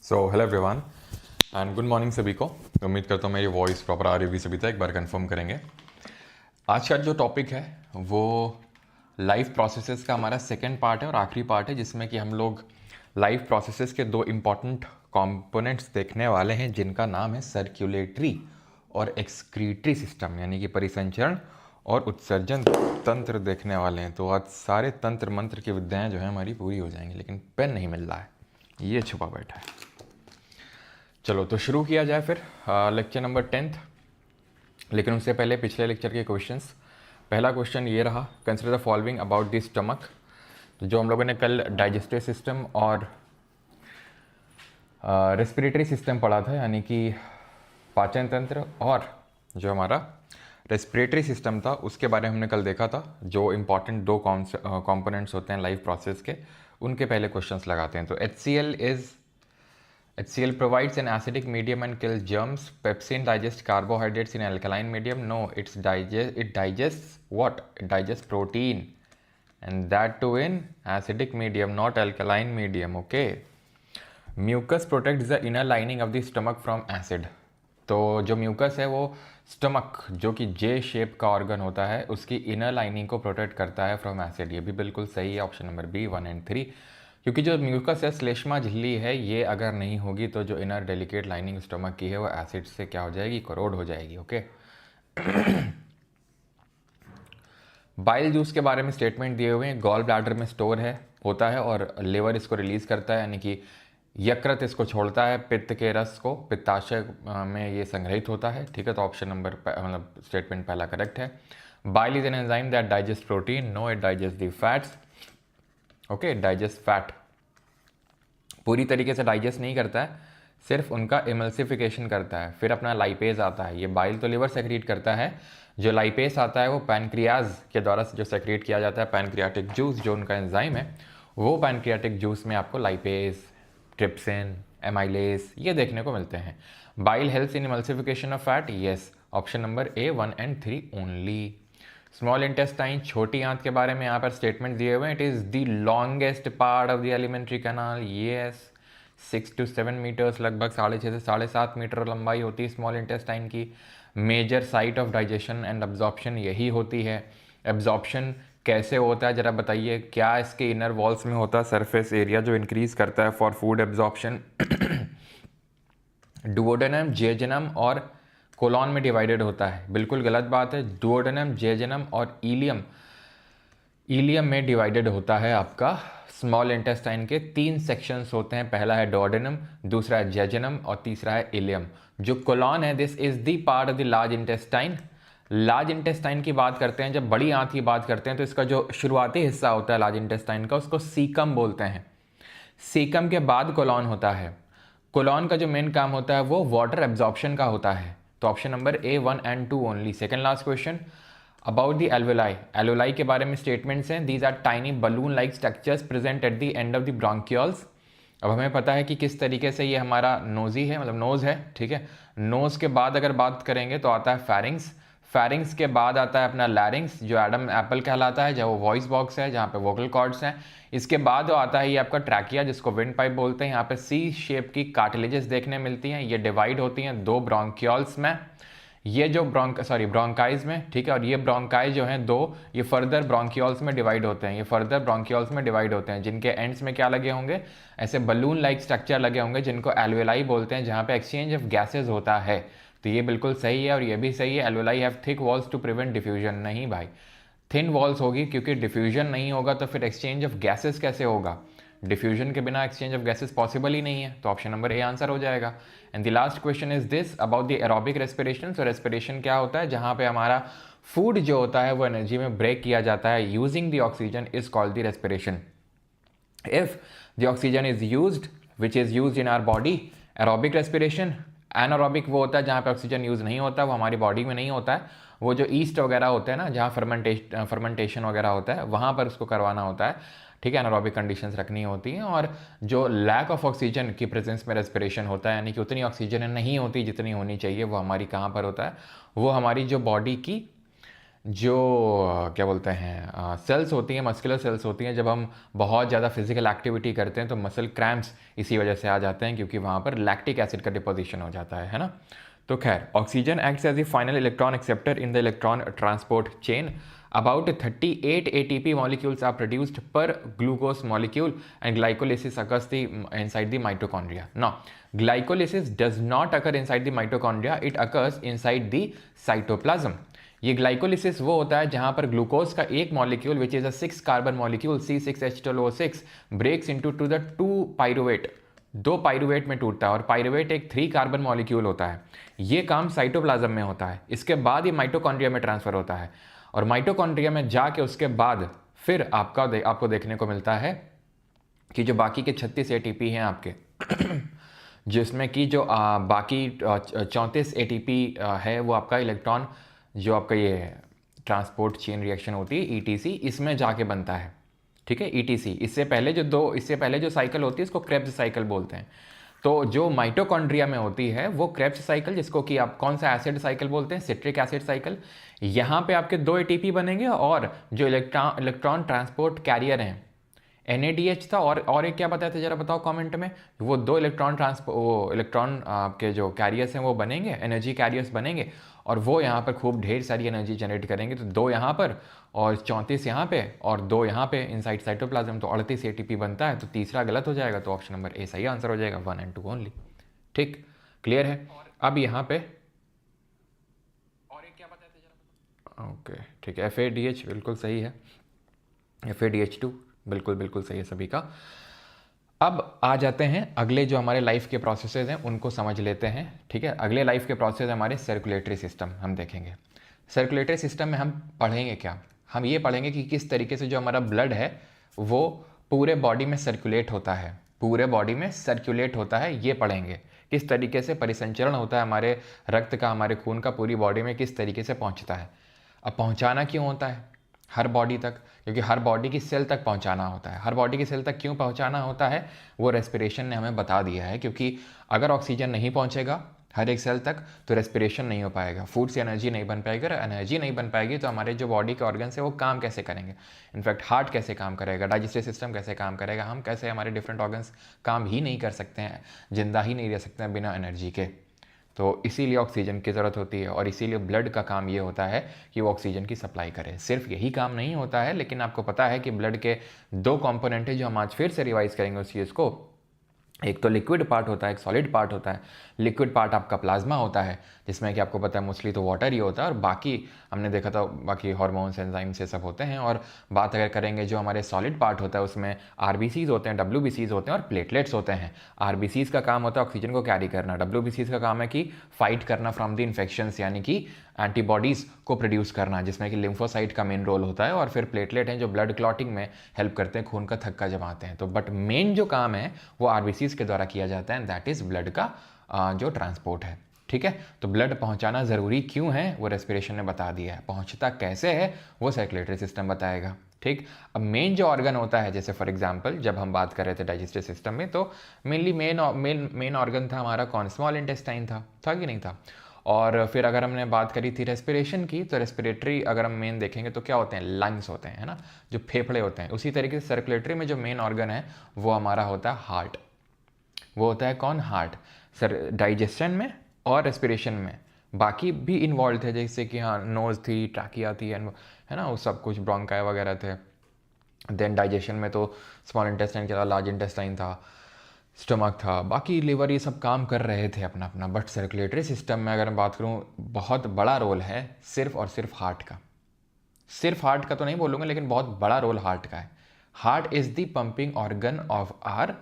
Hello everyone and good morning सभी को। उम्मीद करता हूँ मेरी वॉइस प्रॉपर आ रही होगी सभी तक। एक बार कंफर्म करेंगे। आज का जो टॉपिक है वो लाइफ प्रोसेसेस का हमारा सेकंड पार्ट है और आखिरी पार्ट है, जिसमें कि हम लोग लाइफ प्रोसेसेस के दो इम्पॉर्टेंट कंपोनेंट्स देखने वाले हैं, जिनका नाम है सर्कुलेटरी और एक्सक्रीटरी सिस्टम, यानी कि परिसंचरण और उत्सर्जन तंत्र देखने वाले हैं। तो आज सारे तंत्र मंत्र की विद्याएं जो है हमारी पूरी हो जाएंगी, लेकिन पेन नहीं मिल रहा है, ये छुपा बैठा है। चलो तो शुरू किया जाए फिर लेक्चर नंबर 10th। लेकिन उससे पहले पिछले लेक्चर के क्वेश्चंस। पहला क्वेश्चन ये रहा, consider the following about the stomach. जो हम लोगों ने कल डाइजेस्टिव सिस्टम और रेस्पिरेटरी सिस्टम पढ़ा था, यानी कि पाचन तंत्र और जो हमारा रेस्पिरेटरी सिस्टम था, उसके बारे में हमने कल देखा था। जो इंपॉर्टेंट दो कॉम्पोनेंट्स होते हैं लाइफ प्रोसेस के, उनके पहले क्वेश्चंस लगाते हैं। तो HCl provides an acidic medium and kills germs. Pepsin digests carbohydrates in alkaline medium. No, it digests what? It digests protein, and that too in acidic medium, not alkaline medium. Okay. Mucus protects the inner lining of the stomach from acid. तो जो mucus है वो stomach, जो कि जे shape का organ होता है, उसकी इनर लाइनिंग को प्रोटेक्ट करता है फ्रॉम एसिड। ये भी बिल्कुल सही है, ऑप्शन नंबर बी 1 और 3। क्योंकि जो म्यूकस है, श्लेष्मा झिल्ली है, ये अगर नहीं होगी तो जो इनर डेलिकेट लाइनिंग स्टमक की है वो एसिड से क्या हो जाएगी? करोड हो जाएगी। ओके। बाइल जूस के बारे में स्टेटमेंट दिए हुए हैं। गॉल ब्लैडर में स्टोर है होता है और लिवर इसको रिलीज करता है, यानी कि यकृत इसको छोड़ता है पित्त के रस को, पित्ताशय में ये संग्रहित होता है। ठीक है, तो ऑप्शन नंबर मतलब स्टेटमेंट पहला करेक्ट है। Bile is an enzyme that digest protein. No, it digest the fats. Okay, digest fat. पूरी तरीके से डाइजेस्ट नहीं करता है, सिर्फ उनका इमल्सिफिकेशन करता है। फिर अपना लाइपेज आता है। ये बाइल तो लिवर सेक्रीट करता है, जो लाइपेज आता है वो पैनक्रियाज के द्वारा जो सेक्रीट किया जाता है। पैनक्रियाटिक जूस जो उनका एंजाइम है, वो पैनक्रियाटिक जूस में आपको लाइपेज, ट्रिप्सिन, एमाइलेज ये देखने को मिलते हैं। Bile helps in emulsification of fat. Yes, option number ए 1 और 3 ओनली। स्मॉल इंटेस्टाइन, छोटी आंत के बारे में यहाँ पर स्टेटमेंट दिए हुए हैं। It is the longest part of the alimentary canal. Yes, 6 to 7 metres, लगभग 6.5 से 7.5 मीटर लंबाई होती है स्मॉल इंटेस्टाइन की। Major site of digestion and absorption यही होती है। एब्जॉर्प्शन कैसे होता है जरा बताइए? क्या इसके इनर वॉल्स में होता है? सरफेस एरिया जो इंक्रीज करता है फॉर फूड एब्जॉर्प्शन। डुओडेनम, जेजनम और कोलॉन में डिवाइडेड होता है। बिल्कुल गलत बात है। डुओडेनम, जेजनम और इलियम में डिवाइडेड होता है। आपका स्मॉल इंटेस्टाइन के 3 सेक्शंस होते हैं। पहला है डुओडेनम, दूसरा है जेजनम और तीसरा है इलियम। जो कोलॉन है, this is the part of the large intestine. Large intestine की बात करते हैं, जब बड़ी आंत की बात करते हैं, तो इसका जो शुरुआती हिस्सा होता है लार्ज इंटेस्टाइन का, उसको सीकम बोलते हैं। सीकम के बाद कोलॉन होता है। कोलॉन का जो मेन काम होता है वो वाटर एब्जॉर्प्शन का होता है। तो ऑप्शन नंबर ए 1 और 2 only. Second last question about the alveoli. Alveoli के बारे में स्टेटमेंट्स हैं। These are tiny balloon like structures present at the end of the bronchioles. अब हमें पता है कि किस तरीके से ये हमारा नोजी है, मतलब नोज है। ठीक है, नोज के बाद अगर बात करेंगे तो आता है फेरिंग्स। फेरिंग्स के बाद आता है अपना लैरिंग्स, जो एडम एप्पल कहलाता है, जहाँ वो वॉइस बॉक्स है, जहाँ पे वोकल कॉर्ड्स हैं। इसके बाद आता है ये आपका ट्रैकिया, जिसको विंड पाइप बोलते हैं। यहाँ पे सी शेप की कार्टिलेजेस देखने मिलती हैं। ये डिवाइड होती हैं 2 ब्रोंकियल्स में। ये जो ब्रोंकाइज में, ठीक है, और ये ब्रोंकाई जो हैं 2, ये फर्दर ब्रोंकियल्स में डिवाइड होते हैं। ये फर्दर ब्रोंकियल्स में डिवाइड होते हैं, जिनके एंड्स में क्या लगे होंगे? ऐसे बलून लाइक स्ट्रक्चर लगे होंगे, जिनको एल्वेलाई बोलते हैं, जहाँ पे एक्सचेंज ऑफ गैसेज होता है। तो ये बिल्कुल सही है और ये भी सही है। Alveoli have thick walls to prevent diffusion. नहीं भाई, थिन वॉल्स होगी, क्योंकि डिफ्यूजन नहीं होगा तो फिर एक्सचेंज ऑफ गैसेस कैसे होगा? डिफ्यूजन के बिना एक्सचेंज ऑफ गैसेस पॉसिबल ही नहीं है। तो ऑप्शन नंबर ए आंसर हो जाएगा। And the last question is this about the aerobic respiration. So respiration क्या होता है? जहाँ पे हमारा फूड जो होता है वो एनर्जी में ब्रेक किया जाता है using the oxygen, is called the respiration. If the oxygen is used which is used in our body, aerobic respiration. Anaerobic वो होता है जहाँ पे ऑक्सीजन यूज़ नहीं होता, वो हमारी बॉडी में नहीं होता है। वो जो ईस्ट वगैरह होते हैं ना, जहाँ फर्मेंटेशन वगैरह होता है, वहाँ पर उसको करवाना होता है। ठीक है, एनारोबिक कंडीशंस रखनी होती हैं। और जो लैक ऑफ ऑक्सीजन की प्रेजेंस में रेस्पिरेशन होता है, यानी कि उतनी ऑक्सीजन नहीं होती जितनी होनी चाहिए, वो हमारी कहाँ पर होता है? वो हमारी जो बॉडी की जो क्या बोलते हैं सेल्स होती हैं, मस्कुलर सेल्स होती हैं, जब हम बहुत ज़्यादा फिजिकल एक्टिविटी करते हैं तो मसल क्रैम्प्स इसी वजह से आ जाते हैं, क्योंकि वहाँ पर लैक्टिक एसिड का डिपोजिशन हो जाता है ना। तो खैर, oxygen acts as the final electron acceptor in the electron transport chain. About 38 ATP molecules are produced per glucose molecule and glycolysis occurs inside the mitochondria. Now, glycolysis does not occur inside the mitochondria, it occurs inside the cytoplasm. ये glycolysis वो होता है जहां पर glucose का एक molecule which is a 6 carbon molecule C6H12O6 breaks into two the 2 pyruvate, 2 pyruvate में टूटता है, और पाइरुवेट एक 3 कार्बन मॉलिक्यूल होता है. ये काम साइटोप्लाज्म में होता है. इसके बाद ये माइटोकॉन्ड्रिया में ट्रांसफर होता है, और माइटोकॉन्ड्रिया में जाके उसके बाद फिर आपको देखने को मिलता है कि जो बाकी के 36 ATP हैं आपके जिसमें कि जो बाकी 34 ATP है वो आपका इलेक्ट्रॉन, जो आपका ये ट्रांसपोर्ट चेन रिएक्शन होती है ETC, इसमें जाके बनता है. ठीक है, ETC. इससे पहले जो साइकिल होती है इसको क्रेब्स साइकिल बोलते हैं. तो जो माइटोकॉन्ड्रिया में होती है वो क्रेब्स साइकिल, जिसको कि आप कौन सा एसिड साइकिल बोलते हैं, सिट्रिक एसिड साइकिल. यहाँ पे आपके 2 ATP बनेंगे, और जो इलेक्ट्रॉन ट्रांसपोर्ट कैरियर हैं NADH था, और एक क्या बताया था, जरा बताओ कमेंट में. वो 2 इलेक्ट्रॉन आपके जो कैरियर्स हैं वो बनेंगे, एनर्जी कैरियर्स बनेंगे, और वो यहाँ पर खूब ढेर सारी एनर्जी जनरेट करेंगे. तो 2 यहाँ पर और 34 यहाँ पे और 2 यहाँ पे इनसाइड साइटोप्लाज्म, तो 38 ATP बनता है. तो तीसरा गलत हो जाएगा, तो ऑप्शन नंबर ए सही आंसर हो जाएगा, 1 and 2 ओनली. ठीक, क्लियर है. अब यहाँ पे और एक क्या बताया था जरा. ओके ठीक है, FADH बिल्कुल सही है, FADH2 बिल्कुल सही है सभी का. अब आ जाते हैं अगले जो हमारे लाइफ के प्रोसेसेस हैं उनको समझ लेते हैं. ठीक है, अगले लाइफ के प्रोसेस हमारे सर्कुलेटरी सिस्टम हम देखेंगे. सर्कुलेटरी सिस्टम में हम पढ़ेंगे क्या, हम ये पढ़ेंगे कि किस तरीके से जो हमारा ब्लड है वो पूरे बॉडी में सर्कुलेट होता है, पूरे बॉडी में सर्कुलेट होता है, ये पढ़ेंगे. किस तरीके से परिसंचरण होता है हमारे रक्त का, हमारे खून का पूरी बॉडी में किस तरीके से पहुँचता है. अब पहुँचाना क्यों होता है हर बॉडी तक, क्योंकि हर बॉडी की सेल तक पहुंचाना होता है. हर बॉडी की सेल तक क्यों पहुंचाना होता है वो रेस्पिरेशन ने हमें बता दिया है, क्योंकि अगर ऑक्सीजन नहीं पहुंचेगा हर एक सेल तक तो रेस्पिरेशन नहीं हो पाएगा, फूड से एनर्जी नहीं बन पाएगी, और एनर्जी नहीं बन पाएगी तो हमारे जो बॉडी के ऑर्गन्स है वो काम कैसे करेंगे. इनफैक्ट हार्ट कैसे काम करेगा, डाइजेस्टिव सिस्टम कैसे काम करेगा, हम कैसे, हमारे डिफरेंट ऑर्गन्स काम ही नहीं कर सकते हैं, जिंदा ही नहीं रह सकते हैं बिना एनर्जी के. तो इसीलिए ऑक्सीजन की ज़रूरत होती है, और इसीलिए ब्लड का काम ये होता है कि वो ऑक्सीजन की सप्लाई करे. सिर्फ यही काम नहीं होता है, लेकिन आपको पता है कि ब्लड के 2 कंपोनेंट है जो हम आज फिर से रिवाइज करेंगे उस चीज़ को. एक तो लिक्विड पार्ट होता है, एक सॉलिड पार्ट होता है. लिक्विड पार्ट आपका प्लाज्मा होता है, जिसमें कि आपको पता है मोस्टली तो वाटर ही होता है, और बाकी हमने देखा था बाकी हार्मोन्स एंजाइम्स ये सब होते हैं. और बात अगर करेंगे जो हमारे सॉलिड पार्ट होता है उसमें RBCs होते हैं, WBCs होते हैं और प्लेटलेट्स होते हैं. RBCs का काम होता है ऑक्सीजन को कैरी करना, WBCs का काम है कि फाइट करना फ्रॉम द इन्फेक्शंस, यानी कि एंटीबॉडीज़ को प्रोड्यूस करना, जिसमें कि लिम्फोसाइट का मेन रोल होता है. और फिर प्लेटलेट हैं जो ब्लड क्लॉटिंग में हेल्प करते हैं, खून का थक्का जमाते हैं. तो बट मेन जो काम है वो RBCs के द्वारा किया जाता है, एंड दैट इज़ ब्लड का जो ट्रांसपोर्ट है. ठीक है, तो ब्लड पहुंचाना ज़रूरी क्यों है वो रेस्पिरेशन ने बता दिया है, पहुंचता कैसे है वो सर्कुलेटरी सिस्टम बताएगा. ठीक, अब मेन जो ऑर्गन होता है, जैसे फॉर एग्जांपल जब हम बात कर रहे थे डाइजेस्टिव सिस्टम में, तो मेनली मेन ऑर्गन था हमारा कौन, स्मॉल इंटेस्टाइन था कि नहीं था. और फिर अगर हमने बात करी थी रेस्पिरेशन की, तो रेस्पिरेटरी अगर हम मेन देखेंगे तो क्या होते हैं, लंग्स होते हैं, है ना, जो फेफड़े होते हैं. उसी तरीके से सर्कुलेटरी में जो मेन ऑर्गन है वो हमारा होता है हार्ट. वो होता है कौन, हार्ट. सर डाइजेशन में और रेस्पिरेशन में बाकी भी इन्वॉल्व थे, जैसे कि हाँ नोज़ थी, ट्रैकिया थी, है ना, वो सब कुछ, ब्रोंकाई वगैरह थे. देन डाइजेशन में तो स्मॉल इंटेस्टाइन के अलावा लार्ज इंटेस्टाइन था, स्टमक था, बाकी लिवर, ये सब काम कर रहे थे अपना अपना. बट सर्कुलेटरी सिस्टम में अगर मैं बात करूँ, बहुत बड़ा रोल है सिर्फ और सिर्फ हार्ट का. सिर्फ हार्ट का तो नहीं बोलूँगा, लेकिन बहुत बड़ा रोल हार्ट का है. Heart is the pumping organ of our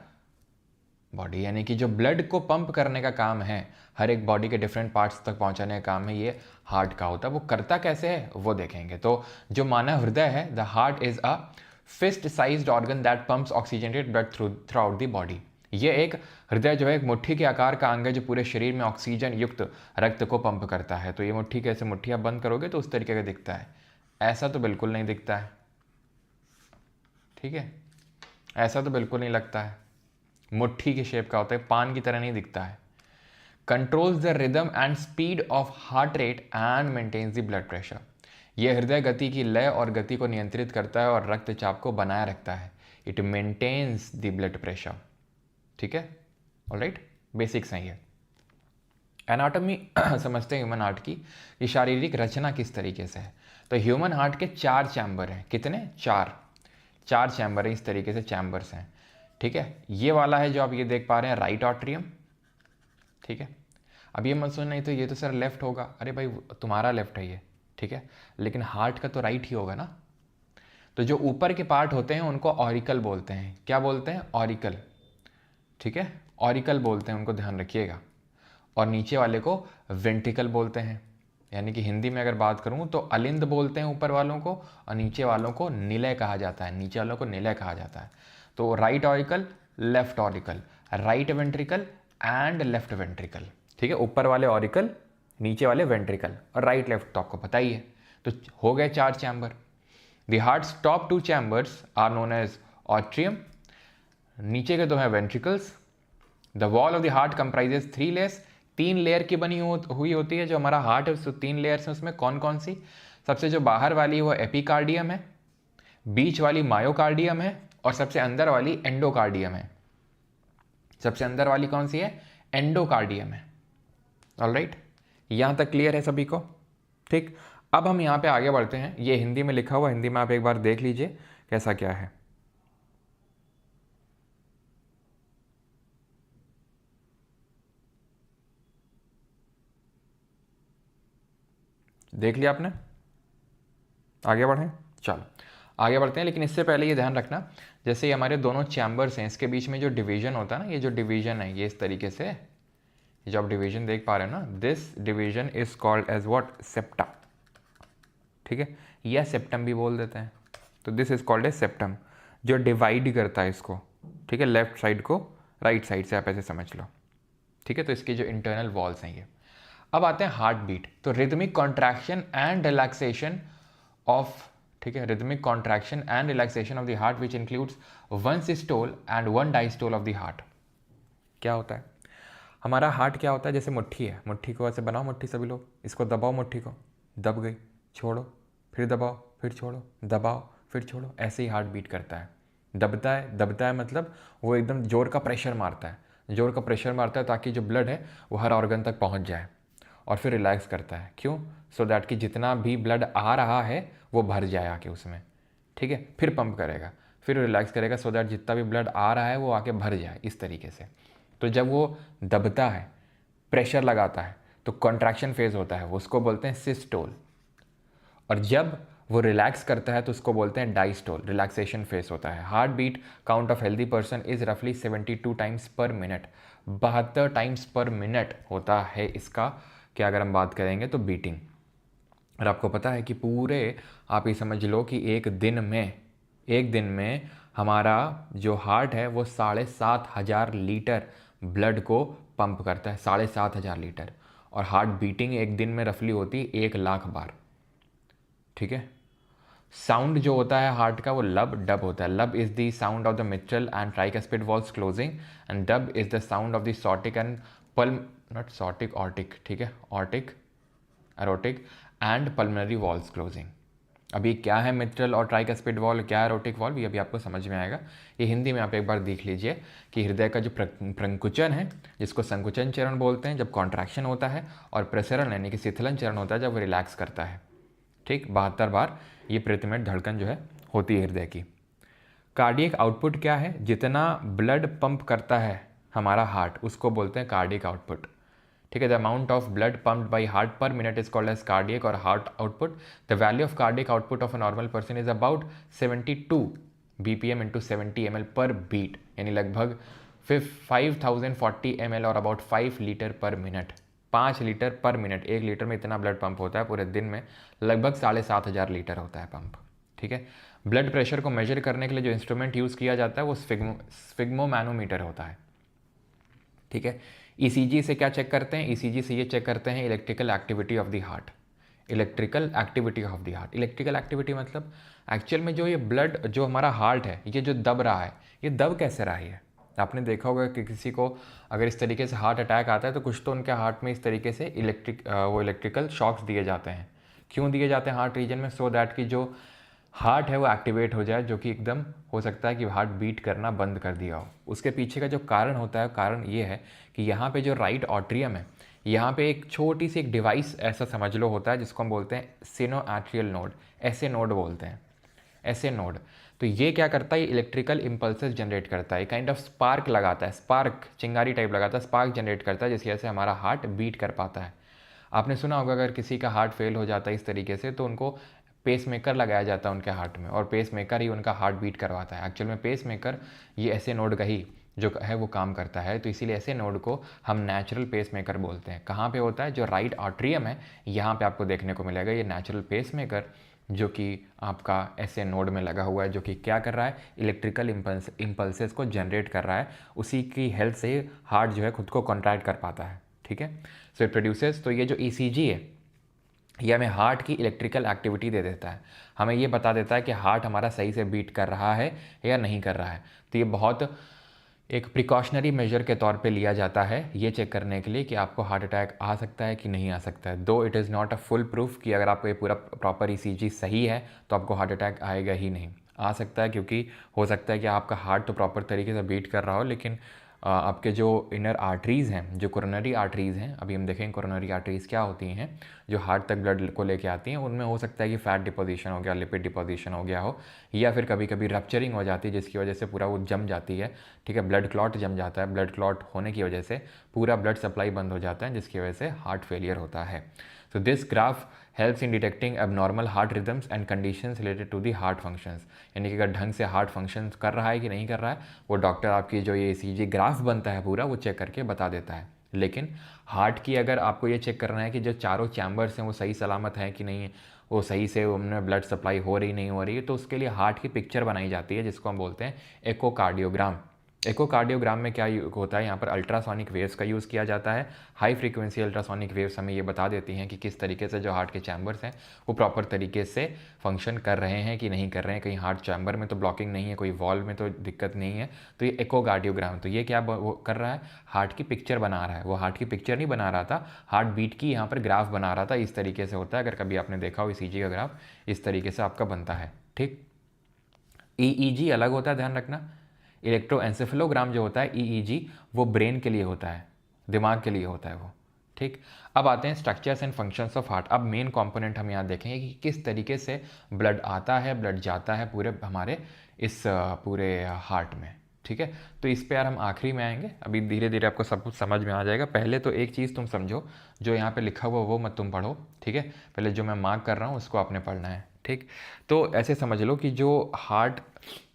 body, यानी कि जो ब्लड को पंप करने का काम है, हर एक बॉडी के डिफरेंट पार्ट्स तक पहुंचाने का काम है, ये हार्ट का होता है. वो करता कैसे है वो देखेंगे. तो जो मानव हृदय है, the heart is a fist sized organ that pumps oxygenated blood throughout the body. ये एक हृदय जो है एक मुट्ठी के आकार का अंग है जो पूरे शरीर में ऑक्सीजन युक्त रक्त को पंप करता है. तो ये मुट्ठी कैसे, मुट्ठी आप बंद करोगे तो उस तरीके का दिखता है, ऐसा तो बिल्कुल नहीं दिखता है. ठीक है, ऐसा तो बिल्कुल नहीं लगता है, मुट्ठी की शेप का होता है, पान की तरह नहीं दिखता है. Controls the rhythm and speed of heart rate and maintains the blood pressure. ये हृदय गति की लय और गति को नियंत्रित करता है और रक्तचाप को बनाए रखता है। It maintains the blood pressure. ठीक है, ऑलराइट, बेसिक्स हैं ये। एनाटॉमी समझते हैं ह्यूमन हार्ट की, ये शारीरिक रचना किस तरीके से है। तो ह्यूमन हार्ट के 4 चैम्बर हैं। कितने? 4 चैम्बर हैं, इस तरीके से चैम्बर्स हैं। ठीक है, ये वाला है जो आप ये देख पा रहे हैं, राइट आर्टरियम। ठीक है, अब ये मत सोचना नहीं तो ये तो सर लेफ्ट होगा, अरे भाई तुम्हारा लेफ्ट है ये, ठीक है, लेकिन हार्ट का तो राइट ही होगा ना। तो जो ऊपर के पार्ट होते हैं उनको ऑरिकल बोलते हैं। क्या बोलते हैं? ऑरिकल। ठीक है, ऑरिकल बोलते हैं, उनको ध्यान रखिएगा। और नीचे वाले को वेंट्रिकल बोलते हैं। यानी कि हिंदी में अगर बात करूं तो अलिंद बोलते हैं ऊपर वालों को, और नीचे वालों को निलय कहा जाता है। नीचे वालों को निलय कहा जाता है। तो right auricle, left auricle, right ventricle and left ventricle. ठीक है, ऊपर वाले ऑरिकल, नीचे वाले वेंट्रिकल, और राइट लेफ्ट तो आपको पता ही है। तो हो गए 4 chamber. The heart's top 2 chambers are known as atrium, नीचे के 2 हैं ventricles. The wall of the heart comprises 3 layers, 3 layer की बनी हुई होती है जो हमारा हार्ट है। 3 लेयर्स हैं, उसमें कौन कौन सी? सबसे जो बाहर वाली वो एपिकार्डियम है, बीच वाली मायोकार्डियम है, और सबसे अंदर वाली एंडोकार्डियम है। सबसे अंदर वाली कौन सी है? एंडोकार्डियम है। ऑलराइट, यहाँ तक क्लियर है सभी को? ठीक, अब हम यहाँ पे आगे बढ़ते हैं। ये हिंदी में लिखा हुआ, हिंदी में आप एक बार देख लीजिए कैसा क्या है। देख लिया आपने? आगे बढ़ें, चलो आगे बढ़ते हैं। लेकिन इससे पहले ये ध्यान रखना, जैसे ये हमारे दोनों चैम्बर्स हैं, इसके बीच में जो डिवीजन होता है ना, ये जो डिवीजन है ये इस तरीके से, जो आप डिवीजन देख पा रहे हो ना, this division is called as what? Septa. ठीक है, या सेप्टम भी बोल देते हैं। तो this is called as septum, जो डिवाइड करता है इसको। ठीक है, लेफ्ट साइड को राइट साइड से आप ऐसे समझ लो। ठीक है, तो इसके जो इंटरनल वॉल्स हैं ये। अब आते हैं हार्ट बीट। तो rhythmic contraction and relaxation of, ठीक है, rhythmic contraction and relaxation of the heart which includes 1 systole and 1 diastole of the heart. क्या होता है हमारा हार्ट? क्या होता है? जैसे मुट्ठी है, मुट्ठी को ऐसे बनाओ, मुट्ठी सभी लोग, इसको दबाओ, मुट्ठी को, दब गई, छोड़ो, फिर दबाओ, फिर छोड़ो, दबाओ, फिर छोड़ो, ऐसे ही हार्ट बीट करता है। दबता है मतलब वो एकदम जोर का प्रेशर मारता है, जोर का प्रेशर मारता है ताकि जो ब्लड है वो हर ऑर्गन तक पहुंच जाए। और फिर रिलैक्स करता है, क्यों? सो दैट कि जितना भी ब्लड आ रहा है वो भर जाए आके उसमें। ठीक है, फिर पंप करेगा, फिर रिलैक्स करेगा, सो दैट जितना भी ब्लड आ रहा है वो आके भर जाए, इस तरीके से। तो जब वो दबता है, प्रेशर लगाता है, तो कॉन्ट्रैक्शन फेज होता है, वो उसको बोलते हैं सिस्टोल। और जब वो रिलैक्स करता है तो उसको बोलते हैं डायस्टोल, रिलैक्सेशन फेज होता है। Heart beat count of healthy person is रफली 72 टाइम्स पर मिनट, 72 टाइम्स पर मिनट होता है इसका। क्या अगर हम बात करेंगे तो बीटिंग। और आपको पता है कि पूरे, आप ये समझ लो कि एक दिन में हमारा जो हार्ट है वो 7,500 लीटर ब्लड को पंप करता है, 7,500 लीटर। और हार्ट बीटिंग एक दिन में रफली होती है 1,00,000 बार। ठीक है, साउंड जो होता है हार्ट का वो लब डब होता है। Lub is the sound of the mitral and tricuspid valves closing, and dub is the sound of the सॉटिक एंड पल्म, नॉट सॉटिक, ऑर्टिक, ठीक है, aortic, aortic and pulmonary valves closing. अभी क्या है मिट्रल और ट्राइकस्पिड वॉल, क्या है एरोटिक वॉल्व, ये अभी आपको समझ में आएगा। ये हिंदी में आप एक बार देख लीजिए कि हृदय का जो प्रंकुचन है, जिसको संकुचन चरण बोलते हैं जब कॉन्ट्रैक्शन होता है, और प्रसरण यानी कि शिथिलन चरण होता है जब वो रिलैक्स करता है। ठीक, 72 बार ये प्रति मिनट धड़कन जो है होती है हृदय की। कार्डियक आउटपुट क्या है? जितना ब्लड पंप करता है हमारा हार्ट, उसको बोलते हैं कार्डियक आउटपुट। ठीक है, the amount of blood pumped by heart per minute is called as cardiac और heart output. The value of cardiac output of a normal person is about 72 BPM into 70 ml per beat, यानी लगभग 5040 ml और about 5 litre per minute. 5 litre per minute, 1 litre में इतना blood pump होता है पूरे दिन में, लगभग 7,500 लीटर होता है पंप। ठीक है, ब्लड प्रेशर को मेजर करने के लिए जो इंस्ट्रूमेंट यूज़ किया जाता है वो स्फिग्मोमैनोमीटर होता है। ठीक है, ECG से क्या चेक करते हैं? ECG से ये चेक करते हैं electrical activity of the heart. Electrical activity of the heart, electrical activity मतलब एक्चुअल में जो ये ब्लड, जो हमारा हार्ट है, ये जो दब रहा है, ये दब कैसे रहा है? आपने देखा होगा कि किसी को अगर इस तरीके से हार्ट अटैक आता है तो कुछ तो उनके हार्ट में इस तरीके से इलेक्ट्रिकल शॉक्स दिए जाते हैं, क्यों दिए जाते हैं हार्ट रीजन में? सो दैट कि जो हार्ट है वो एक्टिवेट हो जाए, जो कि एकदम हो सकता है कि हार्ट बीट करना बंद कर दिया हो। उसके पीछे का जो कारण होता है, कारण ये है कि यहाँ पे जो राइट ऑट्रियम है, यहाँ पे एक छोटी सी एक डिवाइस ऐसा समझ लो होता है जिसको हम बोलते हैं सिनोएट्रियल नोड, ऐसे नोड बोलते हैं, ऐसे नोड। तो ये क्या करता है, ये इलेक्ट्रिकल इम्पल्सेस जनरेट करता है, काइंड ऑफ स्पार्क लगाता है, स्पार्क चिंगारी टाइप लगाता है, स्पार्क जनरेट करता है, जिसकी वजह से हमारा हार्ट बीट कर पाता है। आपने सुना होगा अगर किसी का हार्ट फेल हो जाता है इस तरीके से तो उनको पेस मेकर लगाया जाता है उनके हार्ट में, और पेस मेकर ही उनका हार्ट बीट करवाता है। एक्चुअल में पेस मेकर ये ऐसे नोड का ही जो है वो काम करता है। तो इसीलिए ऐसे नोड को हम नेचुरल पेस मेकर बोलते हैं। कहाँ पे होता है? जो राइट आर्ट्रियम है यहाँ पे आपको देखने को मिलेगा ये नेचुरल पेस मेकर, जो कि आपका ऐसे नोड में लगा हुआ है, जो कि क्या कर रहा है, इलेक्ट्रिकल इम्पल्सेस को जनरेट कर रहा है। उसी की हेल्प से हार्ट जो है खुद को कॉन्ट्रैक्ट कर पाता है। ठीक है, सो इट प्रोड्यूसेस। तो ये जो ईसीजी है ये हमें हार्ट की इलेक्ट्रिकल एक्टिविटी दे देता है, हमें ये बता देता है कि हार्ट हमारा सही से बीट कर रहा है या नहीं कर रहा है। तो ये बहुत एक प्रिकॉशनरी मेजर के तौर पे लिया जाता है ये चेक करने के लिए कि आपको हार्ट अटैक आ सकता है कि नहीं आ सकता है। दो it is not a full proof कि अगर आपको ये पूरा प्रॉपर ईसीजी सही है तो आपको हार्ट अटैक आएगा ही नहीं। आ सकता है, क्योंकि हो सकता है कि आपका हार्ट तो प्रॉपर तरीके से बीट कर रहा हो, लेकिन आपके जो इनर आर्टरीज़ हैं, जो कोरोनरी आर्टरीज़ हैं, अभी हम देखेंगे कोरोनरी आर्टरीज़ क्या होती हैं, जो हार्ट तक ब्लड को लेके आती हैं, उनमें हो सकता है कि फैट डिपोजिशन हो गया, लिपिड डिपोजिशन हो गया हो, या फिर कभी कभी रप्चरिंग हो जाती है जिसकी वजह से पूरा वो जम जाती है। ठीक है, ब्लड क्लॉट जम जाता है, ब्लड क्लॉट होने की वजह से पूरा ब्लड सप्लाई बंद हो जाता है, जिसकी वजह से हार्ट फेलियर होता है। So this graph helps in detecting abnormal heart rhythms and conditions related to the heart functions। यानी कि अगर ढंग से हार्ट फंक्शन कर रहा है कि नहीं कर रहा है, वो डॉक्टर आपकी जो ये ईसीजी ग्राफ बनता है पूरा वो चेक करके बता देता है। लेकिन हार्ट की अगर आपको ये चेक करना है कि जो चारों चैम्बर्स हैं वो सही सलामत हैं कि नहीं, वो सही से उनमें ब्लड सप्लाई हो रही नहीं हो रही है, तो उसके लिए हार्ट की पिक्चर बनाई जाती है जिसको हम बोलते हैं एकोकार्डियोग्राम। एकोकार्डियोग्राम में क्या होता है, यहाँ पर अल्ट्रासोनिक वेव्स का यूज़ किया जाता है। हाई फ्रीक्वेंसी अल्ट्रासोनिक वेव्स हमें ये बता देती हैं कि किस तरीके से जो हार्ट के चैम्बर्स हैं वो प्रॉपर तरीके से फंक्शन कर रहे हैं कि नहीं कर रहे हैं, कहीं हार्ट चैम्बर में तो ब्लॉकिंग नहीं है, कोई वॉल्व में तो दिक्कत नहीं है। तो ये एकोकार्डियोग्राम, तो ये क्या वो कर रहा है, हार्ट की पिक्चर बना रहा है। वो हार्ट की पिक्चर नहीं बना रहा था, हार्ट बीट की यहाँ पर ग्राफ बना रहा था। इस तरीके से होता है, अगर कभी आपने देखा हो ईसीजी का ग्राफ, इस तरीके से आपका बनता है। ठीक, ईईजी अलग होता है, ध्यान रखना। इलेक्ट्रोएन्सेफेलोग्राम जो होता है ईईजी, वो ब्रेन के लिए होता है, दिमाग के लिए होता है वो। ठीक, अब आते हैं structures and functions of heart. अब मेन कंपोनेंट हम यहाँ देखेंगे कि किस तरीके से ब्लड आता है, ब्लड जाता है पूरे हमारे इस पूरे हार्ट में। ठीक है, तो इस पे यार हम आखिरी में आएंगे, अभी धीरे धीरे आपको सब कुछ समझ में आ जाएगा। पहले तो एक चीज़ तुम समझो, जो यहाँ पे लिखा हुआ वो मत तुम पढ़ो। ठीक है, पहले जो मैं मार्क कर रहा हूँ उसको आपने पढ़ना है। ठीक, तो ऐसे समझ लो कि जो हार्ट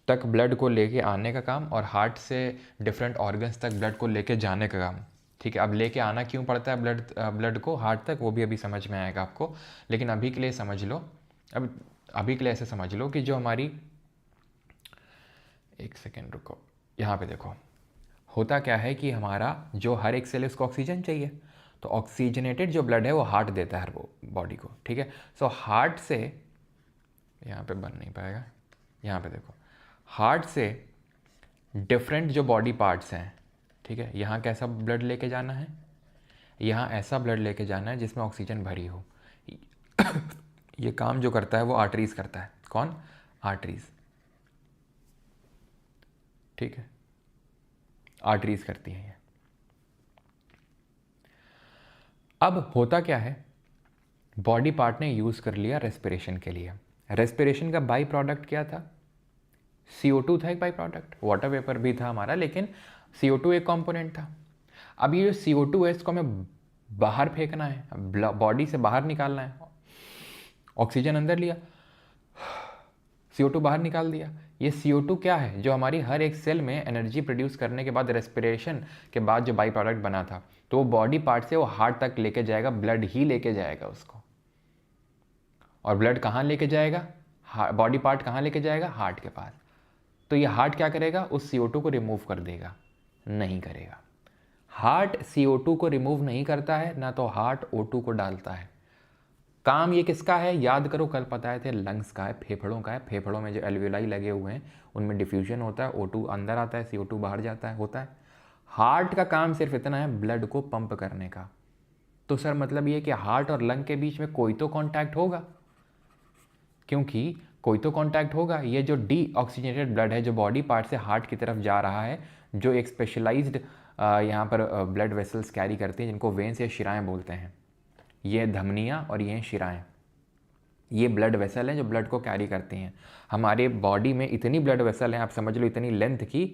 तक ब्लड को लेके आने का काम और हार्ट से डिफरेंट ऑर्गन्स तक ब्लड को लेके जाने का काम। ठीक है, अब लेके आना क्यों पड़ता है ब्लड को हार्ट तक, वो भी अभी समझ में आएगा आपको। लेकिन अभी के लिए समझ लो, अब अभी के लिए ऐसे समझ लो कि जो हमारी, एक सेकेंड रुको, यहाँ पे देखो होता क्या है कि हमारा जो हर एक सेल उसको ऑक्सीजन चाहिए, तो ऑक्सीजनेटेड जो ब्लड है वो हार्ट देता है हर वो बॉडी को। ठीक है, सो हार्ट से, यहाँ पे बन नहीं पाएगा, यहाँ पे देखो, हार्ट से डिफरेंट जो बॉडी पार्ट्स हैं, ठीक है, यहाँ कैसा ब्लड लेके जाना है, यहाँ ऐसा ब्लड लेके जाना है जिसमें ऑक्सीजन भरी हो। ये काम जो करता है वो आर्टरीज करता है। कौन? आर्टरीज। ठीक है, आर्टरीज करती हैं ये। अब होता क्या है, बॉडी पार्ट ने यूज़ कर लिया रेस्पिरेशन के लिए। रेस्पिरेशन का बाई प्रोडक्ट क्या था? CO2 था एक बाई प्रोडक्ट, वाटर वेपर भी था हमारा, लेकिन CO2 एक कंपोनेंट था। अब ये जो CO2 है इसको हमें बाहर फेंकना है, बॉडी से बाहर निकालना है। ऑक्सीजन अंदर लिया, CO2 बाहर निकाल दिया। ये CO2 क्या है? जो हमारी हर एक सेल में एनर्जी प्रोड्यूस करने के बाद, रेस्पिरेशन के बाद जो बाई प्रोडक्ट बना था, तो वो बॉडी पार्ट से वो हार्ट तक लेके जाएगा, ब्लड ही लेके जाएगा उसको। और ब्लड कहाँ लेके जाएगा? बॉडी पार्ट कहाँ लेके जाएगा? हार्ट के पास। तो ये हार्ट क्या करेगा? उस CO2 को रिमूव कर देगा? नहीं करेगा। हार्ट CO2 को रिमूव नहीं करता है, ना तो हार्ट O2 को डालता है। काम ये किसका है? याद करो, कल बताए थे, लंग्स का है, फेफड़ों का है। फेफड़ों में जो एल्वियोलाई लगे हुए हैं उनमें डिफ्यूजन होता है, O2 अंदर आता है, CO2 बाहर जाता है, होता है। हार्ट का काम सिर्फ इतना है, ब्लड को पंप करने का। तो सर मतलब ये कि हार्ट और लंग के बीच में कोई तो कांटेक्ट होगा, क्योंकि कोई तो कांटेक्ट होगा। ये जो डी ऑक्सीजनेटेड ब्लड है जो बॉडी पार्ट से हार्ट की तरफ जा रहा है, जो एक स्पेशलाइज्ड यहाँ पर ब्लड वेसल्स कैरी करती हैं जिनको वेन्स या शिराएँ बोलते हैं। ये धमनियाँ और ये शिराएँ, ये ब्लड वेसल हैं जो ब्लड को कैरी करती हैं। हमारे बॉडी में इतनी ब्लड वेसल हैं, आप समझ लो इतनी लेंथ की,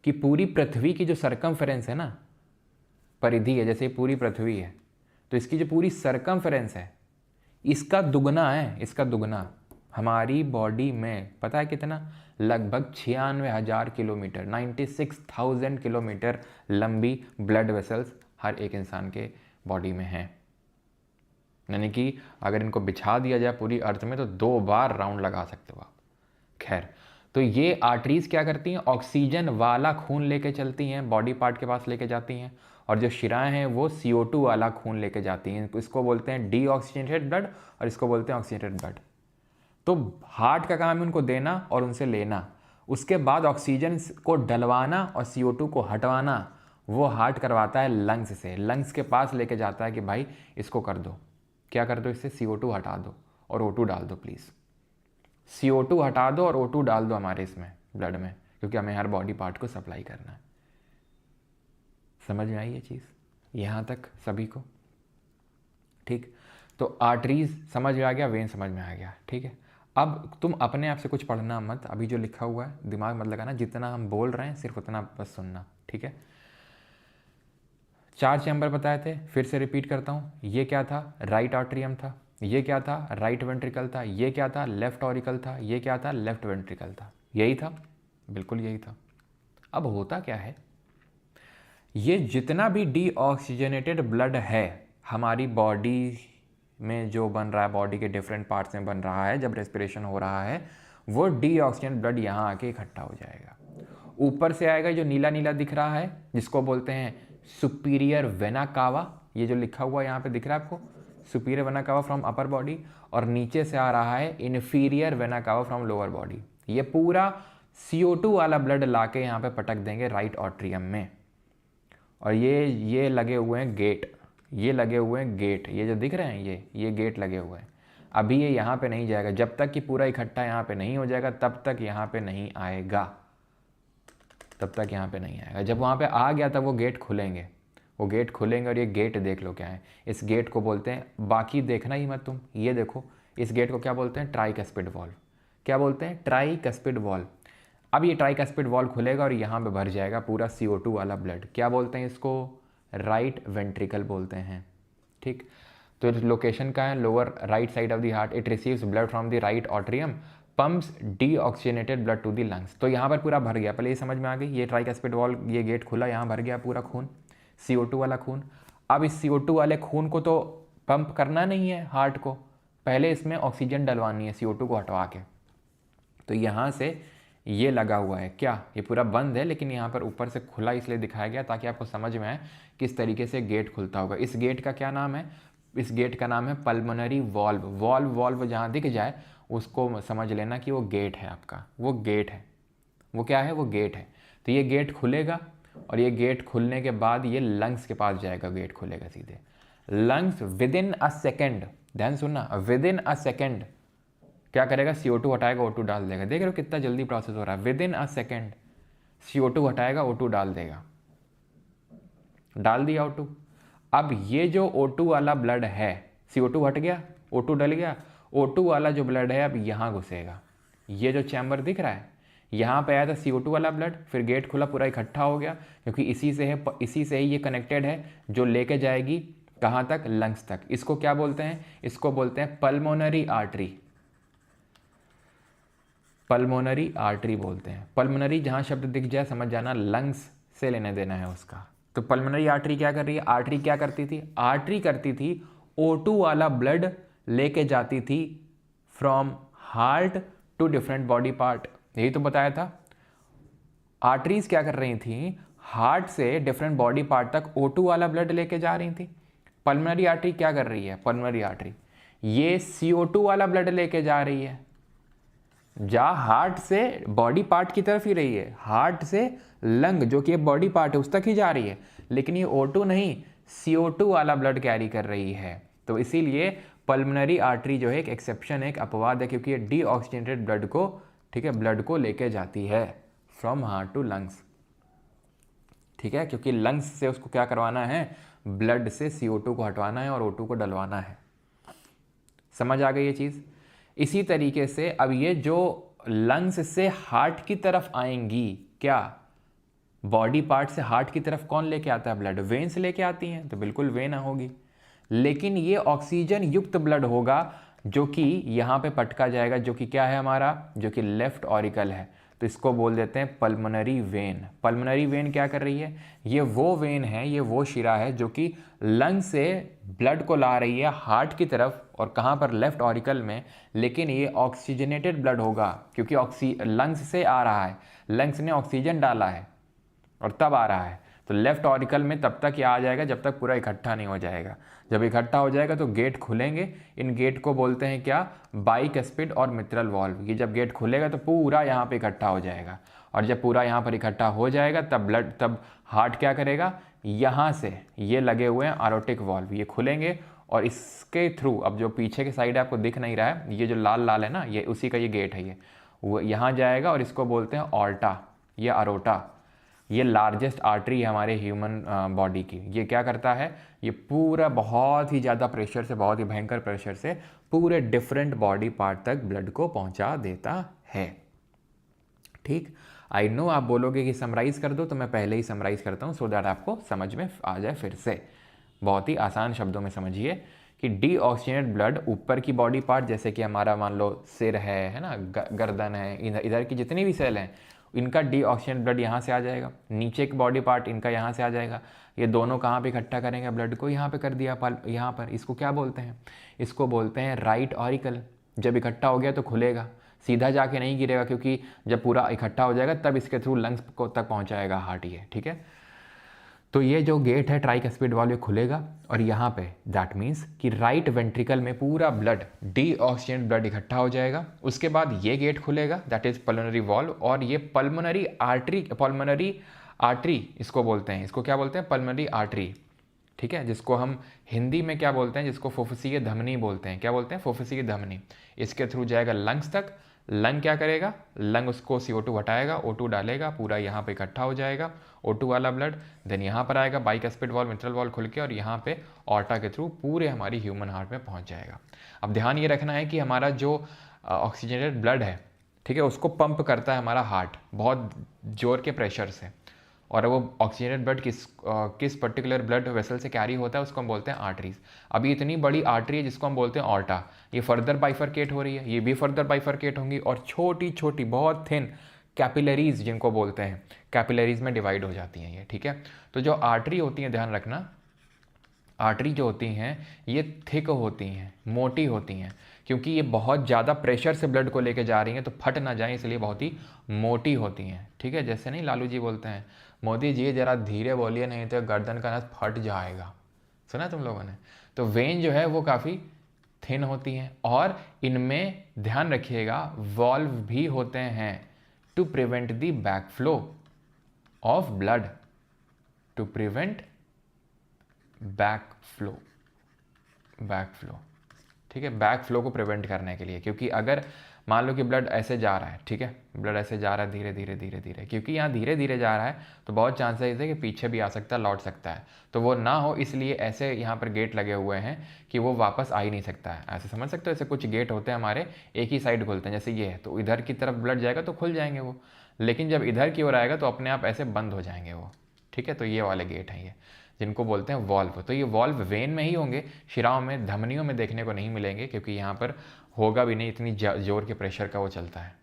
कि पूरी पृथ्वी की जो सरकमफेरेंस है ना, परिधि है, जैसे पूरी पृथ्वी है तो इसकी जो पूरी सरकमफेरेंस है इसका दुगना है, इसका दुगना। हमारी बॉडी में पता है कितना? लगभग 96,000 किलोमीटर, 96,000 किलोमीटर लंबी ब्लड वेसल्स हर एक इंसान के बॉडी में हैं। यानी कि अगर इनको बिछा दिया जाए पूरी अर्थ में तो 2 बार राउंड लगा सकते हो आप। खैर, तो ये आर्टरीज क्या करती हैं? ऑक्सीजन वाला खून लेके चलती हैं, बॉडी पार्ट के पास लेके जाती हैं, और जो शिराएं हैं वो CO2 वाला खून लेके जाती हैं। इसको बोलते हैं डीऑक्सीजनेटेड ब्लड और इसको बोलते हैं ऑक्सीजनेटेड ब्लड। तो हार्ट का काम है उनको देना और उनसे लेना, उसके बाद ऑक्सीजन को डलवाना और CO2 को हटवाना वो हार्ट करवाता है लंग्स से। लंग्स के पास लेके जाता है कि भाई इसको कर दो, क्या कर दो, इससे CO2 हटा दो और O2 डाल दो प्लीज़। CO2 हटा दो और O2 डाल दो हमारे इसमें ब्लड में, क्योंकि हमें हर बॉडी पार्ट को सप्लाई करना है। समझ में आई ये चीज़ यहाँ तक सभी को? ठीक, तो आर्टरीज समझ में आ गया, वेन समझ में आ गया। ठीक है, अब तुम अपने आप से कुछ पढ़ना मत, अभी जो लिखा हुआ है दिमाग मत लगाना, जितना हम बोल रहे हैं सिर्फ उतना बस सुनना। ठीक है, 4 चैम्बर बताए थे, फिर से रिपीट करता हूँ। ये क्या था? राइट आर्ट्रियम था। ये क्या था? राइट वेंट्रिकल था। ये क्या था? लेफ्ट ऑरिकल था। ये क्या था? लेफ्ट वेंट्रिकल था। यही था, बिल्कुल यही था। अब होता क्या है, ये जितना भी डीऑक्सीजनेटेड ब्लड है हमारी बॉडी में जो बन रहा है, बॉडी के डिफरेंट पार्ट्स में बन रहा है, जब रेस्पिरेशन हो रहा है वो डीऑक्सीजन ब्लड यहाँ आके इकट्ठा हो जाएगा। ऊपर से आएगा जो नीला नीला दिख रहा है जिसको बोलते हैं सुपीरियर वेना कावा, ये जो लिखा हुआ यहाँ पे दिख रहा है आपको, superior vena cava from upper body, और नीचे से आ रहा है inferior vena cava from lower body. ये पूरा CO2 वाला ब्लड लाके यहाँ पे पटक देंगे राइट ऑट्रियम में। और ये लगे हुए हैं गेट, ये लगे हुए हैं गेट, ये जो दिख रहे हैं ये गेट लगे हुए हैं। अभी ये यहाँ पे नहीं जाएगा, जब तक कि पूरा इकट्ठा यहाँ पे नहीं हो जाएगा तब तक यहाँ पे नहीं आएगा, तब तक यहाँ पे नहीं आएगा। जब वहाँ पे आ गया तब वो गेट खुलेंगे, वो गेट खुलेंगे। और ये गेट देख लो क्या है, इस गेट को बोलते हैं, बाकी देखना ही मत तुम, ये देखो इस गेट को क्या बोलते हैं? Tricuspid valve. क्या बोलते हैं? Tricuspid valve. अब ये ट्राइकस्पिड वॉल्व खुलेगा और यहाँ पे भर जाएगा पूरा CO2 वाला ब्लड। क्या बोलते हैं इसको? राइट वेंट्रिकल बोलते हैं। ठीक, तो लोकेशन का है lower right side of the heart. It receives blood from the right atrium, pumps deoxygenated blood to the lungs. तो यहाँ पर पूरा भर गया, पहले ये समझ में आ गई। ये ट्राइकस्पिड वॉल्व, ये गेट खुला, यहाँ भर गया पूरा खून, CO2 वाला खून। अब इस CO2 वाले खून को तो पंप करना नहीं है हार्ट को, पहले इसमें ऑक्सीजन डलवानी है CO2 को हटवा के। तो यहाँ से ये लगा हुआ है, क्या ये पूरा बंद है, लेकिन यहाँ पर ऊपर से खुला इसलिए दिखाया गया ताकि आपको समझ में आए किस तरीके से गेट खुलता होगा। इस गेट का क्या नाम है? इस गेट का नाम है पल्मोनरी वॉल्व। वॉल्व जहाँ दिख जाए उसको समझ लेना कि वो गेट है आपका, वो गेट है। वो क्या है? वो गेट है। तो ये गेट खुलेगा और ये गेट खुलने के बाद ये लंग्स के पास जाएगा, गेट खुलेगा सीधे lungs. With in a second, ध्यान सुनना, विद इन अ सेकेंड क्या करेगा? CO2 हटाएगा, O2 डाल देगा। देख रहे हो कितना जल्दी प्रोसेस हो रहा है। With in a second CO2 हटाएगा, O2 डाल देगा, डाल दिया O2। अब ये जो O2 वाला ब्लड है, CO2 हट गया, O2 डल गया, O2 वाला जो ब्लड है अब यहाँ घुसेगा। ये जो चैम्बर दिख रहा है, यहाँ पे आया था CO2 वाला ब्लड, फिर गेट खुला, पूरा इकट्ठा हो गया, क्योंकि इसी से ही ये कनेक्टेड है, जो लेके जाएगी कहाँ तक? लंग्स तक। इसको क्या बोलते हैं? इसको बोलते हैं पल्मोनरी आर्टरी। पल्मोनरी आर्टरी बोलते हैं। पल्मोनरी जहाँ शब्द दिख जाए समझ जाना लंग्स से लेने देना है उसका। तो पल्मोनरी आर्टरी क्या कर रही है? आर्टरी क्या करती थी? आर्टरी करती थी O2 वाला ब्लड लेके जाती थी from heart to different body part. यही तो बताया था। आर्टरीज क्या कर रही थी? हार्ट से डिफरेंट बॉडी पार्ट तक O2 वाला ब्लड लेके जा रही थी। पल्मोनरी आर्टरी क्या कर रही है? पल्मोनरी आर्टरी ये CO2 वाला ब्लड लेके जा रही है, जा हार्ट से बॉडी पार्ट की तरफ ही रही है, हार्ट से लंग जो कि बॉडी पार्ट है उस तक ही जा रही है, लेकिन ये O2 नहीं, CO2 वाला ब्लड कैरी कर रही है। तो इसीलिए पल्मोनरी आर्टरी जो है एक एक्सेप्शन है, एक अपवाद है, क्योंकि ये डीऑक्सीजनेटेड ब्लड को, ठीक है, ब्लड को लेके जाती है फ्रॉम हार्ट टू लंग्स। ठीक है, क्योंकि लंग्स से उसको क्या करवाना है, ब्लड से CO2 को हटवाना है और O2 को डलवाना है। समझ आ गई ये चीज़। इसी तरीके से अब ये जो लंग्स से हार्ट की तरफ आएंगी, क्या बॉडी पार्ट से हार्ट की तरफ कौन लेके आता है ब्लड, वेन से लेके आती हैं, तो बिल्कुल वेन होगी। लेकिन ये ऑक्सीजन युक्त ब्लड होगा जो कि यहाँ पे पटका जाएगा, जो कि क्या है हमारा, जो कि लेफ्ट ऑरिकल है। तो इसको बोल देते हैं पल्मोनरी वेन। पल्मोनरी वेन क्या कर रही है, ये वो वेन है, ये वो शिरा है जो कि लंग से ब्लड को ला रही है हार्ट की तरफ, और कहाँ पर, लेफ्ट ऑरिकल में। लेकिन ये ऑक्सीजनेटेड ब्लड होगा, क्योंकि लंग्स से आ रहा है, लंग्स ने ऑक्सीजन डाला है और तब आ रहा है। तो लेफ्ट ऑरिकल में तब तक ये आ जाएगा जब तक पूरा इकट्ठा नहीं हो जाएगा। जब इकट्ठा हो जाएगा तो गेट खुलेंगे। इन गेट को बोलते हैं क्या, बाइकस्पिड और मित्रल वॉल्व। ये जब गेट खुलेगा तो पूरा यहाँ पे इकट्ठा हो जाएगा, और जब पूरा यहाँ पर इकट्ठा हो जाएगा तब हार्ट क्या करेगा, यहाँ से ये लगे हुए हैं आरोटिक वॉल्व, ये खुलेंगे और इसके थ्रू, अब जो पीछे के साइड आपको दिख नहीं रहा है, ये जो लाल लाल है ना, ये उसी का ये गेट है, ये वो यहाँ जाएगा और इसको बोलते हैं ऑर्टा या अरोटा। ये लार्जेस्ट आर्टरी है हमारे ह्यूमन बॉडी की। ये क्या करता है, ये पूरा बहुत ही ज़्यादा प्रेशर से, बहुत ही भयंकर प्रेशर से पूरे डिफरेंट बॉडी पार्ट तक ब्लड को पहुंचा देता है। ठीक, आई नो आप बोलोगे कि समराइज कर दो, तो मैं पहले ही समराइज करता हूँ सो दैट आपको समझ में आ जाए। फिर से बहुत ही आसान शब्दों में समझिए कि डीऑक्सीजनेटेड ब्लड ऊपर की बॉडी पार्ट, जैसे कि हमारा मान लो सिर है ना, गर्दन है, इधर की जितनी भी सेल हैं, इनका डीऑक्सीजनेटेड ब्लड यहाँ से आ जाएगा। नीचे के बॉडी पार्ट इनका यहाँ से आ जाएगा। ये दोनों कहाँ पे इकट्ठा करेंगे ब्लड को, यहाँ पे कर दिया, यहाँ पर। इसको क्या बोलते हैं, इसको बोलते हैं राइट ऑरिकल। जब इकट्ठा हो गया तो खुलेगा, सीधा जाके नहीं गिरेगा, क्योंकि जब पूरा इकट्ठा हो जाएगा तब इसके थ्रू लंग्स को तक पहुँचाएगा हार्ट, ये ठीक है। तो ये जो गेट है ट्राइकस्पिड वाल्व, ये खुलेगा और यहाँ पे दैट मीन्स कि राइट वेंट्रिकल में पूरा ब्लड, डीऑक्सीजनेटेड ब्लड इकट्ठा हो जाएगा। उसके बाद ये गेट खुलेगा, दैट इज पल्मोनरी वॉल्व, और ये पल्मोनरी आर्टरी इसको बोलते हैं। इसको क्या बोलते हैं, पल्मोनरी आर्टरी, ठीक है, जिसको हम हिंदी में क्या बोलते हैं, जिसको फुफ्फुसीय धमनी बोलते हैं। क्या बोलते हैं, फुफ्फुसीय धमनी। इसके थ्रू जाएगा लंग्स तक। लंग क्या करेगा, लंग उसको CO2 हटाएगा, O2 डालेगा, पूरा यहाँ पे इकट्ठा हो जाएगा O2 वाला ब्लड। देन यहाँ पर आएगा बाइकस्पिड वॉल्व, मिट्रल वॉल्व खुल के, और यहाँ पे ऑर्टा के थ्रू पूरे हमारी ह्यूमन हार्ट में पहुँच जाएगा। अब ध्यान ये रखना है कि हमारा जो ऑक्सीजनेटेड ब्लड है, ठीक है, उसको पंप करता है हमारा हार्ट बहुत जोर के प्रेशर से, और वो ऑक्सीजनेटेड ब्लड किस पर्टिकुलर ब्लड वेसल से कैरी होता है उसको हम बोलते हैं आर्टरीज। अभी इतनी बड़ी आर्टरी है जिसको हम बोलते हैं ऑर्टा, ये फर्दर बाइफरकेट हो रही है, ये भी फर्दर बाइफरकेट होंगी, और छोटी छोटी बहुत थिन कैपिलरीज जिनको बोलते हैं, कैपिलरीज में डिवाइड हो जाती हैं ये, ठीक है। तो जो आर्टरी होती हैं, ध्यान रखना, आर्टरी जो होती हैं ये थिक होती हैं, मोटी होती हैं, क्योंकि ये बहुत ज़्यादा प्रेशर से ब्लड को लेके जा रही हैं, तो फट ना जाए इसलिए बहुत ही मोटी होती हैं, ठीक है। जैसे नहीं लालू जी बोलते हैं, मोदी जी ज़रा धीरे बोलिए नहीं तो गर्दन का नस फट जाएगा, सुना तुम लोगों ने। तो वेन जो है वो काफ़ी थिन होती हैं, और इनमें ध्यान रखिएगा वॉल्व भी होते हैं to prevent the back flow of blood, to prevent back flow, ठीक है, बैक फ्लो को प्रिवेंट करने के लिए। क्योंकि अगर मान लो कि ब्लड ऐसे जा रहा है, ठीक है, ब्लड ऐसे जा रहा है धीरे धीरे धीरे धीरे, क्योंकि यहाँ धीरे धीरे जा रहा है तो बहुत चांसेस है कि पीछे भी आ सकता है, लौट सकता है, तो वो ना हो इसलिए ऐसे यहाँ पर गेट लगे हुए हैं कि वो वापस आ ही नहीं सकता है। ऐसे समझ सकते हो, ऐसे कुछ गेट होते हैं हमारे, एक ही साइड खुलते हैं, जैसे ये है, तो इधर की तरफ ब्लड जाएगा तो खुल जाएंगे वो, लेकिन जब इधर की ओर आएगा तो अपने आप ऐसे बंद हो जाएंगे वो, ठीक है। तो ये वाले गेट हैं ये, जिनको बोलते हैं वॉल्व। तो ये वॉल्व वेन में ही होंगे, शिराओं में, धमनियों में देखने को नहीं मिलेंगे, क्योंकि यहाँ पर होगा भी नहीं, इतनी जोर के प्रेशर का वो चलता है,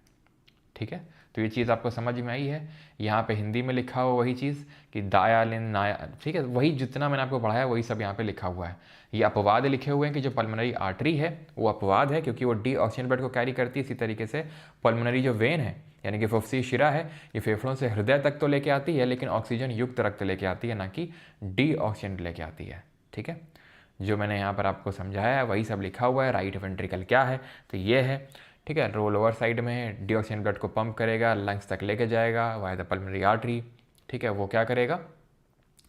ठीक है। तो ये चीज़ आपको समझ में आई है। यहाँ पे हिंदी में लिखा हुआ वही चीज़ कि दायालिन नाया, ठीक है, वही जितना मैंने आपको पढ़ाया वही सब यहाँ पे लिखा हुआ है। ये अपवाद लिखे हुए हैं कि जो पल्मोनरी आर्टरी है वो अपवाद है, क्योंकि वो डीऑक्सीजन ब्लड को कैरी करती है। इसी तरीके से पल्मोनरी जो वेन है, यानी कि फुफ्फुसीय शिरा है, ये फेफड़ों से हृदय तक तो लेके आती है, लेकिन ऑक्सीजन युक्त रक्त लेके आती है, ना कि डीऑक्सीजन लेके आती है, ठीक है। जो मैंने यहाँ पर आपको समझाया है वही सब लिखा हुआ है। राइट वेंट्रिकल क्या है, तो ये है, ठीक है, रो लोअर साइड में है, डीऑक्सीजन ब्लड को पंप करेगा, लंग्स तक लेके जाएगा वाया द पल्मोनरी आर्टरी, ठीक है। वो क्या करेगा,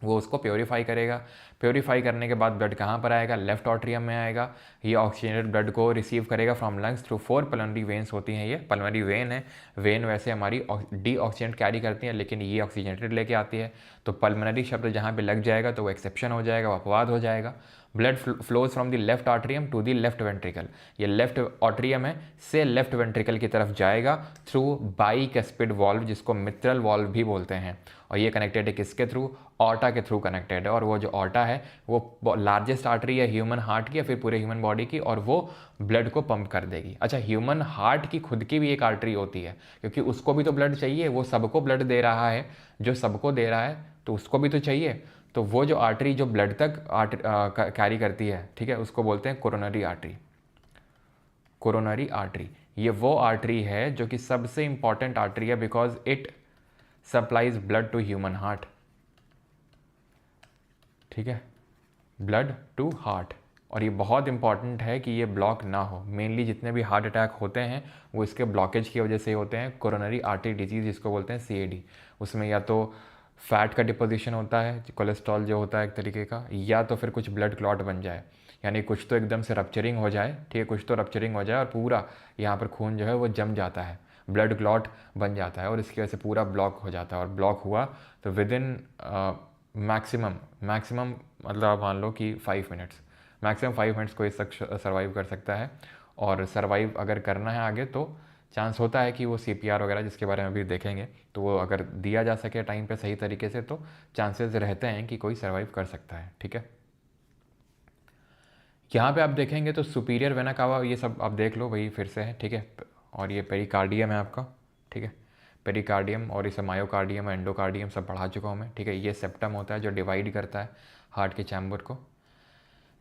वो उसको प्योरीफाई करेगा। प्योरीफाई करने के बाद ब्लड कहाँ पर आएगा, लेफ्ट ऑट्रियम में आएगा। ये ऑक्सीजनेटेड ब्लड को रिसीव करेगा from lungs through 4 pulmonary veins होती हैं, ये पल्मोनरी वेन है। वेन वैसे हमारी डी ऑक्सीजन कैरी करती है, लेकिन ये ऑक्सीजनेटेड लेके आती है। तो पल्मोनरी शब्द जहाँ पे लग जाएगा तो वो एक्सेप्शन हो जाएगा, वो अपवाद हो जाएगा। Blood flows from the left atrium to the left ventricle, ये लेफ्ट ऑट्रियम है से लेफ्ट वेंट्रिकल की तरफ जाएगा थ्रू बाइकस्पिड वॉल्व, जिसको मित्रल वॉल्व भी बोलते हैं। और ये कनेक्टेड है किसके थ्रू, ऑर्टा के थ्रू कनेक्टेड है। और वो जो ऑर्टा है वो लार्जेस्ट आर्टरी है ह्यूमन हार्ट की या फिर पूरे ह्यूमन बॉडी की, और वो ब्लड को पंप कर देगी। अच्छा, ह्यूमन हार्ट की खुद की भी एक आर्टरी होती है, क्योंकि उसको भी तो ब्लड चाहिए, वो सबको ब्लड दे रहा है, जो सबको दे रहा है तो उसको भी तो चाहिए। तो वो जो आर्टरी जो ब्लड तक कैरी करती है, ठीक है, उसको बोलते हैं कोरोनरी आर्टरी। कोरोनरी आर्टरी ये वो आर्टरी है जो कि सबसे इंपॉर्टेंट आर्टरी है, because it supplies blood to human heart. ठीक है, ब्लड टू हार्ट। और ये बहुत इंपॉर्टेंट है कि ये ब्लॉक ना हो। मेनली जितने भी हार्ट अटैक होते हैं वो इसके ब्लॉकेज की वजह से होते हैं। कोरोनरी आर्टरी डिजीज़ जिसको बोलते हैं CAD, उसमें या तो फैट का डिपोजिशन होता है, कोलेस्ट्रॉल जो होता है एक तरीके का, या तो फिर कुछ ब्लड क्लॉट बन जाए, यानी कुछ तो एकदम से रप्चरिंग हो जाए, ठीक है, कुछ तो रप्चरिंग हो जाए और पूरा यहाँ पर खून जो है वो जम जाता है, ब्लड क्लॉट बन जाता है और इसकी वजह से पूरा ब्लॉक हो जाता है। और ब्लॉक हुआ तो विद इन मैक्सिमम मतलब आप मान लो कि 5 मिनट्स, मैक्सिमम 5 मिनट्स कोई सर्वाइव कर सकता है। और सर्वाइव अगर करना है आगे तो चांस होता है कि वो CPR वगैरह जिसके बारे में अभी देखेंगे, तो वो अगर दिया जा सके टाइम पे सही तरीके से तो चांसेस रहते हैं कि कोई सर्वाइव कर सकता है। ठीक है, यहाँ पे आप देखेंगे तो सुपीरियर वेना कावा ये सब आप देख लो, वही फिर से है। ठीक है, और ये पेरिकार्डियम है आपका। ठीक है, पेरिकार्डियम और इसे मायोकार्डियम एंडोकार्डियम सब पढ़ा चुका हूँ मैं। ठीक है, ये सेप्टम होता है जो डिवाइड करता है हार्ट के चैम्बर को।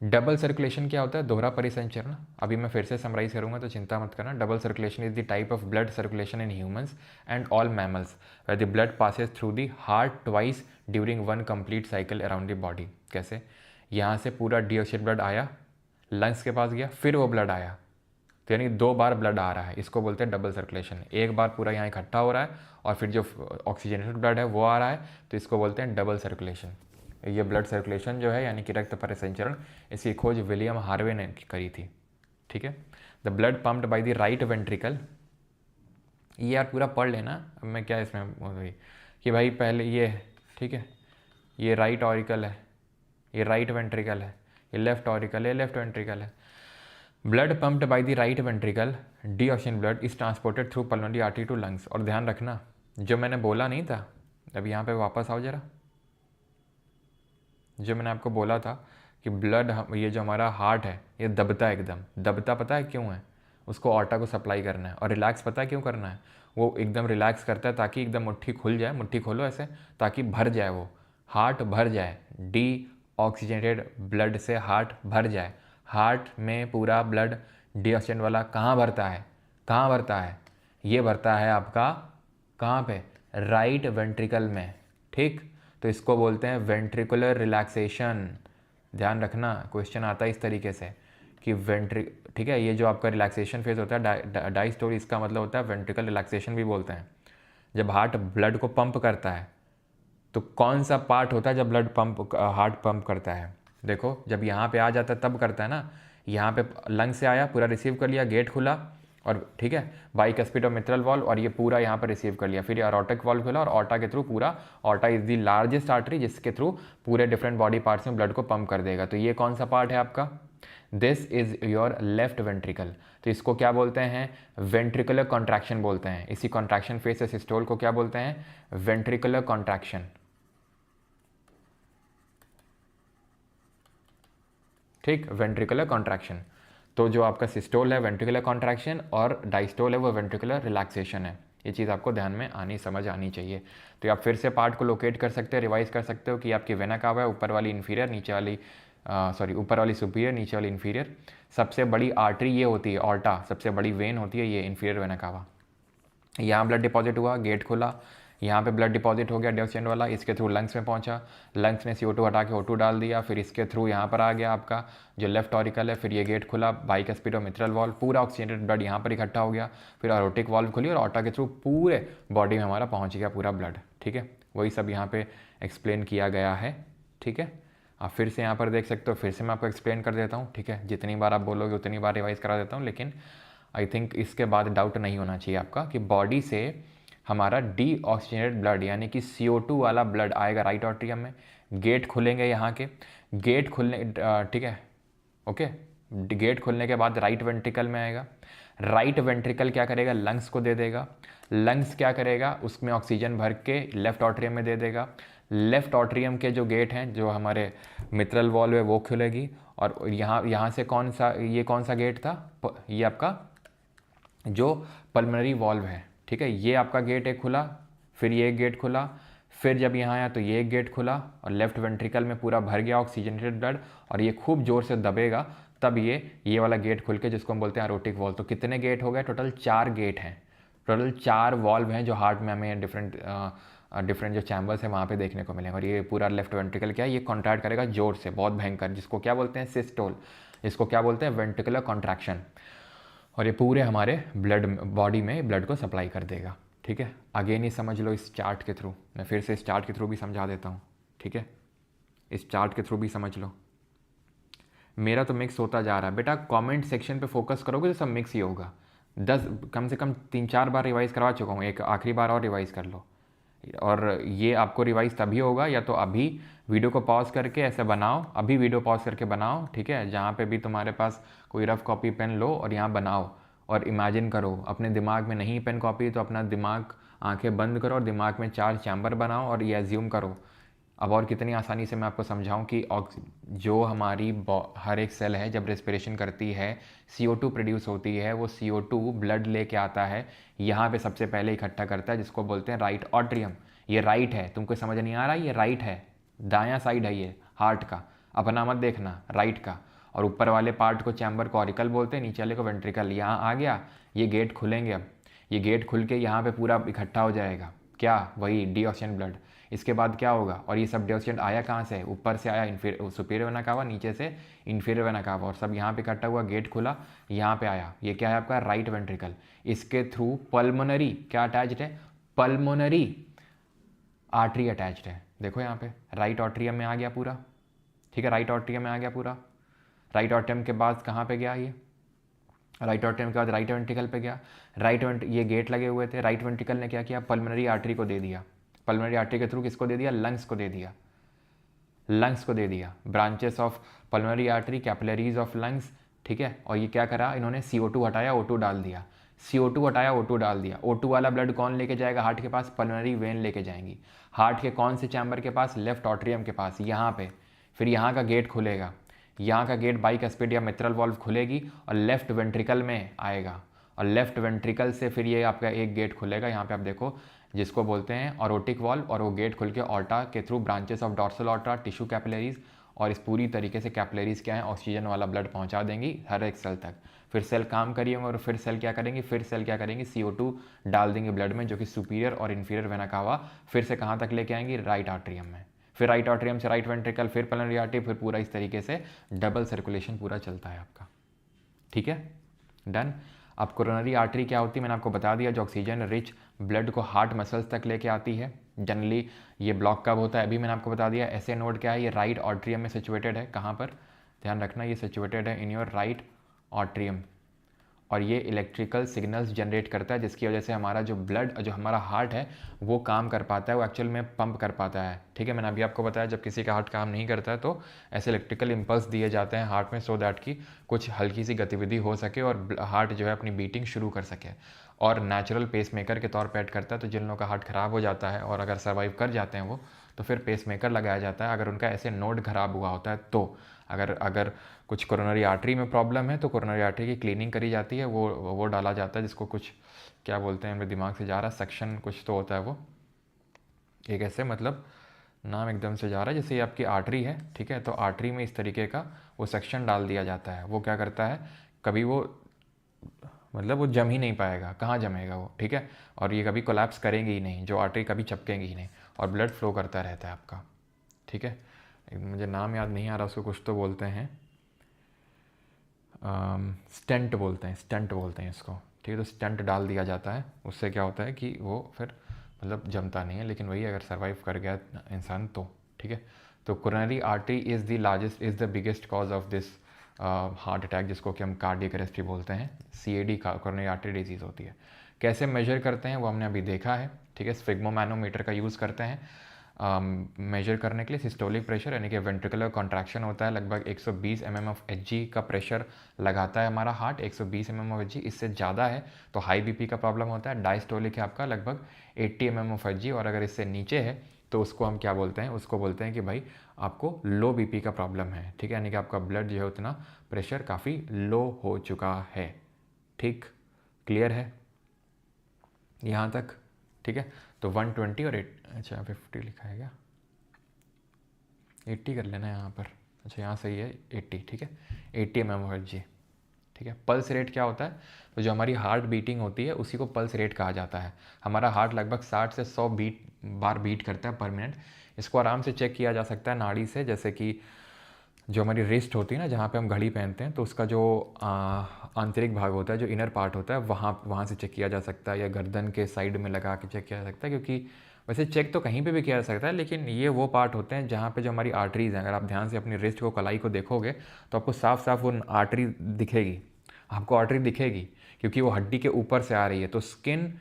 डबल सर्कुलेशन क्या होता है, दोहरा परिसंचरण। अभी मैं फिर से समराइज करूंगा तो चिंता मत करना। Double circulation is the type of blood circulation in humans and all mammals where the blood passes through the heart twice during one complete cycle around the body. कैसे, यहाँ से पूरा डीऑक्सीजन ब्लड आया, लंग्स के पास गया, फिर वो ब्लड आया, तो यानी 2 बार ब्लड आ रहा है, इसको बोलते हैं डबल सर्कुलेशन। एक बार पूरा यहाँ इकट्ठा हो रहा है और फिर जो ऑक्सीजनेटेड ब्लड है वो आ रहा है, तो इसको बोलते हैं डबल सर्कुलेशन। ये ब्लड सर्कुलेशन जो है यानी कि रक्त परिसंचरण, इसकी खोज विलियम हार्वे ने करी थी। ठीक है, the blood pumped by the right ventricle. ये यार पूरा पढ़ लेना, अब मैं क्या इसमें कि भाई पहले ये, ठीक है, ये राइट ऑरिकल है, ये राइट वेंट्रिकल है, ये लेफ्ट ऑरिकल है, लेफ्ट वेंट्रिकल है। Blood pumped by the right ventricle, deoxygen blood is transported through pulmonary artery to lungs. और ध्यान रखना जो मैंने बोला नहीं था, अब यहाँ पे वापस आओ जरा, जो मैंने आपको बोला था कि ब्लड, ये जो हमारा हार्ट है ये दबता है, एकदम दबता, पता है क्यों है, उसको ऑर्टा को सप्लाई करना है। और रिलैक्स पता है क्यों करना है, वो एकदम रिलैक्स करता है ताकि एकदम मुट्ठी खुल जाए, मुट्ठी खोलो ऐसे, ताकि भर जाए, वो हार्ट भर जाए, डी ऑक्सीजनेटेड ब्लड से हार्ट भर जाए। हार्ट में पूरा ब्लड डीऑक्सीजन वाला कहाँ भरता है, कहाँ भरता है, ये भरता है आपका कहाँ पे, राइट वेंट्रिकल में। ठीक, तो इसको बोलते हैं वेंट्रिकुलर रिलैक्सेशन। ध्यान रखना, क्वेश्चन आता है इस तरीके से कि ठीक है, ये जो आपका रिलैक्सेशन फेज होता है डायस्टोली, इसका मतलब होता है वेंट्रिकल रिलैक्सेशन भी बोलते हैं। जब हार्ट ब्लड को पंप करता है तो कौन सा पार्ट होता है जब ब्लड पंप, हार्ट पंप करता है, देखो जब यहाँ पे आ जाता है तब करता है ना। यहाँ पे लंग से आया, पूरा रिसीव कर लिया, गेट खुला, और ठीक है बाइकस्पिड और मित्रल वॉल्व, और ये पूरा यहाँ पर रिसीव कर लिया, फिर ऑर्टिक वॉल्व खुला और ऑर्टा के थ्रू पूरा, aorta is the largest artery जिसके थ्रू पूरे डिफरेंट बॉडी पार्ट्स में ब्लड को पंप कर देगा। तो ये कौन सा पार्ट है आपका, this is your left ventricle. तो इसको क्या बोलते हैं, वेंट्रिकुलर कॉन्ट्रैक्शन बोलते हैं। इसी कॉन्ट्रैक्शन फेज से सिस्टोल को क्या बोलते हैं, वेंट्रिकुलर कॉन्ट्रैक्शन। ठीक, वेंट्रिकुलर कॉन्ट्रैक्शन। तो जो आपका सिस्टोल है वेंट्रिकुलर कॉन्ट्रैक्शन और डायस्टोल है वो वेंट्रिकुलर रिलैक्सेशन है। ये चीज़ आपको ध्यान में आनी, समझ आनी चाहिए। तो आप फिर से पार्ट को लोकेट कर सकते हो, रिवाइज कर सकते हो कि आपकी वेना कावा है, ऊपर वाली इन्फीरियर, नीचे वाली ऊपर वाली सुपीरियर, नीचे वाली इन्फीरियर। सबसे बड़ी आर्टरी ये होती है ऑर्टा, सबसे बड़ी वेन होती है ये इन्फीरियर वेना कावा। यहाँ ब्लड डिपॉजिट हुआ, गेट खुला, यहाँ पे ब्लड डिपॉजिट हो गया डीऑक्सीजन वाला, इसके थ्रू लंग्स में पहुँचा, लंग्स ने CO2 हटा के O2 डाल दिया, फिर इसके थ्रू यहाँ पर आ गया आपका जो लेफ्ट ऑरिकल है, फिर ये गेट खुला, बाइकस्पिड और मित्रल वॉल्व, पूरा ऑक्सीजनेटेड ब्लड यहाँ पर इकट्ठा हो गया, फिर एरोटिक वॉल्व खुली और ऑर्टा के थ्रू पूरे बॉडी में हमारा पहुँच गया पूरा ब्लड। ठीक है, वही सब यहाँ पे एक्सप्लेन किया गया है। ठीक है, आप फिर से यहाँ पर देख सकते हो, फिर से मैं आपको एक्सप्लेन कर देता हूँ, ठीक है। जितनी बार आप बोलोगे उतनी बार रिवाइज करा देता हूँ, लेकिन आई थिंक इसके बाद डाउट नहीं होना चाहिए आपका कि बॉडी से हमारा डीऑक्सीजनेटेड ब्लड यानी कि CO2 वाला ब्लड आएगा राइट ऑट्रियम में, गेट खुलेंगे यहाँ के, गेट खुलने ठीक है, ओके, गेट खुलने के बाद राइट वेंट्रिकल में आएगा, राइट वेंट्रिकल क्या करेगा, लंग्स को दे देगा, लंग्स क्या करेगा, उसमें ऑक्सीजन भर के लेफ्ट ऑट्रियम में दे देगा, लेफ्ट ऑट्रियम के जो गेट हैं, जो हमारे मिट्रल वॉल्व है वो खुलेगी, और यहाँ से कौन सा गेट था, ये आपका जो पल्मोनरी वॉल्व है, ठीक है, ये आपका गेट एक खुला, फिर ये एक गेट खुला, फिर जब यहाँ आया तो ये एक गेट खुला और लेफ्ट वेंट्रिकल में पूरा भर गया ऑक्सीजनेटेड ब्लड, और ये खूब जोर से दबेगा तब ये वाला गेट खुल के, जिसको हम बोलते हैं एरोटिक वॉल्व। तो कितने गेट हो गए, टोटल 4 गेट हैं, टोटल 4 वॉल्व हैं जो हार्ट में हमें डिफरेंट जो चैम्बर्स हैं वहाँ पे देखने को मिलेंगे। और ये पूरा लेफ्ट वेंट्रिकल क्या है, ये कॉन्ट्रैक्ट करेगा जोर से, बहुत भयंकर, जिसको क्या बोलते हैं सिस्टोल, इसको क्या बोलते हैं वेंट्रिकुलर कॉन्ट्रैक्शन, और ये पूरे हमारे ब्लड बॉडी में ब्लड को सप्लाई कर देगा, ठीक है। अगेन ही समझ लो इस चार्ट के थ्रू, मैं फिर से इस चार्ट के थ्रू भी समझा देता हूँ, ठीक है, इस चार्ट के थ्रू भी समझ लो। मेरा तो मिक्स होता जा रहा है बेटा, कमेंट सेक्शन पे फोकस करोगे तो सब मिक्स ही होगा। 10 कम से कम 3-4 बार रिवाइज़ करवा चुका हूँ, एक आखिरी बार और रिवाइज़ कर लो। और ये आपको रिवाइज़ तभी होगा या तो अभी वीडियो को पॉज करके ऐसे बनाओ, अभी वीडियो पॉज करके बनाओ, ठीक है, जहाँ पे भी तुम्हारे पास कोई रफ कॉपी पेन लो और यहाँ बनाओ और इमेजिन करो। अपने दिमाग में नहीं पेन कॉपी तो अपना दिमाग, आंखें बंद करो और दिमाग में 4 चैम्बर बनाओ और ये एज्यूम करो। अब और कितनी आसानी से मैं आपको समझाऊं कि जो हमारी हर एक सेल है जब रेस्पिरेशन करती है CO2 प्रोड्यूस होती है, वो CO2 ब्लड लेके आता है, यहाँ पे सबसे पहले इकट्ठा करता है, जिसको बोलते हैं राइट ऑट्रियम। ये राइट है, तुमको समझ नहीं आ रहा, ये राइट है, दायां साइड है ये हार्ट का, अपना मत देखना, राइट का। और ऊपर वाले पार्ट को चैम्बर को ऑरिकल बोलते हैं, नीचे वाले को वेंट्रिकल। यहाँ आ गया, ये गेट खुलेंगे, अब ये गेट खुल के यहाँ पे पूरा इकट्ठा हो जाएगा, क्या, वही डीऑक्सीजन ब्लड। इसके बाद क्या होगा, और ये सब डीऑक्सीजन आया कहाँ से, ऊपर से आया सुपीरियर वेना कावा, नीचे से इन्फीरियर वेना कावा, और सब यहाँ पे इकट्ठा हुआ, गेट खुला, यहाँ पे आया, ये क्या है आपका राइट वेंट्रिकल। इसके थ्रू पल्मोनरी क्या अटैच्ड है, पल्मोनरी आर्टरी अटैच्ड है, देखो यहाँ पे राइट ऑट्रियम में आ गया पूरा, ठीक है, राइट ऑट्रियम में आ गया पूरा। राइट ऑट्रियम के बाद कहाँ पे गया, ये राइट ऑट्रियम के बाद राइट वेंट्रिकल पे गया, ये गेट लगे हुए थे, राइट वेंट्रिकल ने क्या किया, पल्मोनरी आर्टरी को दे दिया, पल्मोनरी आर्टरी के थ्रू किसको दे दिया, लंग्स को दे दिया, लंग्स को दे दिया, branches of pulmonary artery, capillaries of lungs, ठीक है। और ये क्या करा, इन्होंने CO2 हटाया, O2 डाल दिया, CO2 हटाया, O2 डाल दिया। O2 वाला ब्लड कौन लेके जाएगा हार्ट के पास, पल्मोनरी वेन लेके जाएंगी, हार्ट के कौन से चैम्बर के पास, लेफ्ट ऑट्रियम के पास, यहाँ पे। फिर यहाँ का गेट खुलेगा, यहाँ का गेट बाइकस्पिड या मिट्रल वॉल्व खुलेगी और लेफ्ट वेंट्रिकल में आएगा, और लेफ्ट वेंट्रिकल से फिर ये आपका एक गेट खुलेगा, यहाँ पे आप देखो, जिसको बोलते हैं ऑरोटिक वॉल्व, और वो गेट खुल के ऑर्टा के through branches of dorsal aorta, tissue capillaries, और इस पूरी तरीके से कैपिलरीज क्या है, ऑक्सीजन वाला ब्लड पहुंचा देंगी हर एक सेल तक। फिर सेल काम करिएंगे और फिर सेल क्या करेंगी, CO2 डाल देंगे ब्लड में, जो कि सुपीरियर और इन्फीरियर वेना कावा, फिर से कहाँ तक लेके आएंगी, राइट आर्ट्रियम में, फिर राइट आर्ट्रियम से राइट वेंट्रिकल, फिर पल्मोनरी आर्टरी, फिर पूरा इस तरीके से डबल सर्कुलेशन पूरा चलता है आपका, ठीक है, डन। अब कोरोनरी आर्टरी क्या होती है, मैंने आपको बता दिया, जो ऑक्सीजन रिच ब्लड को हार्ट मसल्स तक लेके आती है। जनरली ये ब्लॉक कब होता है, अभी मैंने आपको बता दिया। ऐसे नोड क्या है, ये राइट ऑट्रियम में सिचुएटेड है, कहाँ पर, ध्यान रखना, ये सिचुएटेड है इन योर राइट ऑट्रियम, और ये इलेक्ट्रिकल सिग्नल्स जनरेट करता है, जिसकी वजह से हमारा जो ब्लड, जो हमारा हार्ट है वो काम कर पाता है, वो एक्चुअल में पंप कर पाता है, ठीक है। मैंने अभी आपको बताया जब किसी का हार्ट काम नहीं करता है तो ऐसे इलेक्ट्रिकल इम्पल्स दिए जाते हैं हार्ट में, सो दैट कि कुछ हल्की सी गतिविधि हो सके और हार्ट जो है अपनी बीटिंग शुरू कर सके, और नेचुरल पेसमेकर के तौर पर ऐड करता है। तो जिन लोगों का हार्ट ख़राब हो जाता है और अगर सर्वाइव कर जाते हैं वो, तो फिर पेसमेकर लगाया जाता है, अगर उनका ऐसे नोड खराब हुआ होता है तो। अगर कुछ कोरोनरी आर्टरी में प्रॉब्लम है तो कोरोनरी आर्टरी की क्लीनिंग करी जाती है, वो डाला जाता है, जिसको कुछ क्या बोलते हैं, मेरे दिमाग से जा रहा, सक्शन कुछ तो होता है वो, एक ऐसे मतलब नाम एकदम से जा रहा है, जैसे ये आपकी आर्टरी है, ठीक है, तो आर्टरी में इस तरीके का वो सक्शन डाल दिया जाता है। वो क्या करता है, कभी वो मतलब वो जम ही नहीं पाएगा, कहाँ जमेगा वो, ठीक है, और ये कभी कोलैप्स करेंगे ही नहीं, जो आर्टरी कभी चपकेंगी ही नहीं, और ब्लड फ्लो करता रहता है आपका, ठीक है। मुझे नाम याद नहीं आ रहा, उसको कुछ तो बोलते हैं, स्टेंट बोलते हैं इसको, ठीक है। तो स्टेंट डाल दिया जाता है, उससे क्या होता है कि वो फिर मतलब जमता नहीं है, लेकिन वही अगर सर्वाइव कर गया इंसान तो, ठीक है। तो coronary artery is the biggest cause of this heart attack, जिसको कि हम कार्डियक अरेस्ट भी बोलते हैं। CAD का कोरोनरी आर्टरी डिजीज़ होती है। कैसे मेजर करते हैं वो हमने अभी देखा है, ठीक है। स्फिग्मोमैनोमीटर का यूज़ करते हैं मेजर करने के लिए। सिस्टोलिक प्रेशर यानी कि वेंट्रिकुलर कॉन्ट्रैक्शन होता है, लगभग 120 mm ऑफ Hg का प्रेशर लगाता है हमारा हार्ट, 120 mm ऑफ Hg। इससे ज़्यादा है तो हाई BP का प्रॉब्लम होता है। डायस्टोलिक है आपका लगभग 80 mm ऑफ Hg, और अगर इससे नीचे है तो उसको हम क्या बोलते हैं, उसको बोलते हैं कि भाई आपको लो BP का प्रॉब्लम है, ठीक है। यानी कि आपका ब्लड जो है उतना प्रेशर काफ़ी लो हो चुका है, ठीक, क्लियर है यहाँ तक, ठीक है। तो 120 और 50 लिखा है क्या, 80 कर लेना यहाँ पर, अच्छा यहाँ सही है 80, ठीक है। 80 mm Hg, ठीक है। पल्स रेट क्या होता है, तो जो हमारी हार्ट बीटिंग होती है उसी को पल्स रेट कहा जाता है। हमारा हार्ट लगभग 60 से 100 बार बीट करता है पर मिनट। इसको आराम से चेक किया जा सकता है नाड़ी से, जैसे कि जो हमारी रिस्ट होती है ना, जहाँ पे हम घड़ी पहनते हैं, तो उसका जो आंतरिक भाग होता है, जो इनर पार्ट होता है, वहाँ से चेक किया जा सकता है, या गर्दन के साइड में लगा के चेक किया जा सकता है। क्योंकि वैसे चेक तो कहीं पे भी किया जा सकता है, लेकिन ये वो पार्ट होते हैं जहाँ पे जो हमारी आर्टरीज़ हैं, अगर आप ध्यान से अपनी रिस्ट को, कलाई को देखोगे तो आपको साफ साफ वो आर्टरी दिखेगी, आपको आर्टरी दिखेगी, क्योंकि वो हड्डी के ऊपर से आ रही है। तो स्किन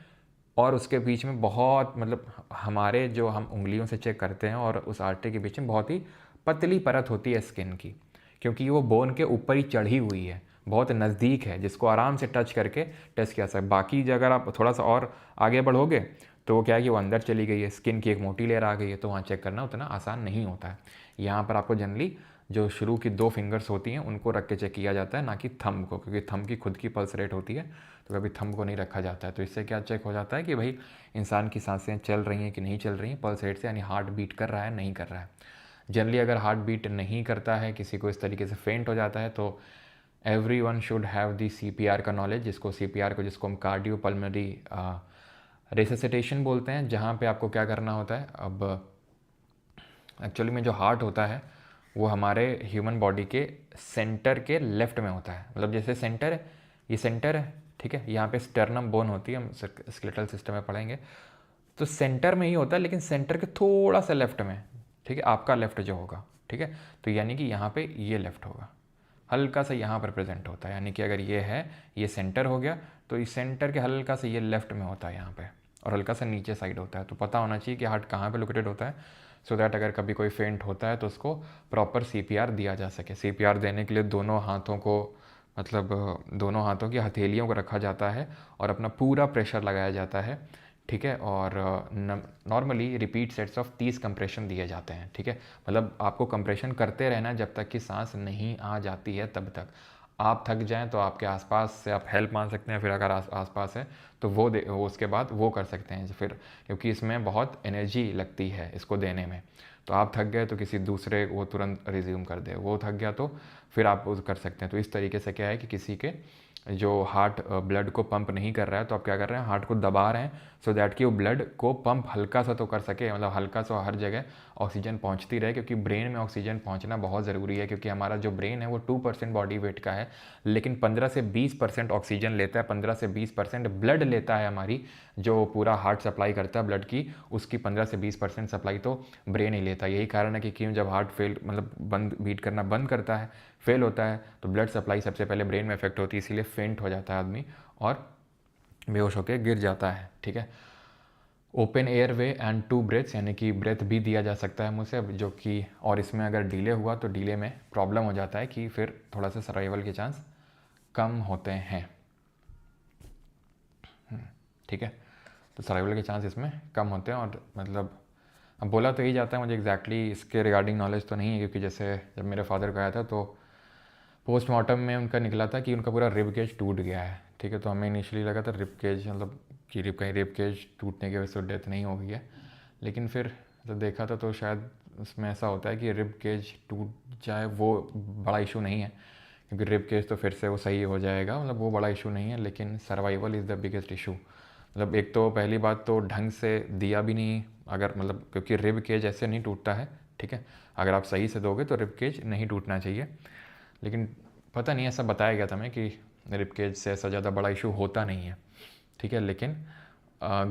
और उसके बीच में बहुत, मतलब हमारे जो हम उंगलियों से चेक करते हैं और उस आर्टरी के बीच में बहुत ही पतली परत होती है स्किन की, क्योंकि वो बोन के ऊपर ही चढ़ी हुई है, बहुत नज़दीक है, जिसको आराम से टच करके टेस्ट किया सकता है। बाकी अगर आप थोड़ा सा और आगे बढ़ोगे तो वो क्या है कि वो अंदर चली गई है, स्किन की एक मोटी लेयर आ गई है, तो वहाँ चेक करना उतना आसान नहीं होता है। यहाँ पर आपको जनरली जो शुरू की 2 फिंगर्स होती हैं उनको रख के चेक किया जाता है, ना कि थंब को, क्योंकि थंब की खुद की पल्स रेट होती है, तो कभी थंब को नहीं रखा जाता है। तो इससे क्या चेक हो जाता है कि भाई इंसान की सांसें चल रही हैं कि नहीं चल रही हैं पल्स रेट से, यानी हार्ट बीट कर रहा है नहीं कर रहा है। जनरली अगर हार्ट बीट नहीं करता है, किसी को इस तरीके से फेंट हो जाता है, तो everyone should have the CPR का नॉलेज, जिसको हम कार्डियो पल्मोनरी रेसिसिटेशन बोलते हैं, जहाँ पे आपको क्या करना होता है। अब एक्चुअली में जो हार्ट होता है वो हमारे ह्यूमन बॉडी के सेंटर के लेफ्ट में होता है, मतलब जैसे सेंटर है, ये सेंटर है, ठीक है। यहाँ पे स्टर्नम बोन होती है, हम स्केलेटल सिस्टम में पढ़ेंगे, तो सेंटर में ही होता है, लेकिन सेंटर के थोड़ा सा लेफ्ट में, ठीक है, आपका लेफ्ट जो होगा, ठीक है। तो यानी कि यहाँ पे ये लेफ्ट होगा, हल्का सा यहाँ पर प्रेजेंट होता है, यानी कि अगर ये है, ये सेंटर हो गया, तो इस सेंटर के हल्का सा ये लेफ्ट में होता है यहाँ पे, और हल्का सा नीचे साइड होता है। तो पता होना चाहिए कि हार्ट कहाँ पे लोकेटेड होता है, सो दैट अगर कभी कोई फेंट होता है तो उसको प्रॉपर CPR दिया जा सके। CPR देने के लिए दोनों हाथों को, मतलब दोनों हाथों की हथेलियों को रखा जाता है और अपना पूरा प्रेशर लगाया जाता है, ठीक है। और normally repeat sets of 30 compression दिए जाते हैं, ठीक है। मतलब आपको कंप्रेशन करते रहना जब तक कि सांस नहीं आ जाती है, तब तक। आप थक जाएं तो आपके आसपास से आप हेल्प मांग सकते हैं, फिर अगर आसपास है तो वो उसके बाद वो कर सकते हैं फिर, क्योंकि इसमें बहुत एनर्जी लगती है इसको देने में। तो आप थक गए तो किसी दूसरे वो तुरंत रिज्यूम कर दे, वो थक गया तो फिर आप वो कर सकते हैं। तो इस तरीके से क्या है कि किसी के जो हार्ट ब्लड को पंप नहीं कर रहा है, तो आप क्या कर रहे हैं, हार्ट को दबा रहे हैं, सो दैट कि वो ब्लड को पंप हल्का सा तो कर सके, मतलब हल्का सा हर जगह ऑक्सीजन पहुंचती रहे, क्योंकि ब्रेन में ऑक्सीजन पहुंचना बहुत ज़रूरी है। क्योंकि हमारा जो ब्रेन है वो 2% बॉडी वेट का है, लेकिन 15 से 20% ऑक्सीजन लेता है, 15 से 20% ब्लड लेता है। हमारी जो पूरा हार्ट सप्लाई करता है ब्लड की, उसकी 15 से 20% सप्लाई तो ब्रेन ही लेता है। यही कारण है कि क्यों जब हार्ट फेल, मतलब बंद बीट करना बंद करता है, फेल होता है, तो ब्लड सप्लाई सबसे पहले ब्रेन में इफेक्ट होती है, इसीलिए फेंट हो जाता है आदमी और बेहोश होकर गिर जाता है, ठीक है। Open air way and 2 breaths, यानी कि ब्रेथ भी दिया जा सकता है मुँह से, जो कि, और इसमें अगर डिले हुआ तो डिले में प्रॉब्लम हो जाता है कि फिर थोड़ा सा सर्वाइवल के चांस कम होते हैं, ठीक है। तो सर्वाइवल के चांस इसमें कम होते हैं। और मतलब अब बोला तो यही जाता है, मुझे एग्जैक्टली इसके रिगार्डिंग नॉलेज तो नहीं है, क्योंकि जैसे जब मेरे फादर को आया था तो पोस्टमार्टम में उनका निकला था कि उनका पूरा रिब केज टूट गया है, ठीक है। तो हमें इनिशियली लगा था रिब केज, मतलब कि रिब केज टूटने की वजह से डेथ नहीं हो गई है, लेकिन फिर जब देखा था तो शायद उसमें ऐसा होता है कि रिब केज टूट जाए वो बड़ा इशू नहीं है, क्योंकि रिब केज तो फिर से वो सही हो जाएगा, मतलब वो बड़ा इशू नहीं है। लेकिन survival is the biggest issue. मतलब एक तो पहली बात तो ढंग से दिया भी नहीं, अगर मतलब क्योंकि रिब केज ऐसे नहीं टूटता है, ठीक है। अगर आप सही से दोगे तो रिब केज नहीं टूटना चाहिए, लेकिन पता नहीं, ऐसा बताया गया था हमें कि रिब केज से ऐसा ज़्यादा बड़ा इशू होता नहीं है, ठीक है। लेकिन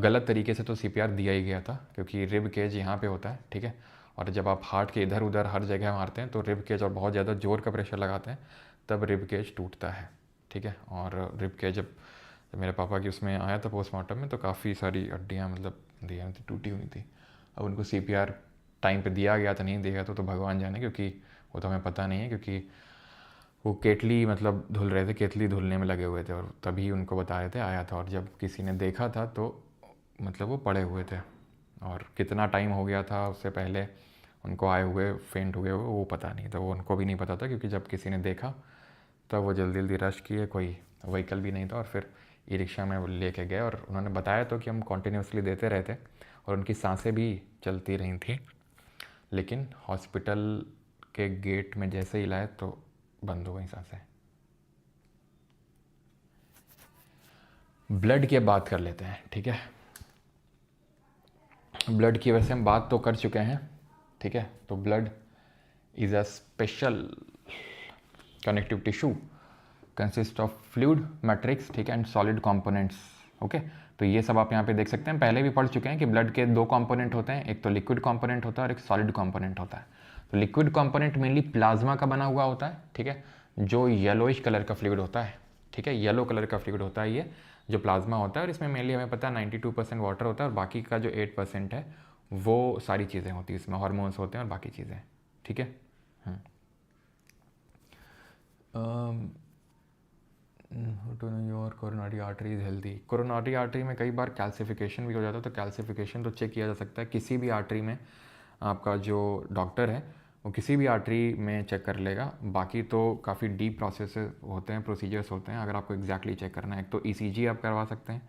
गलत तरीके से तो CPR दिया ही गया था, क्योंकि रिब केज यहाँ पे होता है, ठीक है, और जब आप हार्ट के इधर उधर हर जगह मारते हैं तो रिब केज और बहुत ज़्यादा जोर का प्रेशर लगाते हैं तब रिब केज टूटता है, ठीक है। और रिब केज जब मेरे पापा की उसमें आया था पोस्टमार्टम में तो काफ़ी सारी हड्डियाँ मतलब दिया थी, टूटी हुई थी। अब उनको CPR टाइम पे दिया गया था नहीं दिया गया तो भगवान जाने, क्योंकि वो तो हमें पता नहीं है, क्योंकि वो केतली मतलब धुल रहे थे, केतली धुलने में लगे हुए थे और तभी उनको बता रहे थे आया था। और जब किसी ने देखा था तो मतलब वो पड़े हुए थे और कितना टाइम हो गया था उससे पहले उनको आए हुए फेंट हुए हुए वो पता नहीं था, वो उनको भी नहीं पता था, क्योंकि जब किसी ने देखा तब वो जल्दी जल्दी रश किए, कोई व्हीकल भी नहीं था और फिर ई रिक्शा में वो लेके गए। और उन्होंने बताया तो कि हम कॉन्टीन्यूसली देते रहते और उनकी सांसें भी चलती रही थी, लेकिन हॉस्पिटल के गेट में जैसे ही लाए तो बंद हो गई सांसें। ब्लड की अब बात कर लेते हैं, ठीक है। ब्लड की वैसे हम बात तो कर चुके हैं, ठीक है। तो blood is a special connective tissue consist of fluid matrix, ठीक है, एंड सॉलिड कंपोनेंट्स, ओके। तो ये सब आप यहाँ पे देख सकते हैं, पहले भी पढ़ चुके हैं कि ब्लड के दो कंपोनेंट होते हैं, एक तो लिक्विड कंपोनेंट होता है और एक सॉलिड कंपोनेंट होता है। तो लिक्विड कंपोनेंट मेनली प्लाज्मा का बना हुआ होता है, ठीक है, जो येलोइश कलर का फ्लूइड होता है, ठीक है, येलो कलर का फ्लूइड होता है ये जो प्लाज्मा होता है। और इसमें मेनली हमें पता है 92% वाटर होता है और बाकी का जो 8% है वो सारी चीज़ें होती हैं, इसमें हार्मोन्स होते हैं और बाकी चीज़ें, ठीक है। To know your coronary artery is healthy. Coronary artery में कई बार कैल्सिफिकेशन भी हो जाता है, तो कैल्सिफिकेशन तो चेक किया जा सकता है किसी भी आर्टरी में। आपका जो डॉक्टर है वो किसी भी आर्टरी में चेक कर लेगा। बाकी तो काफ़ी डीप प्रोसेस होते हैं, प्रोसीजर्स होते हैं। अगर आपको एग्जैक्टली चेक करना है, एक तो ECG आप करवा सकते हैं,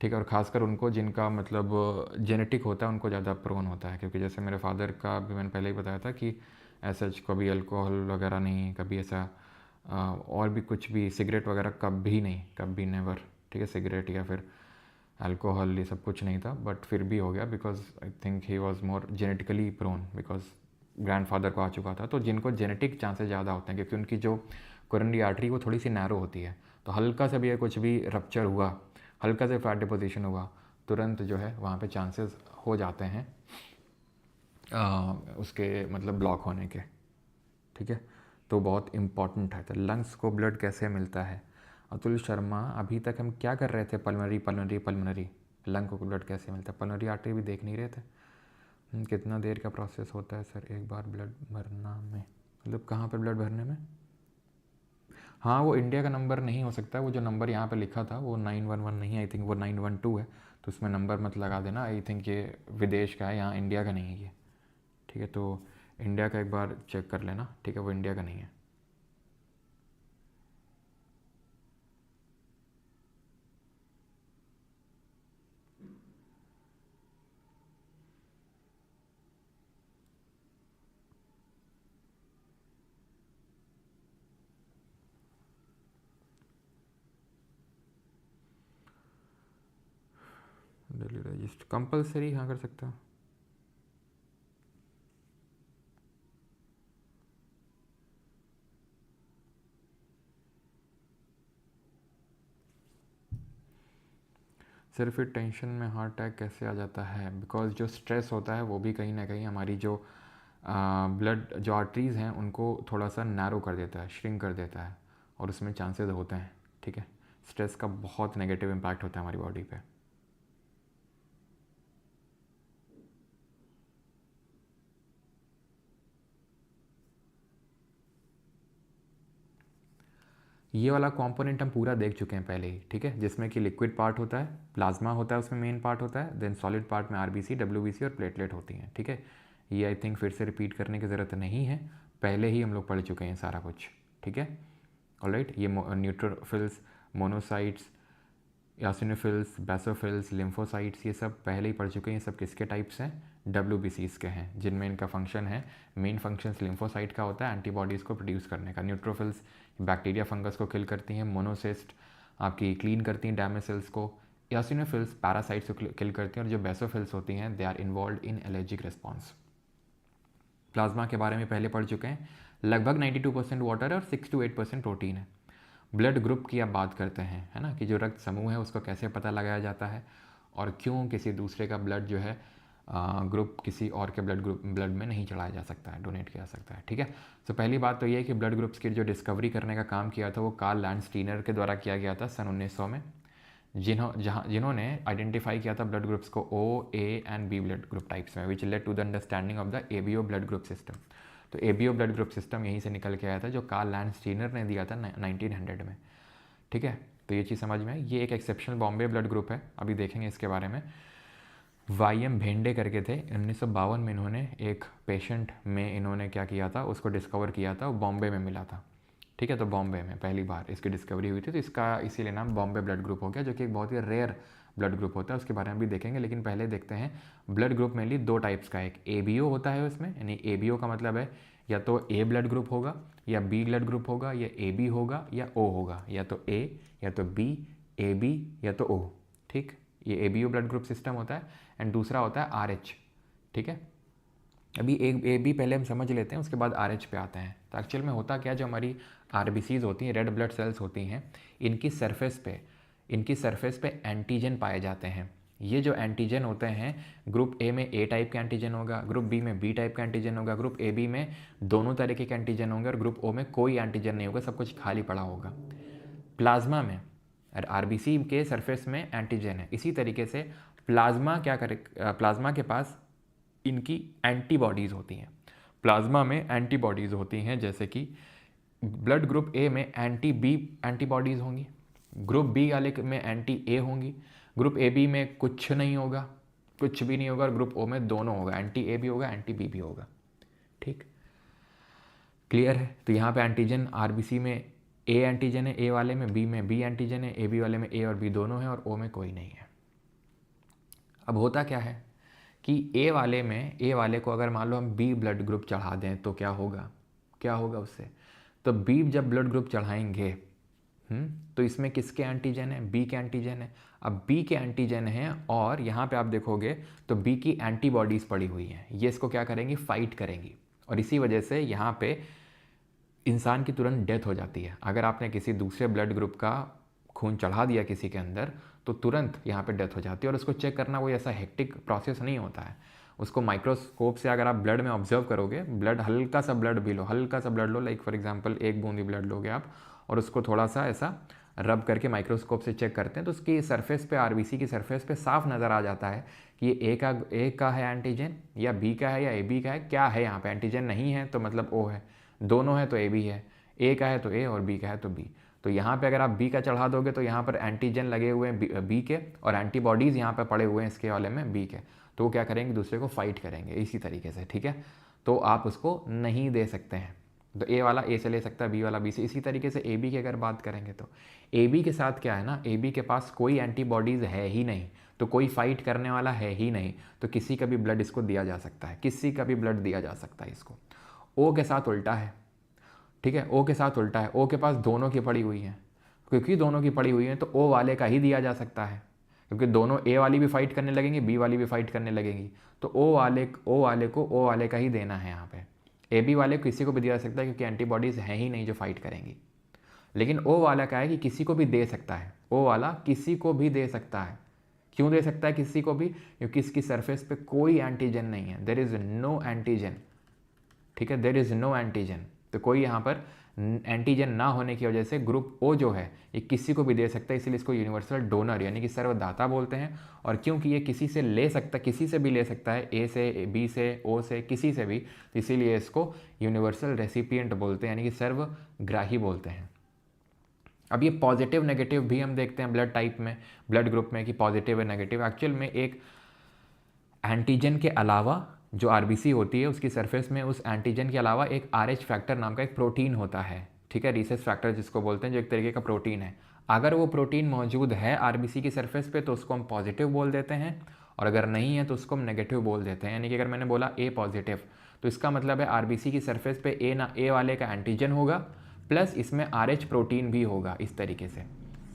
ठीक है। और ख़ासकर उनको जिनका मतलब जेनेटिक होता है उनको ज़्यादा प्रोन होता है, क्योंकि जैसे मेरे फादर का भी मैंने पहले ही बताया था कि ऐसा कभी अल्कोहल वगैरह नहीं, कभी ऐसा और भी कुछ भी सिगरेट वगैरह कभी नहीं, कभी नेवर, ठीक है। सिगरेट या फिर अल्कोहल ये सब कुछ नहीं था, बट फिर भी हो गया because I think he was more genetically prone because grandfather को आ चुका था। तो जिनको जेनेटिक चांसेस ज़्यादा होते हैं क्योंकि उनकी जो कोरोनरी आर्टरी वो थोड़ी सी नैरो होती है, तो हल्का सा भी कुछ भी रप्चर हुआ, हल्का से फैट डिपोजिशन हुआ, तुरंत जो है वहाँ पे चांसेस हो जाते हैं उसके मतलब ब्लॉक होने के, ठीक है। तो बहुत इम्पॉर्टेंट है। तो लंग्स को ब्लड कैसे मिलता है? अतुल शर्मा, अभी तक हम क्या कर रहे थे? पल्मोनरी पल्मोनरी पल्मोनरी, लंग को ब्लड कैसे मिलता है? पल्मोनरी आर्टरी भी देख नहीं रहे थे। कितना देर का प्रोसेस होता है सर एक बार ब्लड भरना में? मतलब कहाँ पर ब्लड भरने में? हाँ, वो इंडिया का नंबर नहीं हो सकता, वो जो नंबर यहाँ पे लिखा था वो 911 नहीं है, आई थिंक वो 912 है। तो उसमें नंबर मत लगा देना, आई थिंक ये विदेश का है, यहाँ इंडिया का नहीं है ये, ठीक है। तो इंडिया का एक बार चेक कर लेना, ठीक है, वो इंडिया का नहीं है। डेली रजिस्टर कंपलसरी हाँ कर सकता हूँ। सिर्फ फिर टेंशन में हार्ट अटैक कैसे आ जाता है? बिकॉज जो स्ट्रेस होता है वो भी कहीं ना कहीं हमारी जो ब्लड जो आर्टरीज़ हैं उनको थोड़ा सा नैरो कर देता है, श्रिंक कर देता है और उसमें चांसेस होते हैं, ठीक है। स्ट्रेस का बहुत नेगेटिव इम्पैक्ट होता है हमारी बॉडी पे। ये वाला कंपोनेंट हम पूरा देख चुके हैं पहले ही, ठीक है, जिसमें कि लिक्विड पार्ट होता है, प्लाज्मा होता है, उसमें मेन पार्ट होता है, देन सॉलिड पार्ट में RBC WBC और प्लेटलेट होती हैं, ठीक है। ये आई थिंक फिर से रिपीट करने की ज़रूरत नहीं है, पहले ही हम लोग पढ़ चुके हैं सारा कुछ, ठीक है। ऑलराइट, ये न्यूट्रोफिल्स, मोनोसाइट्स, यासिनोफिल्स, बेसोफिल्स, लिम्फोसाइट्स, ये सब पहले ही पढ़ चुके हैं। ये सब किसके टाइप्स हैं? WBCs के हैं, जिनमें इनका फंक्शन है, मेन फंक्शन लिम्फोसाइट का होता है एंटीबॉडीज़ को प्रोड्यूस करने का। न्यूट्रोफिल्स बैक्टीरिया फंगस को किल करती हैं, मोनोसिस्ट आपकी क्लीन करती हैं डैमेज सेल्स को, यासिनोफिल्स पैरासाइट्स को किल करती हैं, और जो बेसोफिल्स होती हैं they are involve in allergic response. Plasma के बारे में पहले पढ़ चुके हैं, लगभग 92% वाटर है और 6 to 8% प्रोटीन है। ब्लड ग्रुप की अब बात करते हैं, है ना, कि जो रक्त समूह है उसको कैसे पता लगाया जाता है और क्यों किसी दूसरे का ब्लड जो है ग्रुप किसी और के ब्लड में नहीं चढ़ाया जा सकता है, डोनेट किया जा सकता है। ठीक है, तो पहली बात तो ये है कि ब्लड ग्रुप्स की जो डिस्कवरी करने का काम किया था वो कार्ल लैंडस्टीनर के द्वारा किया गया था सन 1900 में, जिन्होंने आइडेंटिफाई किया था ब्लड ग्रुप्स को O, A and B blood group types में, which led to the understanding of the ABO blood group system. तो एबीओ ब्लड ग्रुप सिस्टम यहीं से निकल के आया था, जो कार्ल लैंडस्टीनर ने दिया था 1900 में। ठीक है, तो ये चीज़ समझ में आई। ये एक एक्सेप्शनल बॉम्बे ब्लड ग्रुप है, अभी देखेंगे इसके बारे में। वाई.एम. भेंडे करके थे, 1952 में इन्होंने एक पेशेंट में इन्होंने क्या किया था, उसको डिस्कवर किया था, वो बॉम्बे में मिला था। ठीक है, तो बॉम्बे में पहली बार इसकी डिस्कवरी हुई थी, तो इसका इसीलिए नाम बॉम्बे ब्लड ग्रुप हो गया, जो कि एक बहुत ही रेयर ब्लड ग्रुप होता है, उसके बारे में भी देखेंगे। लेकिन पहले देखते हैं ब्लड ग्रुप मेनली दो टाइप्स का है, एक एबीओ होता है उसमें, यानी एबीओ का मतलब है या तो ए ब्लड ग्रुप होगा या बी ब्लड ग्रुप होगा या ए बी होगा या ओ होगा, या तो ए या तो बी, ए बी या तो ओ। ठीक, ये एबीओ ब्लड ग्रुप सिस्टम होता है। एंड दूसरा होता है आरएच। ठीक है, अभी ए बी पहले हम समझ लेते हैं, उसके बाद आरएच पे आते हैं। तो एक्चुअल में होता क्या, जो हमारी आरबीसीज होती हैं, रेड ब्लड सेल्स होती हैं, इनकी सरफेस पे एंटीजन पाए जाते हैं। ये जो एंटीजन होते हैं, ग्रुप ए में ए टाइप का एंटीजन होगा, ग्रुप बी में बी टाइप का एंटीजन होगा, ग्रुप ए बी में दोनों तरीके के एंटीजन होंगे, और ग्रुप ओ में कोई एंटीजन नहीं होगा, सब कुछ खाली पड़ा होगा। प्लाज्मा में आरबीसी के सरफेस में एंटीजन है, इसी तरीके से प्लाज्मा क्या करे, प्लाज्मा के पास इनकी एंटीबॉडीज़ होती हैं। प्लाज्मा में एंटीबॉडीज़ होती हैं, जैसे कि ब्लड ग्रुप ए में एंटी बी एंटीबॉडीज़ होंगी, ग्रुप बी वाले में एंटी ए होंगी, ग्रुप ए बी में कुछ नहीं होगा, कुछ भी नहीं होगा, और ग्रुप ओ में दोनों होगा, एंटी ए भी होगा एंटी बी भी होगा। ठीक, क्लियर है। तो यहाँ पे एंटीजन आरबीसी में ए एंटीजन है, ए वाले में बी एंटीजन है, ए बी वाले में ए और बी दोनों है, और ओ में कोई नहीं है। अब होता क्या है कि ए वाले को अगर मान लो हम बी ब्लड ग्रुप चढ़ा दें तो क्या होगा उससे। तो बी जब ब्लड ग्रुप चढ़ाएंगे तो इसमें किसके एंटीजन है, बी के एंटीजन है। अब बी के एंटीजन हैं, और यहाँ पे आप देखोगे तो बी की एंटीबॉडीज़ पड़ी हुई हैं, ये इसको क्या करेंगी, फाइट करेंगी, और इसी वजह से यहाँ पे इंसान की तुरंत डेथ हो जाती है। अगर आपने किसी दूसरे ब्लड ग्रुप का खून चढ़ा दिया किसी के अंदर, तो तुरंत यहाँ पे डेथ हो जाती है, और उसको चेक करना कोई ऐसा हेक्टिक प्रोसेस नहीं होता है। उसको माइक्रोस्कोप से अगर आप ब्लड में ऑब्जर्व करोगे, हल्का सा blood low, like for example एक बूंदी ब्लड लोगे आप, और उसको थोड़ा सा ऐसा रब करके माइक्रोस्कोप से चेक करते हैं, तो उसकी सरफेस पे, आरबीसी की सरफेस पे साफ नज़र आ जाता है कि ये ए का है एंटीजन, या बी का है, या ए बी का है, क्या है यहाँ पे। एंटीजन नहीं है तो मतलब ओ है, दोनों है तो ए बी है, ए का है तो ए और बी का है तो बी। तो यहाँ पे अगर आप बी का चढ़ा दोगे तो यहाँ पर एंटीजन लगे हुए हैं बी के, और एंटीबॉडीज़ यहाँ पर पड़े हुए हैं इसके वाले में बी के, तो वो क्या करेंगे, दूसरे को फाइट करेंगे इसी तरीके से। ठीक है, तो आप उसको नहीं दे सकते हैं। तो ए वाला ए से ले सकता है, बी वाला बी से। इसी तरीके से ए बी की अगर बात करेंगे तो ए बी के साथ क्या है ना, ए बी के पास कोई एंटीबॉडीज़ है ही नहीं, तो कोई फाइट करने वाला है ही नहीं, तो किसी का भी ब्लड इसको दिया जा सकता है, किसी का भी ब्लड दिया जा सकता है इसको। ओ के साथ उल्टा है। ठीक है, ओ के साथ उल्टा है, ओ के पास दोनों की पड़ी हुई हैं, क्योंकि दोनों की पड़ी हुई हैं तो ओ वाले का ही दिया जा सकता है, क्योंकि दोनों ए वाली भी फाइट करने लगेंगी, बी वाली भी फाइट करने लगेंगी, तो ओ वाले का ही देना है यहाँ पे। ए बी वाले किसी को भी दिया जा सकता है, क्योंकि एंटीबॉडीज़ हैं ही नहीं जो फाइट करेंगी। लेकिन ओ वाला क्या है कि किसी को भी दे सकता है, ओ वाला किसी को भी दे सकता है। क्यों दे सकता है किसी को भी, क्योंकि इसकी सरफेस पे कोई एंटीजन नहीं है, देयर इज़ नो एंटीजन। ठीक है, देयर इज़ नो एंटीजन, तो कोई यहाँ पर एंटीजन ना होने की वजह से ग्रुप ओ जो है ये किसी को भी दे सकता है, इसलिए इसको यूनिवर्सल डोनर यानी कि सर्वदाता बोलते हैं। और क्योंकि ये किसी से भी ले सकता है, ए से, बी से, ओ से, किसी से भी, तो इसीलिए इसको यूनिवर्सल रेसिपिएंट बोलते हैं, यानी कि सर्वग्राही बोलते हैं। अब ये पॉजिटिव नेगेटिव भी हम देखते हैं ब्लड टाइप में, ब्लड ग्रुप में, कि पॉजिटिव है नेगेटिव। एक्चुअल में एक एंटीजन के अलावा जो आरबीसी होती है उसकी सरफेस में उस एंटीजन के अलावा एक आरएच फैक्टर नाम का एक प्रोटीन होता है। ठीक है, रीसेस फैक्टर जिसको बोलते हैं, जो एक तरीके का प्रोटीन है। अगर वो प्रोटीन मौजूद है आरबीसी की सरफेस पे तो उसको हम पॉजिटिव बोल देते हैं, और अगर नहीं है तो उसको हम नेगेटिव बोल देते हैं। यानी कि अगर मैंने बोला ए पॉजिटिव, तो इसका मतलब है आरबीसी की सरफेस पे ए वाले का एंटीजन होगा, प्लस इसमें आरएच प्रोटीन भी होगा, इस तरीके से।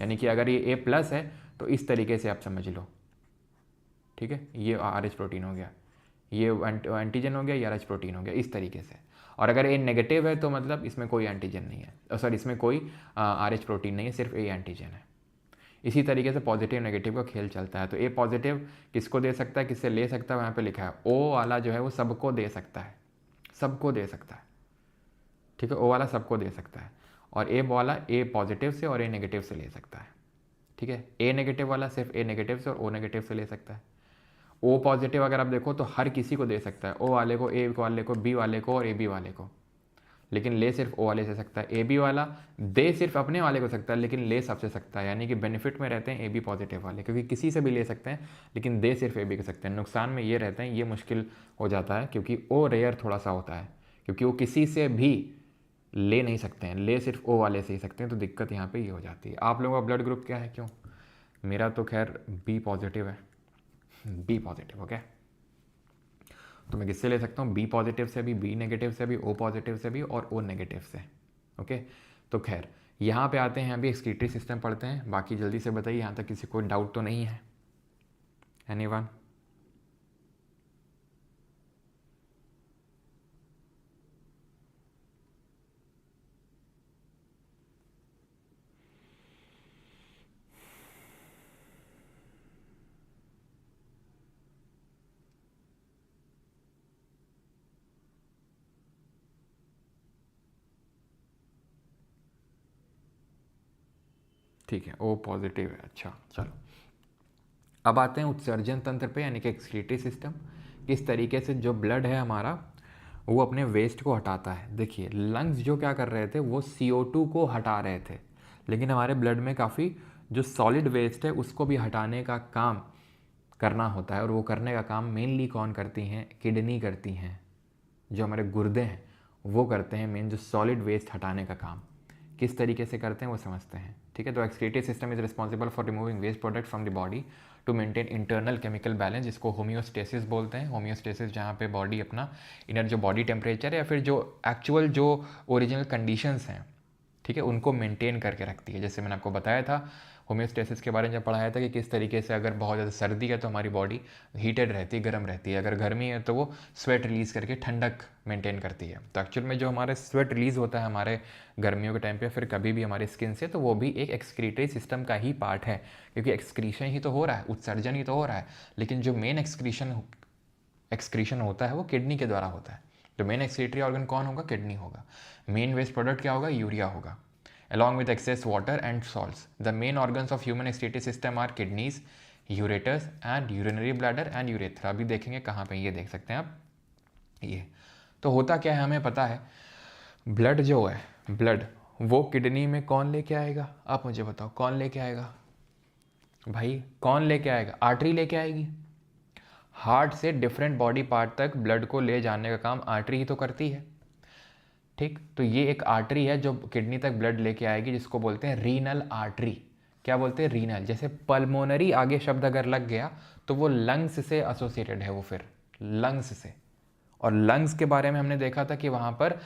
यानी कि अगर ये ए प्लस है तो इस तरीके से आप समझ लो। ठीक है, ये आरएच प्रोटीन हो गया, ये एंटीजन हो गया, ये आरएच प्रोटीन हो गया, इस तरीके से। और अगर ए नेगेटिव है तो मतलब इसमें कोई एंटीजन नहीं है, सॉरी इसमें कोई आरएच प्रोटीन नहीं है, सिर्फ ए एंटीजन है। इसी तरीके से पॉजिटिव नेगेटिव का खेल चलता है। तो ए पॉजिटिव किसको दे सकता है, किससे ले सकता है, वहाँ पे लिखा है। ओ वाला जो है वो सबको दे सकता है, सबको दे सकता है, ठीक है। ओ वाला सबको दे सकता है, और ए वाला ए पॉजिटिव से और ए नेगेटिव से ले सकता है, ठीक है। ए नेगेटिव वाला सिर्फ ए नेगेटिव से और ओ नेगेटिव से ले सकता है। ओ पॉजिटिव अगर आप देखो तो हर किसी को दे सकता है, ओ वाले को, ए वाले को, बी वाले को और ए बी वाले को, लेकिन ले सिर्फ ओ वाले से सकता है। ए बी वाला दे सिर्फ अपने वाले को सकता है, लेकिन ले सबसे सकता है, यानी कि बेनिफिट में रहते हैं ए बी पॉजिटिव वाले, क्योंकि किसी से भी ले सकते हैं लेकिन दे सिर्फ ए बी कर सकते हैं। नुकसान में ये रहते हैं, ये मुश्किल हो जाता है क्योंकि ओ रेयर थोड़ा सा होता है, क्योंकि वो किसी से भी ले नहीं सकते हैं, ले सिर्फ ओ वाले से ही सकते हैं। तो दिक्कत यहाँ पे ये हो जाती है। आप लोगों का ब्लड ग्रुप क्या है? क्यों? मेरा तो खैर बी पॉजिटिव है, बी पॉजिटिव, ओके। तो मैं किससे ले सकता हूँ? बी पॉजिटिव से भी, बी नेगेटिव से भी, ओ पॉजिटिव से भी और ओ नेगेटिव से, ओके। तो खैर यहाँ पे आते हैं, अभी एक्सक्रीटरी सिस्टम पढ़ते हैं। बाकी जल्दी से बताइए, यहाँ तक किसी को डाउट तो नहीं है? एनीवन? ठीक है, ओ पॉजिटिव है, अच्छा चलो। अब आते हैं उत्सर्जन तंत्र पे, यानी कि एक्सक्रीटरी सिस्टम। किस तरीके से जो ब्लड है हमारा वो अपने वेस्ट को हटाता है। देखिए लंग्स जो क्या कर रहे थे, वो CO2 को हटा रहे थे, लेकिन हमारे ब्लड में काफ़ी जो सॉलिड वेस्ट है उसको भी हटाने का काम करना होता है, और वो करने का काम मेनली कौन करती हैं? किडनी करती हैं। जो हमारे गुर्दे हैं वो करते हैं मेन जो सॉलिड वेस्ट हटाने का काम। किस तरीके से करते हैं वो समझते हैं, ठीक है। तो excretory system is responsible for removing waste product from the body to maintain internal chemical balance, जिसको होम्योस्टेसिस बोलते हैं। होम्योस्टेसिस जहाँ पे बॉडी अपना इनर जो बॉडी टेम्परेचर है या फिर जो एक्चुअल जो ओरिजिनल कंडीशंस हैं, ठीक है, उनको मेंटेन करके रखती है। जैसे मैंने आपको बताया था होम्योस्टेसिस के बारे में जब पढ़ाया था कि किस तरीके से अगर बहुत ज़्यादा सर्दी है तो हमारी बॉडी हीटेड रहती है, गर्म रहती है। अगर गर्मी है तो वो स्वेट रिलीज़ करके ठंडक मेंटेन करती है। तो एक्चुअल में जो हमारे स्वेट रिलीज़ होता है हमारे गर्मियों के टाइम पे, फिर कभी भी हमारी स्किन से, तो वो भी एक एक्सक्रीटरी सिस्टम का ही पार्ट है, क्योंकि एक्सक्रीशन ही तो हो रहा है, उत्सर्जन ही तो हो रहा है। लेकिन जो मेन एक्सक्रीशन होता है वो किडनी के द्वारा होता है। तो मेन एक्सक्रीटरी ऑर्गन कौन होगा? किडनी होगा। मेन वेस्ट प्रोडक्ट क्या होगा? यूरिया होगा, along with excess water and salts. The main organs of human excretory system are kidneys, ureters and urinary bladder and urethra. अभी देखेंगे कहाँ पे, ये देख सकते हैं आप। ये तो होता क्या है हमें पता है, ब्लड जो है, ब्लड वो किडनी में कौन लेके आएगा? आप मुझे बताओ, कौन लेके आएगा भाई? कौन लेके आएगा? आर्टरी लेके आएगी। हार्ट से डिफरेंट बॉडी पार्ट तक ब्लड को ले जाने का काम आर्टरी ही तो करती है, ठीक। तो ये एक आर्टरी है जो किडनी तक ब्लड लेके आएगी, जिसको बोलते हैं रीनल आर्टरी। क्या बोलते हैं? रीनल। जैसे पल्मोनरी आगे शब्द अगर लग गया तो वो लंग्स से एसोसिएटेड है, वो फिर लंग्स से। और लंग्स के बारे में हमने देखा था कि वहाँ पर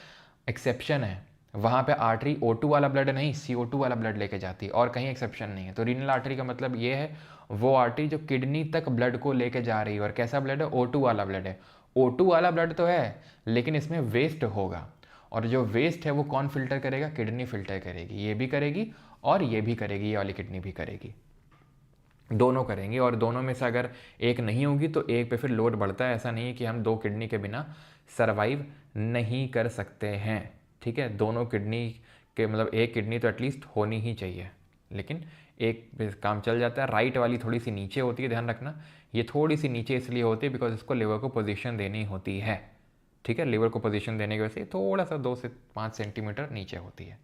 एक्सेप्शन है, वहाँ पे आर्टरी O2 वाला ब्लड नहीं, CO2 वाला ब्लड लेके जाती है, और कहीं एक्सेप्शन नहीं है। तो रीनल आर्टरी का मतलब ये है वो आर्टरी जो किडनी तक ब्लड को लेके जा रही है। और कैसा ब्लड है? O2 वाला ब्लड है। O2 वाला ब्लड तो है, लेकिन इसमें वेस्ट होगा, और जो वेस्ट है वो कौन फिल्टर करेगा? किडनी फिल्टर करेगी। ये भी करेगी और ये भी करेगी, ये वाली किडनी भी करेगी, दोनों करेंगे। और दोनों में से अगर एक नहीं होगी तो एक पे फिर लोड बढ़ता है। ऐसा नहीं है कि हम 2 किडनी के बिना सरवाइव नहीं कर सकते हैं, ठीक है। दोनों किडनी के मतलब एक किडनी तो एटलीस्ट होनी ही चाहिए, लेकिन एक पे काम चल जाता है। राइट वाली थोड़ी सी नीचे होती है, ध्यान रखना। ये थोड़ी सी नीचे इसलिए होती है बिकॉज इसको लिवर को पोजीशन देनी होती है, ठीक है। लिवर को पोजीशन देने की वजह से थोड़ा सा 2 से 5 सेंटीमीटर नीचे होती है।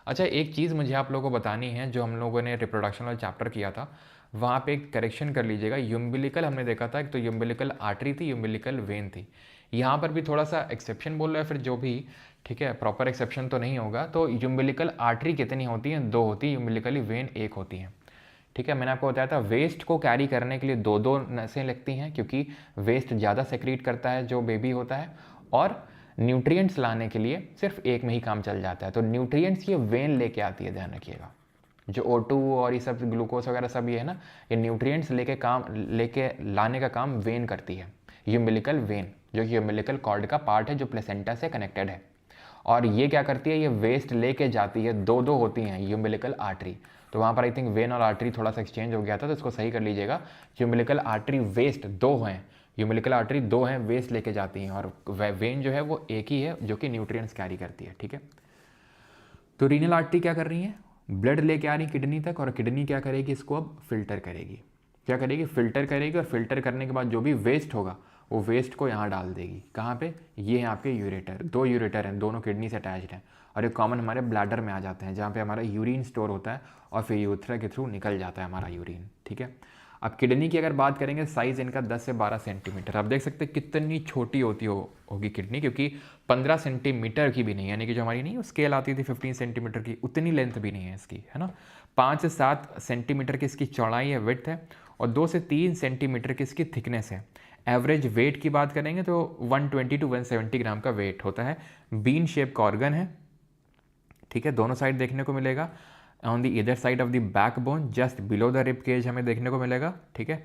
अच्छा, एक चीज़ मुझे आप लोगों को बतानी है, जो हम लोगों ने रिप्रोडक्शन वाला चैप्टर किया था वहाँ पे एक करेक्शन कर लीजिएगा। यूम्बिलिकल हमने देखा था, एक तो यूम्बिलिकल आर्टरी थी, यूम्बिलिकल वेन थी। यहाँ पर भी थोड़ा सा एक्सेप्शन बोल रहा है, फिर जो भी, ठीक है, प्रॉपर एक्सेप्शन तो नहीं होगा। तो यूम्बिलिकल आर्टरी कितनी होती हैं? 2 होती है। यूम्बिलिकली वेन 1 होती है, ठीक है। मैंने आपको बताया था वेस्ट को कैरी करने के लिए 2-2 नसें लगती हैं, क्योंकि वेस्ट ज़्यादा सेक्रीट करता है जो बेबी होता है, और न्यूट्रिएंट्स लाने के लिए सिर्फ एक में ही काम चल जाता है। तो न्यूट्रिएंट्स ये वेन लेके आती है, ध्यान रखिएगा। जो O2 और ये सब ग्लूकोज वगैरह सब ये है ना, ये न्यूट्रिएंट्स लेके लाने का काम वेन करती है, यूम्बिलिकल वेन, जो कि यूम्बिलिकल कॉर्ड का पार्ट है जो प्लेसेंटा से कनेक्टेड है। और ये क्या करती है, ये वेस्ट लेके जाती है, दो दो होती हैं यूम्बिलिकल आर्टरी। तो वहाँ पर आई थिंक वेन और आर्टरी थोड़ा सा एक्सचेंज हो गया था, तो इसको सही कर लीजिएगा। यूम्बिलिकल आर्टरी वेस्ट दो हैं, यूम्बिलिकल आर्टरी दो हैं, वेस्ट लेके जाती हैं, और वेन जो है वो एक ही है जो कि न्यूट्रिएंट्स कैरी करती है, ठीक है। तो रीनल आर्टरी क्या कर रही है, ब्लड लेके आ रही किडनी तक, और किडनी क्या करेगी, इसको अब फिल्टर करेगी। क्या करेगी, फिल्टर करेगी, और फिल्टर करने के बाद जो भी वेस्ट होगा वो वेस्ट को यहाँ डाल देगी। कहाँ पे, ये हैं आपके यूरेटर, दो यूरेटर हैं, दोनों किडनी से अटैच्ड हैं, और ये कॉमन हमारे ब्लैडर में आ जाते हैं, जहाँ पे हमारा यूरिन स्टोर होता है, और फिर यूथ्रा के थ्रू निकल जाता है हमारा यूरिन, ठीक है। अब किडनी की अगर बात करेंगे, साइज़ इनका 10 से 12 सेंटीमीटर। आप देख सकते हैं कितनी छोटी होगी किडनी, क्योंकि 15 सेंटीमीटर की भी नहीं, यानी कि जो हमारी नहीं स्केल आती थी 15 सेंटीमीटर की, उतनी लेंथ भी नहीं है इसकी, है ना। 5 से 7 सेंटीमीटर की इसकी चौड़ाई है, विड्थ है, और 2 से 3 सेंटीमीटर की इसकी थिकनेस है। एवरेज वेट की बात करेंगे तो 120 टू 170 ग्राम का वेट होता है। बीन शेप का ऑर्गन है, ठीक है, दोनों साइड देखने को मिलेगा। ऑन द इधर side of the backbone just below the rib cage हमें देखने को मिलेगा, ठीक है।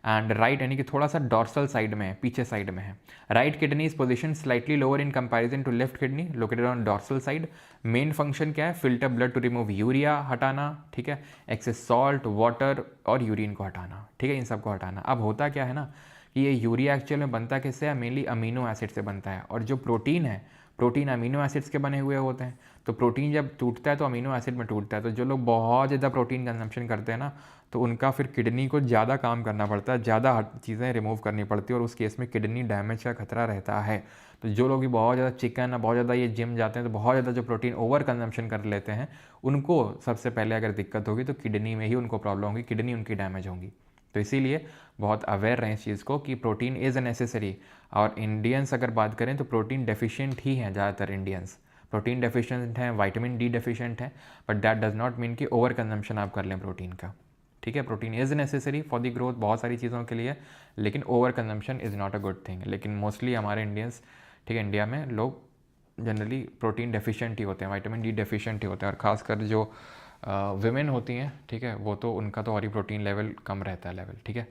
एंड राइट यानी कि थोड़ा सा डॉर्सल साइड में है, पीछे साइड में है। Right kidney is position slightly lower in comparison to left kidney located on dorsal side. Main function क्या है, filter blood to remove urea हटाना, ठीक है, एक्सेस सॉल्ट, वाटर और यूरिन को हटाना, ठीक है, इन सबको हटाना। अब होता क्या है ना कि ये यूरिया एक्चुअल में बनता किससे है, मेनली अमीनो एसिड से बनता है, और जो प्रोटीन है, प्रोटीन अमीनो एसिड्स के बने हुए होते हैं। तो प्रोटीन जब टूटता है तो अमीनो एसिड में टूटता है। तो जो लोग बहुत ज़्यादा प्रोटीन कंजम्पशन करते हैं ना, तो उनका फिर किडनी को ज़्यादा काम करना पड़ता है, ज़्यादा चीज़ें रिमूव करनी पड़ती है, और उस केस में किडनी डैमेज का खतरा रहता है। तो जो लोग भी बहुत ज़्यादा चिकन, बहुत ज़्यादा ये जिम जाते हैं, तो बहुत ज़्यादा जो प्रोटीन ओवर कंजम्पशन कर लेते हैं, उनको सबसे पहले अगर दिक्कत होगी तो किडनी में ही उनको प्रॉब्लम होगी, किडनी उनकी डैमेज होगी। तो इसीलिए बहुत अवेयर रहें इस चीज़ को कि प्रोटीन इज़ नेसेसरी। और इंडियंस अगर बात करें तो प्रोटीन डेफिशिएंट ही हैं ज़्यादातर इंडियंस, प्रोटीन डेफिशिएंट हैं, विटामिन डी डेफिशिएंट हैं, but that does not mean कि ओवर कंजम्पशन आप कर लें प्रोटीन का, ठीक है। Protein is necessary for the growth बहुत सारी चीज़ों के लिए, लेकिन over consumption is not a good thing. लेकिन मोस्टली हमारे इंडियंस, ठीक है, इंडिया में लोग जनरली प्रोटीन डेफिशिएंट ही होते हैं, विटामिन डी डेफिशिएंट ही होते हैं, और ख़ासकर जो विमेन होती हैं, ठीक है, वो तो उनका तो और ही प्रोटीन लेवल कम रहता है लेवल, ठीक है।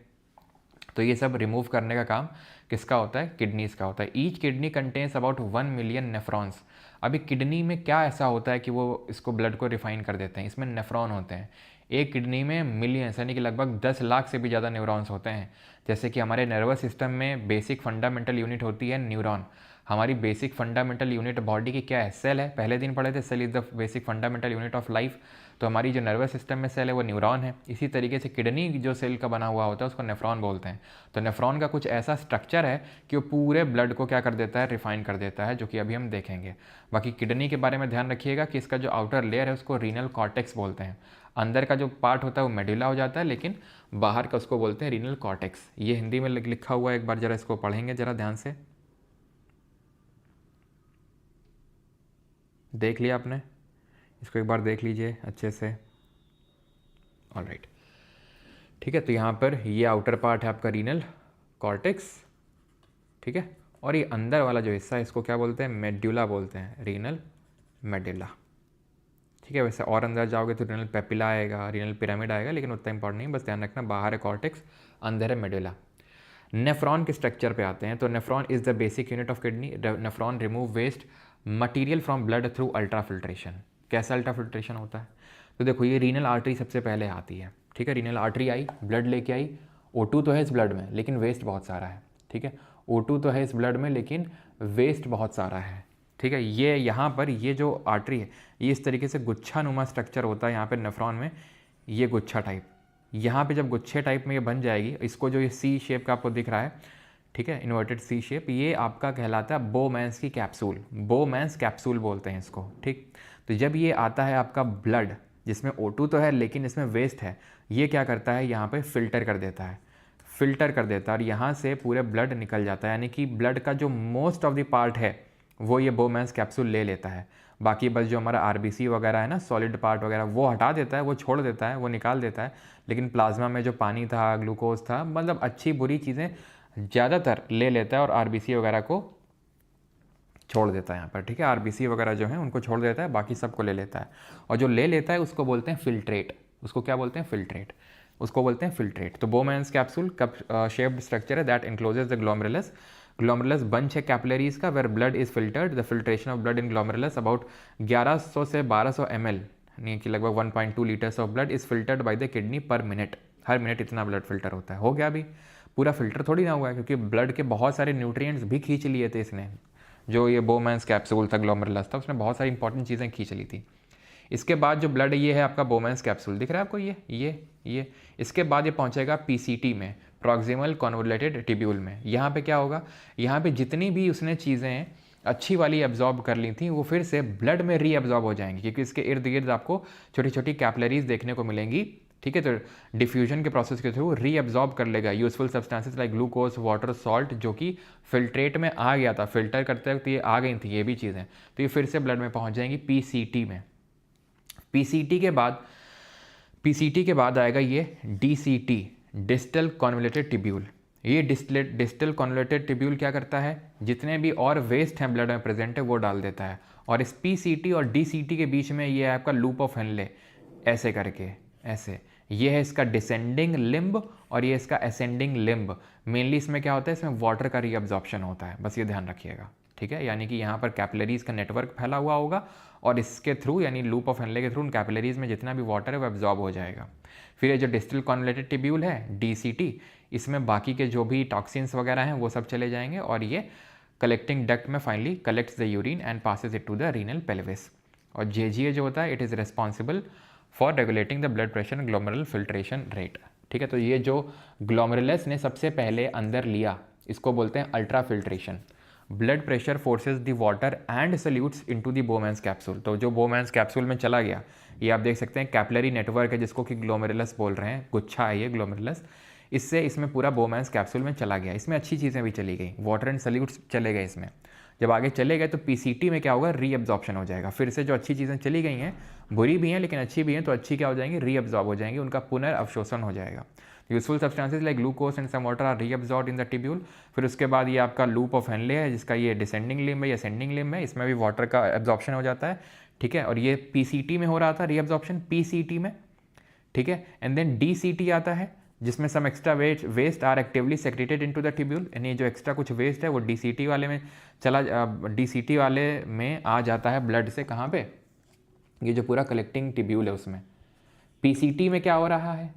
तो ये सब रिमूव करने का काम किसका होता है, किडनीज़ का होता है। Each kidney contains about 1 million nephrons. अभी किडनी में क्या ऐसा होता है कि वो इसको ब्लड को रिफाइन कर देते हैं, इसमें नेफ्रॉन होते हैं। एक किडनी में मिलियंस यानी कि लगभग 10 लाख से भी ज़्यादा न्यूरॉन्स होते हैं। जैसे कि हमारे नर्वस सिस्टम में बेसिक फंडामेंटल यूनिट होती है न्यूरॉन। हमारी बेसिक फंडामेंटल यूनिट बॉडी की क्या है, सेल है। पहले दिन पढ़े थे, cell is the basic fundamental unit of life. तो हमारी जो नर्वस सिस्टम में सेल है वो न्यूरॉन है। इसी तरीके से किडनी जो सेल का बना हुआ होता है उसको नेफ्रॉन बोलते हैं। तो नेफ्रॉन का कुछ ऐसा स्ट्रक्चर है कि वो पूरे ब्लड को क्या कर देता है, रिफाइन कर देता है, जो कि अभी हम देखेंगे। बाकी किडनी के बारे में ध्यान रखिएगा कि इसका जो आउटर लेयर है उसको रीनल कॉर्टेक्स बोलते हैं। अंदर का जो पार्ट होता है वो मेडुला हो जाता है, लेकिन बाहर का उसको बोलते हैं रीनल कॉर्टेक्स। ये हिंदी में लिखा हुआ है, एक बार जरा इसको पढ़ेंगे जरा ध्यान से। देख लिया आपने, इसको एक बार देख लीजिए अच्छे से। ऑलराइट, ठीक है। तो यहाँ पर ये आउटर पार्ट है आपका रीनल कॉर्टेक्स, ठीक है, और ये अंदर वाला जो हिस्सा है इसको क्या बोलते हैं, मेड्यूला बोलते हैं, रीनल मेडुला, ठीक है। वैसे और अंदर जाओगे तो रीनल पेपिला आएगा, रीनल पिरामिड आएगा, लेकिन उतना इंपॉर्टेंट नहीं, बस ध्यान रखना बाहर है कॉर्टेक्स, अंदर है मेडुला। नेफ्रॉन के स्ट्रक्चर पे आते हैं। तो nephron is the basic unit of kidney. Nephron remove waste material from blood through ultrafiltration. कैसा अल्ट्राफिल्ट्रेशन होता है, तो देखो ये रीनल आर्टरी सबसे पहले आती है, ठीक है। रीनल आर्टरी आई, ब्लड लेके आई। O2 तो है इस ब्लड में लेकिन वेस्ट बहुत सारा है, ठीक है। O2 तो है इस ब्लड में लेकिन वेस्ट बहुत सारा है, ठीक है। ये यहाँ पर ये जो आर्टरी है ये इस तरीके से गुच्छा नुमा स्ट्रक्चर होता है यहाँ पर नेफ्रॉन में, ये गुच्छा टाइप। यहाँ पे जब गुच्छे टाइप में ये बन जाएगी, इसको जो ये सी शेप का आपको दिख रहा है, ठीक है, इन्वर्टेड सी शेप, ये आपका कहलाता है बोमैंस की कैप्सूल। बोमैंस कैप्सूल बोलते हैं इसको, ठीक। तो जब ये आता है आपका ब्लड, जिसमें O2 तो है लेकिन इसमें वेस्ट है, ये क्या करता है यहाँ पे फिल्टर कर देता है, फिल्टर कर देता है, और यहाँ से पूरे ब्लड निकल जाता है। यानी कि ब्लड का जो मोस्ट ऑफ द पार्ट है वो ये बोमैंस कैप्सूल ले लेता है। बाकी बस जो हमारा RBC वगैरह है ना, सॉलिड पार्ट वगैरह, वो हटा देता है, वो छोड़ देता है, वो निकाल देता है। लेकिन प्लाज्मा में जो पानी था, ग्लूकोज था, मतलब अच्छी बुरी चीज़ें ज़्यादातर ले लेता है, और RBC वगैरह को छोड़ देता है यहाँ पर, ठीक है। RBC वगैरह जो है उनको छोड़ देता है, बाकी सबको ले लेता है। और जो ले लेता है उसको बोलते हैं फिल्ट्रेट। उसको क्या बोलते हैं, फिल्ट्रेट, उसको बोलते हैं फिल्ट्रेट। तो Bowman's capsule cup shaped structure है that encloses the glomerulus. Glomerulus bunch है कैपिलरीज का where blood is filtered, the filtration of blood in glomerulus about 1100 से 1200 ml यानी कि लगभग 1.2 litres of blood is filtered by the kidney per minute. हर minute इतना blood filter होता है। हो गया अभी, पूरा फिल्टर थोड़ी ना हुआ है, क्योंकि ब्लड के बहुत सारे न्यूट्रिएंट्स भी खींच लिए थे इसने। जो ये बोमैन्स कैप्सूल था ग्लोमेरुलस था, उसने बहुत सारी इंपॉर्टेंट चीज़ें खींच ली थी। इसके बाद जो ब्लड ये है आपका बोमैन्स कैप्सूल, दिख रहा है आपको ये इसके बाद ये पहुंचेगा पीसीटी में, प्रॉक्सिमल कन्वोल्यूटेड ट्यूब्यूल में। यहाँ पे क्या होगा, यहाँ पे जितनी भी उसने चीज़ें अच्छी वाली एब्जॉर्ब कर ली थी वो फिर से ब्लड में रीअब्जॉर्ब हो जाएंगी, क्योंकि इसके इर्द गिर्द आपको छोटी छोटी कैपिलरीज देखने को मिलेंगी। ठीक है, तो डिफ्यूजन के प्रोसेस के थ्रू रीअब्जॉर्ब कर लेगा useful substances like glucose, water, salt, जो कि फिल्ट्रेट में आ गया था, फिल्टर करते वक्त ये आ गई थी ये भी चीज़ें, तो ये फिर से ब्लड में पहुँच जाएंगी पीसीटी में। पीसीटी के बाद आएगा ये डीसीटी, डिस्टल कन्वोल्यूटेड ट्यूब्यूल। ये डिस्टल कन्वोल्यूटेड ट्यूब्यूल क्या करता है, जितने भी और वेस्ट हैं ब्लड में प्रेजेंट है वो डाल देता है। और इस पीसीटी और डीसीटी के बीच में ये है आपका लूप ऑफ हेनले, ऐसे करके ऐसे, ये है इसका डिसेंडिंग लिम्ब और ये इसका असेंडिंग लिम्ब। मेनली इसमें क्या होता है, इसमें वाटर का रीअब्जॉर्प्शन होता है, बस ये ध्यान रखिएगा। ठीक है, यानी कि यहाँ पर कैपिलरीज का नेटवर्क फैला हुआ होगा और इसके थ्रू यानी लूप ऑफ हेनले के थ्रू उन कैपिलरीज में जितना भी वाटर है वो एब्जॉर्ब हो जाएगा। फिर ये जो डिस्टल कन्वोल्यूटेड ट्यूब्यूल है डीसीटी, इसमें बाकी के जो भी टॉक्सिन्स वगैरह हैं वो सब चले जाएंगे और ये कलेक्टिंग डक्ट में finally collects the urine and passes it to the renal pelvis. और जेजीए जो होता है it is responsible for regulating the blood pressure and glomerular filtration rate. ठीक है, तो ये जो ग्लोमेरुलस ने सबसे पहले अंदर लिया इसको बोलते हैं ultra filtration. Blood pressure forces the water and salutes into the Bowman's capsule. तो जो बोमैन्स कैप्सूल में चला गया, ये आप देख सकते हैं कैपिलरी नेटवर्क है जिसको कि ग्लोमेरुलस बोल रहे हैं, गुच्छा है ये ग्लोमेरुलस, इससे इसमें पूरा बोमैन्स कैप्सूल में चला गया। इसमें अच्छी चीज़ें भी चली गई, वाटर एंड सल्यूट्स चले गए इसमें। जब आगे चले गए तो पीसीटी में क्या होगा, रीअब्जॉर्प्शन हो जाएगा। फिर से जो अच्छी चीज़ें चली गई हैं, बुरी भी हैं लेकिन अच्छी भी हैं, तो अच्छी क्या हो जाएंगी, रीअब्जॉर्ब हो जाएंगी, उनका पुनर्अवशोषण हो जाएगा। Useful substances like glucose and some water are reabsorbed in the tubule. फिर उसके बाद ये आपका लूप ऑफ हेनले है जिसका ये डिसेंडिंग लिम्ब है या असेंडिंग लिम्ब है, इसमें भी वाटर का एब्जॉर्प्शन हो जाता है। ठीक है, और ये पीसीटी में हो रहा था रीअब्जॉर्प्शन, पीसीटी में। ठीक है, एंड देन डीसीटी आता है जिसमें some extra waste are actively secreted into the tubule, यानी जो एक्स्ट्रा कुछ वेस्ट है वो डीसीटी वाले में डीसीटी वाले में आ जाता है ब्लड से। कहाँ पे, ये जो पूरा कलेक्टिंग ट्यूब्यूल है उसमें। पीसीटी में क्या हो रहा है,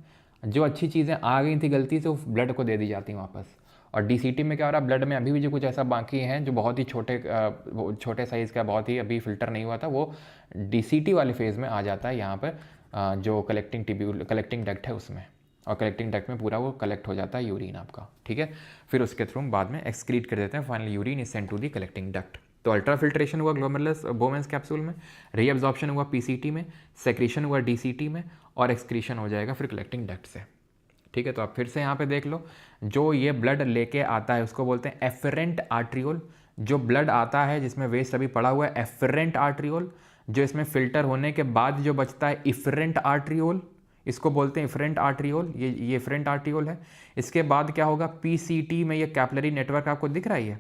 जो अच्छी चीज़ें आ गई थी गलती से वो ब्लड को दे दी जाती हैं वापस। और डीसीटी में क्या हो रहा है, ब्लड में अभी भी जो कुछ ऐसा बाकी है जो बहुत ही छोटे साइज़ का, बहुत ही अभी फिल्टर नहीं हुआ था, वो डीसीटी वाले फेज़ में आ जाता है यहाँ पर जो कलेक्टिंग डक्ट है उसमें। और कलेक्टिंग डक्ट में पूरा वो कलेक्ट हो जाता है यूरिन आपका। ठीक है, फिर उसके थ्रू बाद में एक्सक्रीट कर देते हैं, finally urine is sent to the collecting duct. तो अल्ट्रा फिल्ट्रेशन हुआ ग्लोमेरुलस बोमैन्स कैप्सूल में, रीअब्जॉर्प्शन हुआ पीसीटी में, सेक्रीशन हुआ डीसीटी में और एक्सक्रीशन हो जाएगा फिर कलेक्टिंग डक्ट से। ठीक है, तो आप फिर से यहाँ पे देख लो, जो ये ब्लड लेके आता है उसको बोलते हैं एफरेंट आर्ट्रियोल। जो ब्लड आता है जिसमें वेस्ट अभी पड़ा हुआ है एफरेंट आर्ट्रियोल, जो इसमें फिल्टर होने के बाद जो बचता है इफरेंट आर्ट्रियोल, इसको बोलते हैं इफरेंट आर्ट्रियोल। ये इफरेंट आर्ट्रियोल है। इसके बाद क्या होगा, पीसीटी में ये कैपिलरी नेटवर्क आपको दिख रहा है,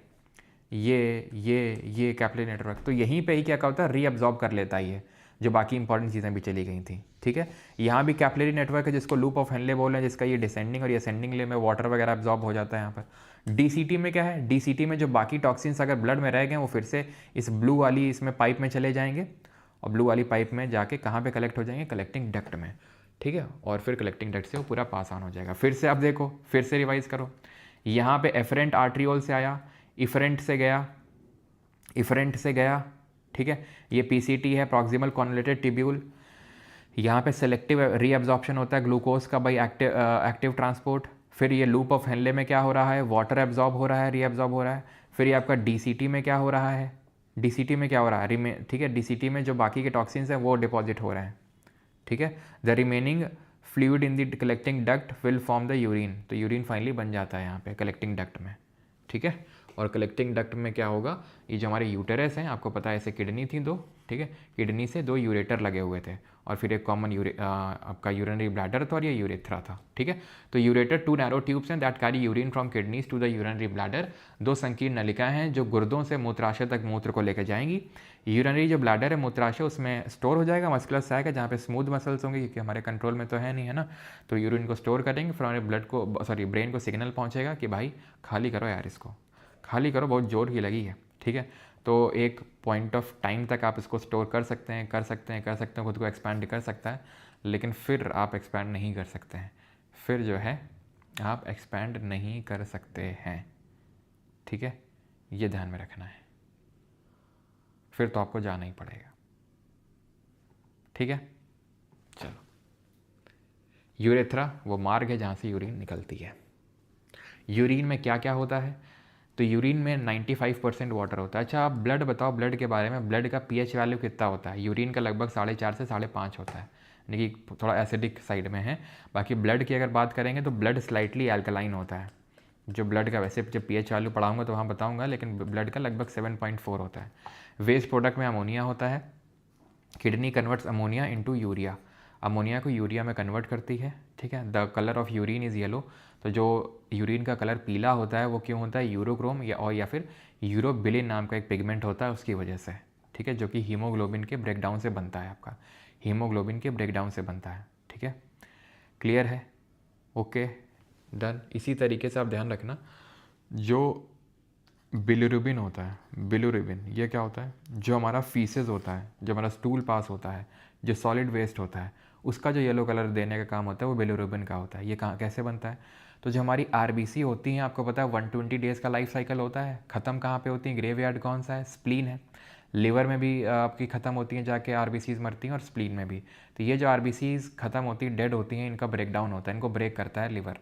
ये कैपिलरी नेटवर्क, तो यहीं पे ही क्या होता है, रीअब्जॉर्ब कर लेता है ये, जो बाकी इंपॉर्टेंट चीज़ें भी चली गई थी। ठीक है, यहाँ भी कैपिलरी नेटवर्क है जिसको लूप ऑफ हेनले बोल रहे हैं, जिसका ये डिसेंडिंग और ये असेंडिंग ले में वाटर वगैरह एब्जॉर्ब हो जाता है यहाँ पर। डीसीटी में क्या है, डीसीटी में जो बाकी टॉक्सिन्स अगर ब्लड में रह गए वो फिर से इस ब्लू वाली इसमें पाइप में चले जाएंगे और ब्लू वाली पाइप में जाके कहाँ पे कलेक्ट हो जाएंगे, कलेक्टिंग डक्ट में। ठीक है, और फिर कलेक्टिंग डक्ट से वो पूरा पास ऑन हो जाएगा। फिर से आप देखो, फिर से रिवाइज करो, यहाँ पे एफरेंट आर्ट्रियोल से आया, इफरेंट से गया। ठीक है, ये पीसीटी है, प्रॉक्सिमल कन्वोल्यूटेड ट्यूब्यूल। यहाँ पे सेलेक्टिव रीअब्जॉर्प्शन होता है ग्लूकोज का बाई एक्टिव ट्रांसपोर्ट। फिर ये लूप ऑफ हेनले में क्या हो रहा है, वाटर एब्जॉर्ब हो रहा है, रीअब्जॉर्ब हो रहा है। फिर ये आपका डीसीटी में क्या हो रहा है, डीसीटी में क्या हो रहा है, ठीक है, डीसीटी में जो बाकी के टॉक्सिन्स हैं वो डिपॉजिट हो रहे हैं। ठीक है, the remaining fluid in the collecting duct will form the urine. तो यूरिन फाइनली बन जाता है यहाँ पे कलेक्टिंग डक्ट में। ठीक है, और कलेक्टिंग डक्ट में क्या होगा, ये जो हमारे यूटेरस हैं, आपको पता है ऐसे किडनी थी दो। ठीक है, किडनी से दो यूरेटर लगे हुए थे और फिर एक कॉमन आपका यूरिनरी ब्लैडर था और ये यूरेथ्रा था। ठीक है, तो यूरेटर टू नैरो ट्यूब्स हैं that carry urine from kidneys to the urinary bladder. दो संकीर्ण नलिकाएं हैं जो गुर्दों से मूत्राशय तक मूत्र को लेकर जाएंगी। यूरिनरी जो ब्लैडर है मूत्राशय उसमें स्टोर हो जाएगा, मस्कुलर सैक है जहाँ पे स्मूथ मसल्स होंगे क्योंकि हमारे कंट्रोल में तो है नहीं, है ना। तो यूरिन को स्टोर करेंगे, फिर हमारे ब्रेन को सिग्नल पहुँचेगा कि भाई खाली करो यार इसको, खाली करो, बहुत जोर की लगी है, ठीक है। तो एक पॉइंट ऑफ टाइम तक आप इसको स्टोर कर सकते हैं, खुद को एक्सपैंड कर सकता है, लेकिन फिर आप एक्सपैंड नहीं कर सकते हैं, फिर जो है आप एक्सपैंड नहीं कर सकते हैं, ठीक है, ये ध्यान में रखना है, फिर तो आपको जाना ही पड़ेगा, ठीक है। चलो, यूरेथ्रा वो मार्ग है जहाँ से यूरिन निकलती है। यूरिन में क्या क्या होता है, तो यूरिन में 95% वाटर होता है। अच्छा, आप ब्लड बताओ, ब्लड के बारे में, ब्लड का पीएच वैल्यू कितना होता है? यूरिन का लगभग 4.5 से 5.5 होता है, यानी कि थोड़ा एसिडिक साइड में है। बाकी ब्लड की अगर बात करेंगे तो ब्लड स्लाइटली एल्कलाइन होता है। जो ब्लड का वैसे जब पीएच वैल्यू पढ़ाऊंगा तो वहाँ बताऊंगा, लेकिन ब्लड का लगभग 7.4 होता है। वेस्ट प्रोडक्ट में अमोनिया होता है। Kidney converts ammonia into urea, ammonia को यूरिया में कन्वर्ट करती है, ठीक है। The colour of urine is yellow, तो जो यूरिन का कलर पीला होता है वो क्यों होता है? यूरोक्रोम या फिर यूरोबिलिन नाम का एक पिगमेंट होता है उसकी वजह से, ठीक है, जो कि हीमोग्लोबिन के ब्रेकडाउन से बनता है, आपका हीमोग्लोबिन के ब्रेकडाउन से बनता है, ठीक है। क्लियर है? Okay, done. इसी तरीके से आप ध्यान रखना, जो बिलिरुबिन होता है, बिलिरुबिन ये क्या होता है? जो हमारा फीसेस होता है, जो हमारा स्टूल पास होता है, जो सॉलिड वेस्ट होता है, उसका जो येलो कलर देने का काम होता है वो बिलिरुबिन का होता है। ये कहाँ कैसे बनता है? तो जो हमारी आरबीसी होती हैं, आपको पता है 120 डेज़ का लाइफ साइकिल होता है। ख़त्म कहाँ पे होती हैं? ग्रेवयार्ड कौन सा है? स्प्लीन है। लिवर में भी आपकी ख़त्म होती हैं जाके, आरबीसीज मरती हैं, और स्प्लीन में भी। तो ये जो आरबीसीज ख़त्म होती हैं, डेड होती हैं, इनका ब्रेकडाउन होता है, इनको ब्रेक करता है लिवर।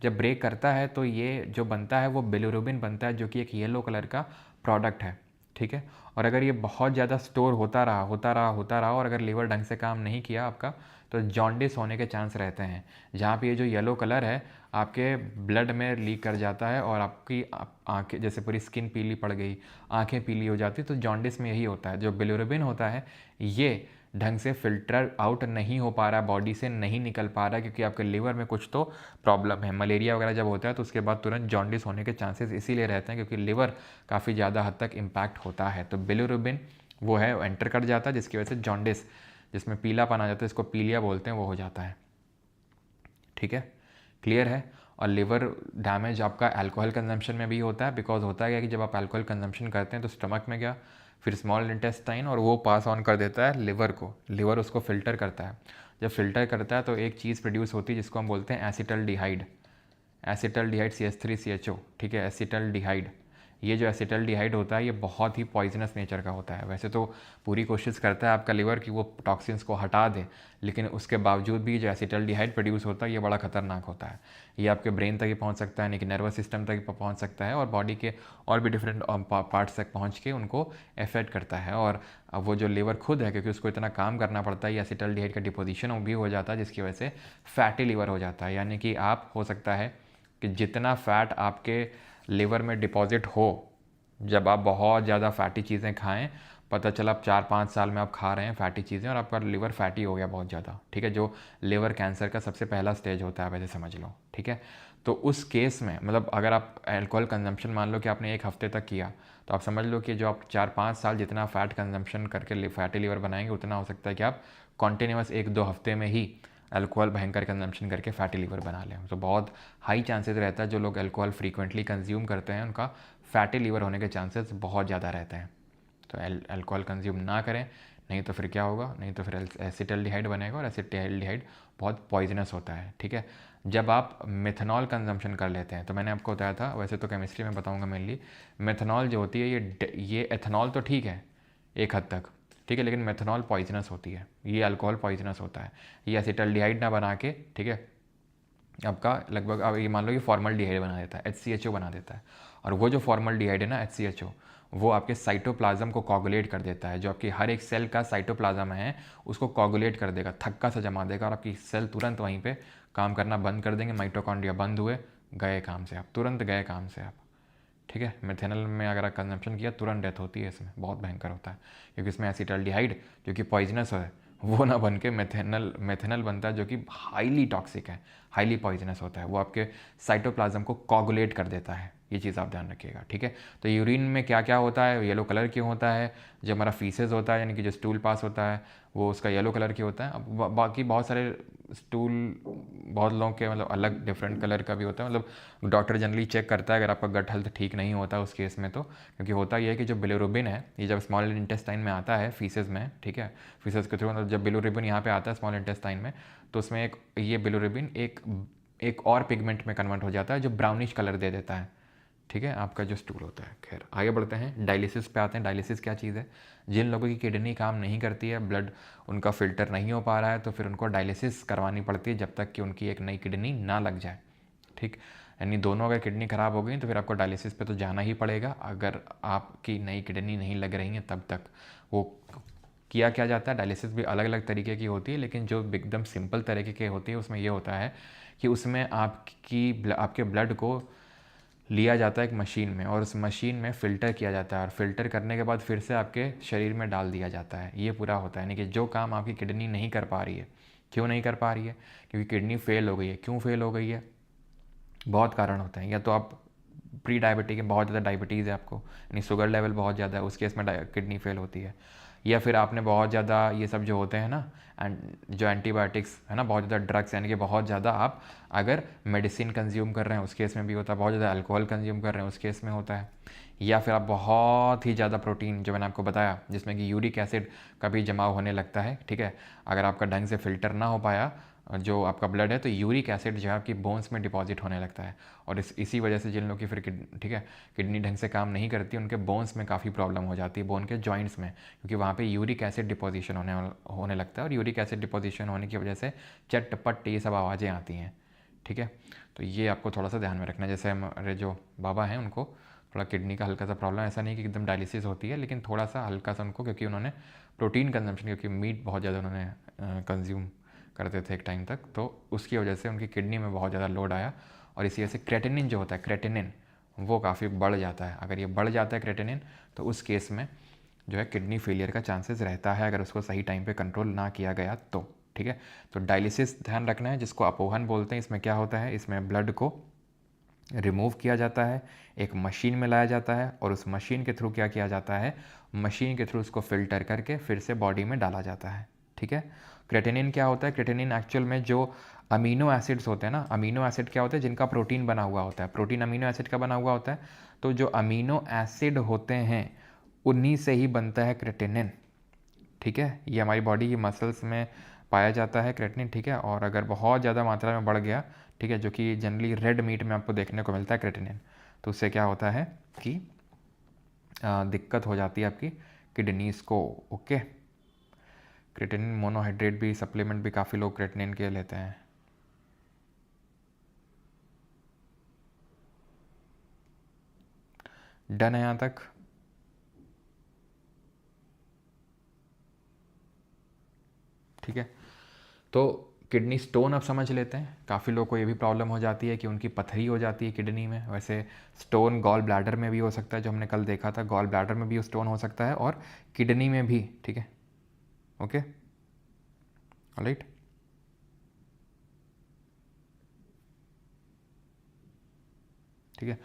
जब ब्रेक करता है तो ये जो बनता है वो बिलिरुबिन बनता है, जो कि एक येलो कलर का प्रोडक्ट है, ठीक है। और अगर ये बहुत ज़्यादा स्टोर होता रहा और अगर लीवर ढंग से काम नहीं किया आपका, तो जॉन्डिस होने के चांस रहते हैं। जहाँ पे ये जो येलो कलर है आपके ब्लड में लीक कर जाता है और आपकी आँखें, जैसे पूरी स्किन पीली पड़ गई, आँखें पीली हो जाती, तो जॉन्डिस में यही होता है। जो बिलिरुबिन होता है ये ढंग से फ़िल्टर आउट नहीं हो पा रहा, बॉडी से नहीं निकल पा रहा, क्योंकि आपके लीवर में कुछ तो प्रॉब्लम है। मलेरिया वगैरह जब होता है तो उसके बाद तुरंत जॉन्डिस होने के चांसेस इसीलिए रहते हैं क्योंकि लिवर काफ़ी ज़्यादा हद तक इम्पैक्ट होता है। तो बिलिरुबिन वो है, एंटर कर जाता है, जिसकी वजह से जॉन्डिस, जिसमें पीलापन आ जाता है, इसको पीलिया बोलते हैं, वो हो जाता है, ठीक है। क्लियर है? और लिवर डैमेज आपका अल्कोहल कंजम्पशन में भी होता है, बिकॉज होता है कि जब आप अल्कोहल कंजम्पशन करते हैं तो स्टमक में गया, फिर स्मॉल इंटेस्टाइन, और वो पास ऑन कर देता है लिवर को, लिवर उसको फ़िल्टर करता है। जब फ़िल्टर करता है तो एक चीज़ प्रोड्यूस होती है जिसको हम बोलते हैं एसिटल्डिहाइड, एसिटल्डिहाइड CH3CHO, ठीक है, एसिटल्डिहाइड। ये जो एसिटल्डिहाइड होता है ये बहुत ही पॉइजनस नेचर का होता है। वैसे तो पूरी कोशिश करता है आपका लिवर कि वो टॉक्सिन्स को हटा दे, लेकिन उसके बावजूद भी जो एसिटल्डिहाइड प्रोड्यूस होता है ये बड़ा खतरनाक होता है। ये आपके ब्रेन तक ही पहुंच सकता है, यानी कि नर्वस सिस्टम तक पहुंच सकता है, और बॉडी के और भी डिफरेंट पार्ट्स तक पहुंच के उनको इफेक्ट करता है। और वो जो लिवर खुद है, क्योंकि उसको इतना काम करना पड़ता है, ये एसिटल्डिहाइड का डिपोजिशन भी हो जाता है, जिसकी वजह से फैटी लिवर हो जाता है। यानी कि आप, हो सकता है कि जितना फ़ैट आपके लिवर में डिपॉजिट हो, जब आप बहुत ज़्यादा फैटी चीज़ें खाएं, पता चला आप 4-5 साल में आप खा रहे हैं फैटी चीज़ें और आपका लिवर फैटी हो गया बहुत ज़्यादा, ठीक है, जो लिवर कैंसर का सबसे पहला स्टेज होता है, वैसे समझ लो, ठीक है। तो उस केस में, मतलब अगर आप अल्कोहल कंजम्पशन मान लो कि आपने 1 हफ्ते तक किया, तो आप समझ लो कि जो आप 4-5 साल जितना फ़ैट कंजम्पशन करके फैटी लिवर बनाएंगे, उतना हो सकता है कि आप कॉन्टीन्यूस 1-2 हफ्ते में ही अल्कोहल भयंकर कंजम्पशन करके फैटी लिवर बना लें। तो बहुत हाई चांसेस रहता है, जो लोग अल्कोहल फ्रीक्वेंटली कंज्यूम करते हैं उनका फैटी लिवर होने के चांसेस बहुत ज़्यादा रहते हैं। तो अल्कोहल कंज्यूम ना करें, नहीं तो फिर क्या होगा, नहीं तो फिर एसिटल्डिहाइड बनेगा, और एसिटल्डिहाइड बहुत पॉइजनस होता है, ठीक है। जब आप मेथनॉल कंजम्पशन कर लेते हैं, तो मैंने आपको बताया था, वैसे तो केमिस्ट्री में बताऊंगा मेनली, मेथनॉल जो होती है ये एथनॉल तो ठीक है एक हद तक, ठीक है, लेकिन मेथनॉल पॉइजनस होती है, ये अल्कोहल पॉइजनस होता है। ये एसिटल्डिहाइड ना बना के, ठीक है, आपका लगभग अब ये मान लो कि फॉर्मल्डिहाइड बना देता है, HCHO बना देता है। और वो जो फॉर्मल्डिहाइड है ना, HCHO, वो आपके साइटोप्लाज्म को कोगुलेट कर देता है। जो आपकी हर एक सेल का साइटोप्लाज्म है उसको कोगुलेट कर देगा, थक्का सा जमा देगा, और आपकी सेल तुरंत वहीं पे काम करना बंद कर देंगे। माइटोकॉन्ड्रिया बंद हुए, गए काम से आप, तुरंत गए काम से आप, ठीक है। मेथेनल में अगर आप कंजम्पशन किया तुरंत डेथ होती है, इसमें बहुत भयंकर होता है, क्योंकि इसमें एसिटल्डिहाइड जो कि पॉइजनस है वो ना बन के मेथेनल बनता है, जो कि हाईली टॉक्सिक है, हाईली पॉइजनस होता है। वो आपके साइटोप्लाज्म को कोगुलेट कर देता है, ये चीज़ आप ध्यान रखिएगा, ठीक है। तो यूरिन में क्या क्या होता है, येलो कलर क्यों होता है? जो हमारा फीसेस होता है, यानी कि जो स्टूल पास होता है, वो उसका येलो कलर क्यों होता है? अब बाकी बहुत सारे स्टूल बहुत लोगों के मतलब अलग डिफरेंट कलर का भी होता है, मतलब डॉक्टर जनरली चेक करता है अगर आपका गट हेल्थ ठीक नहीं होता उस केस में, तो क्योंकि होता ये है कि जो बिलिरुबिन है ये जब स्मॉल इंटेस्टाइन में आता है फीसेस में, ठीक है, फीसेस के थ्रू मतलब जब बिलिरुबिन यहाँ पे आता है स्मॉल इंटेस्टाइन में, तो उसमें एक ये बिलिरुबिन एक और पिगमेंट में कन्वर्ट हो जाता है जो ब्राउनिश कलर दे देता है, ठीक है, आपका जो स्टूल होता है। खैर आगे बढ़ते हैं, डायलिसिस पे आते हैं। डायलिसिस क्या चीज़ है? जिन लोगों की किडनी काम नहीं करती है, ब्लड उनका फिल्टर नहीं हो पा रहा है, तो फिर उनको डायलिसिस करवानी पड़ती है जब तक कि उनकी एक नई किडनी ना लग जाए, ठीक। यानी दोनों अगर किडनी ख़राब हो गई तो फिर आपको डायलिसिस पे तो जाना ही पड़ेगा, अगर आपकी नई किडनी नहीं लग रही है तब तक। वो किया क्या जाता है, डायलिसिस भी अलग अलग तरीके की होती है, लेकिन जो एकदम सिंपल तरीके की होती है उसमें ये होता है कि उसमें आपके ब्लड को लिया जाता है एक मशीन में, और उस मशीन में फ़िल्टर किया जाता है, और फ़िल्टर करने के बाद फिर से आपके शरीर में डाल दिया जाता है। ये पूरा होता है, यानी कि जो काम आपकी किडनी नहीं कर पा रही है। क्यों नहीं कर पा रही है? क्योंकि किडनी फेल हो गई है। क्यों फेल हो गई है? बहुत कारण होते हैं। या तो आप प्री डायबिटिक है, बहुत ज़्यादा डायबिटीज़ है आपको, यानी शुगर लेवल बहुत ज़्यादा है, उस केस में किडनी फेल होती है। या फिर आपने बहुत ज़्यादा ये सब जो होते हैं ना, एंड जो एंटीबायोटिक्स है ना, बहुत ज़्यादा ड्रग्स, यानी कि बहुत ज़्यादा आप अगर मेडिसिन कंज्यूम कर रहे हैं उस केस में भी होता है। बहुत ज़्यादा अल्कोहल कंज्यूम कर रहे हैं उस केस में होता है। या फिर आप बहुत ही ज़्यादा प्रोटीन, जो मैंने आपको बताया, जिसमें कि यूरिक एसिड का भी जमाव होने लगता है, ठीक है, अगर आपका ढंग से फ़िल्टर ना हो पाया जो आपका ब्लड है, तो यूरिक एसिड जो है आपकी बोन्स में डिपॉजिट होने लगता है, और इसी वजह से जिन लोगों की फिर ठीक है किडनी ढंग से काम नहीं करती, उनके बोन्स में काफ़ी प्रॉब्लम हो जाती है, बोन के जॉइंट्स में, क्योंकि वहाँ पे यूरिक एसिड डिपोजिशन होने लगता है, और यूरिक एसिड डिपोजिशन होने की वजह से चट पट ये सब आवाज़ें आती हैं, ठीक है। तो ये आपको थोड़ा सा ध्यान में रखना है। जैसे हमारे जो बाबा हैं उनको थोड़ा किडनी का हल्का सा प्रॉब्लम, ऐसा नहीं कि एकदम डायलिसिस होती है, लेकिन थोड़ा सा हल्का सा उनको, क्योंकि उन्होंने प्रोटीन कंजम्पशन, क्योंकि मीट बहुत ज़्यादा उन्होंने कंज्यूम करते थे एक टाइम तक, तो उसकी वजह से उनकी किडनी में बहुत ज़्यादा लोड आया, और इसी वजह से क्रेटिनिन जो होता है, क्रेटिनिन वो काफ़ी बढ़ जाता है। अगर ये बढ़ जाता है क्रेटिनिन, तो उस केस में जो है किडनी फेलियर का चांसेस रहता है, अगर उसको सही टाइम पे कंट्रोल ना किया गया तो, ठीक है। तो डायलिसिस ध्यान रखना है, जिसको अपोहन बोलते हैं। इसमें क्या होता है, इसमें ब्लड को रिमूव किया जाता है, एक मशीन में लाया जाता है, और उस मशीन के थ्रू क्या किया जाता है, मशीन के थ्रू उसको फिल्टर करके फिर से बॉडी में डाला जाता है, ठीक है। क्रेटिनिन क्या होता है? क्रेटिनिन एक्चुअल में जो अमीनो एसिड्स होते हैं ना, अमीनो एसिड क्या होते हैं, जिनका प्रोटीन बना हुआ होता है, प्रोटीन अमीनो एसिड का बना हुआ होता है, तो जो अमीनो एसिड होते हैं उन्हीं से ही बनता है क्रेटिनिन, ठीक है। ये हमारी बॉडी की मसल्स में पाया जाता है क्रेटिनिन, ठीक है, और अगर बहुत ज़्यादा मात्रा में बढ़ गया, ठीक है, जो कि जनरली रेड मीट में आपको देखने को मिलता है क्रेटिनिन, तो उससे क्या होता है कि दिक्कत हो जाती है आपकी किडनीज़ को, ओके। क्रेटिनिन मोनोहाइड्रेट भी सप्लीमेंट भी काफ़ी लोग क्रेटिनिन के लेते हैं। डन है यहाँ तक? ठीक है, तो किडनी स्टोन अब समझ लेते हैं। काफ़ी लोगों को ये भी प्रॉब्लम हो जाती है कि उनकी पथरी हो जाती है किडनी में। वैसे स्टोन गॉल ब्लैडर में भी हो सकता है, जो हमने कल देखा था, गॉल ब्लैडर में भी स्टोन हो सकता है, और किडनी में भी, ठीक है, ओके, ऑलराइट। ठीक है,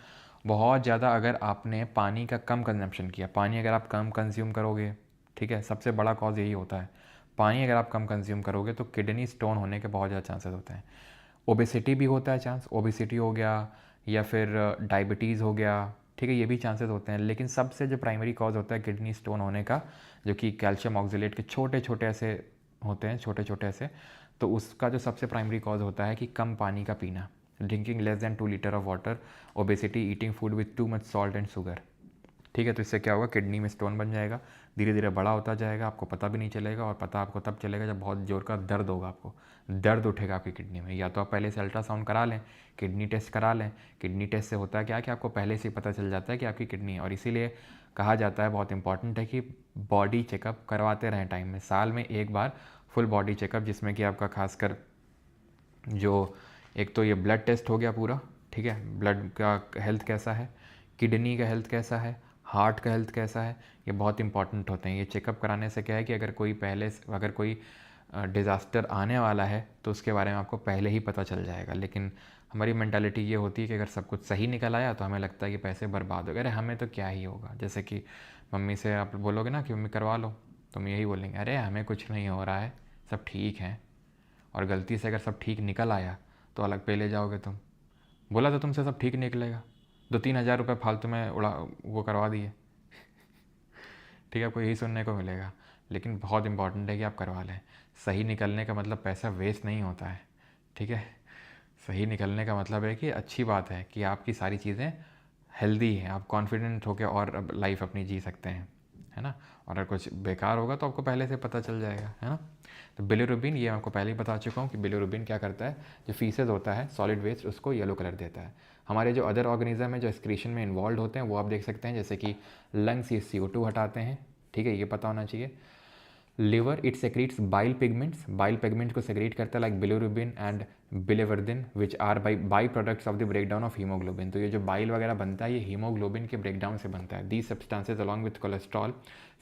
बहुत ज़्यादा अगर आपने पानी का कम कंजम्पशन किया, पानी अगर आप कम कंज्यूम करोगे, ठीक है, सबसे बड़ा कॉज यही होता है, पानी अगर आप कम कंज्यूम करोगे तो किडनी स्टोन होने के बहुत ज़्यादा चांसेस होते हैं। ओबेसिटी भी होता है चांस, ओबेसिटी हो गया, या फिर डायबिटीज़ हो गया, ठीक है, ये भी चांसेस होते हैं। लेकिन सबसे जो प्राइमरी कॉज होता है किडनी स्टोन होने का, जो कि कैल्शियम ऑक्जेलेट के छोटे छोटे ऐसे होते हैं, छोटे छोटे ऐसे, तो उसका जो सबसे प्राइमरी कॉज होता है कि कम पानी का पीना, drinking less than 2 litre of water, obesity, eating food with too much salt and sugar, ठीक है। तो इससे क्या होगा, किडनी में स्टोन बन जाएगा, धीरे धीरे बड़ा होता जाएगा, आपको पता भी नहीं चलेगा, और पता आपको तब चलेगा जब बहुत जोर का दर्द होगा, आपको दर्द उठेगा आपकी किडनी में। या तो आप पहले से अल्ट्रासाउंड करा लें, किडनी टेस्ट करा लें। किडनी टेस्ट से होता है क्या कि आपको पहले से पता चल जाता है कि आपकी किडनी है, और इसीलिए कहा जाता है, बहुत इंपॉर्टेंट है कि बॉडी चेकअप करवाते रहें टाइम में, साल में एक बार फुल बॉडी चेकअप, जिसमें कि आपका खासकर जो एक तो ये ब्लड टेस्ट हो गया पूरा, ठीक है, ब्लड का हेल्थ कैसा है, किडनी का हेल्थ कैसा है, हार्ट का हेल्थ कैसा है, ये बहुत इंपॉर्टेंट होते हैं। ये चेकअप कराने से क्या है कि अगर कोई डिज़ास्टर आने वाला है तो उसके बारे में आपको पहले ही पता चल जाएगा। लेकिन हमारी मेंटालिटी ये होती है कि अगर सब कुछ सही निकल आया तो हमें लगता है कि पैसे बर्बाद हो गए, अरे हमें तो क्या ही होगा। जैसे कि मम्मी से आप बोलोगे ना कि मम्मी करवा लो, तो हम यही बोलेंगे, अरे हमें कुछ नहीं हो रहा है, सब ठीक है। और गलती से अगर सब ठीक निकल आया तो अलग पे ले जाओगे तुम। बोला तो तुमसे सब ठीक निकलेगा, 2-3 हज़ार रुपये फालतू में उड़ा वो करवा दिए। ठीक है, आपको यही सुनने को मिलेगा। लेकिन बहुत इंपॉर्टेंट है कि आप करवा लें। सही निकलने का मतलब पैसा वेस्ट नहीं होता है। ठीक है, सही निकलने का मतलब है कि अच्छी बात है कि आपकी सारी चीज़ें हेल्दी हैं, आप कॉन्फिडेंट होकर और लाइफ अपनी जी सकते हैं, है ना। और अगर कुछ बेकार होगा तो आपको पहले से पता चल जाएगा, है ना। तो बिलिरुबिन, ये मैं आपको पहले ही बता चुका हूँ कि बिलिरुबिन क्या करता है, जो फीसेज होता है सॉलिड वेस्ट उसको येलो कलर देता है। हमारे जो अदर ऑर्गेनिज्म है जो एक्सक्रीशन में इन्वॉल्व होते हैं वो आप देख सकते हैं, जैसे कि लंग्स ये CO2 हटाते हैं, ठीक है, ये पता होना चाहिए। Liver it secretes bile pigments, bile pigments को सेक्रेट करता है like bilirubin and biliverdin which are by products of the breakdown of haemoglobin. तो ये जो बाइल वगैरह बनता है ये हीमोग्लोबिन के ब्रेकडाउन से बनता है। These substances along with cholesterol,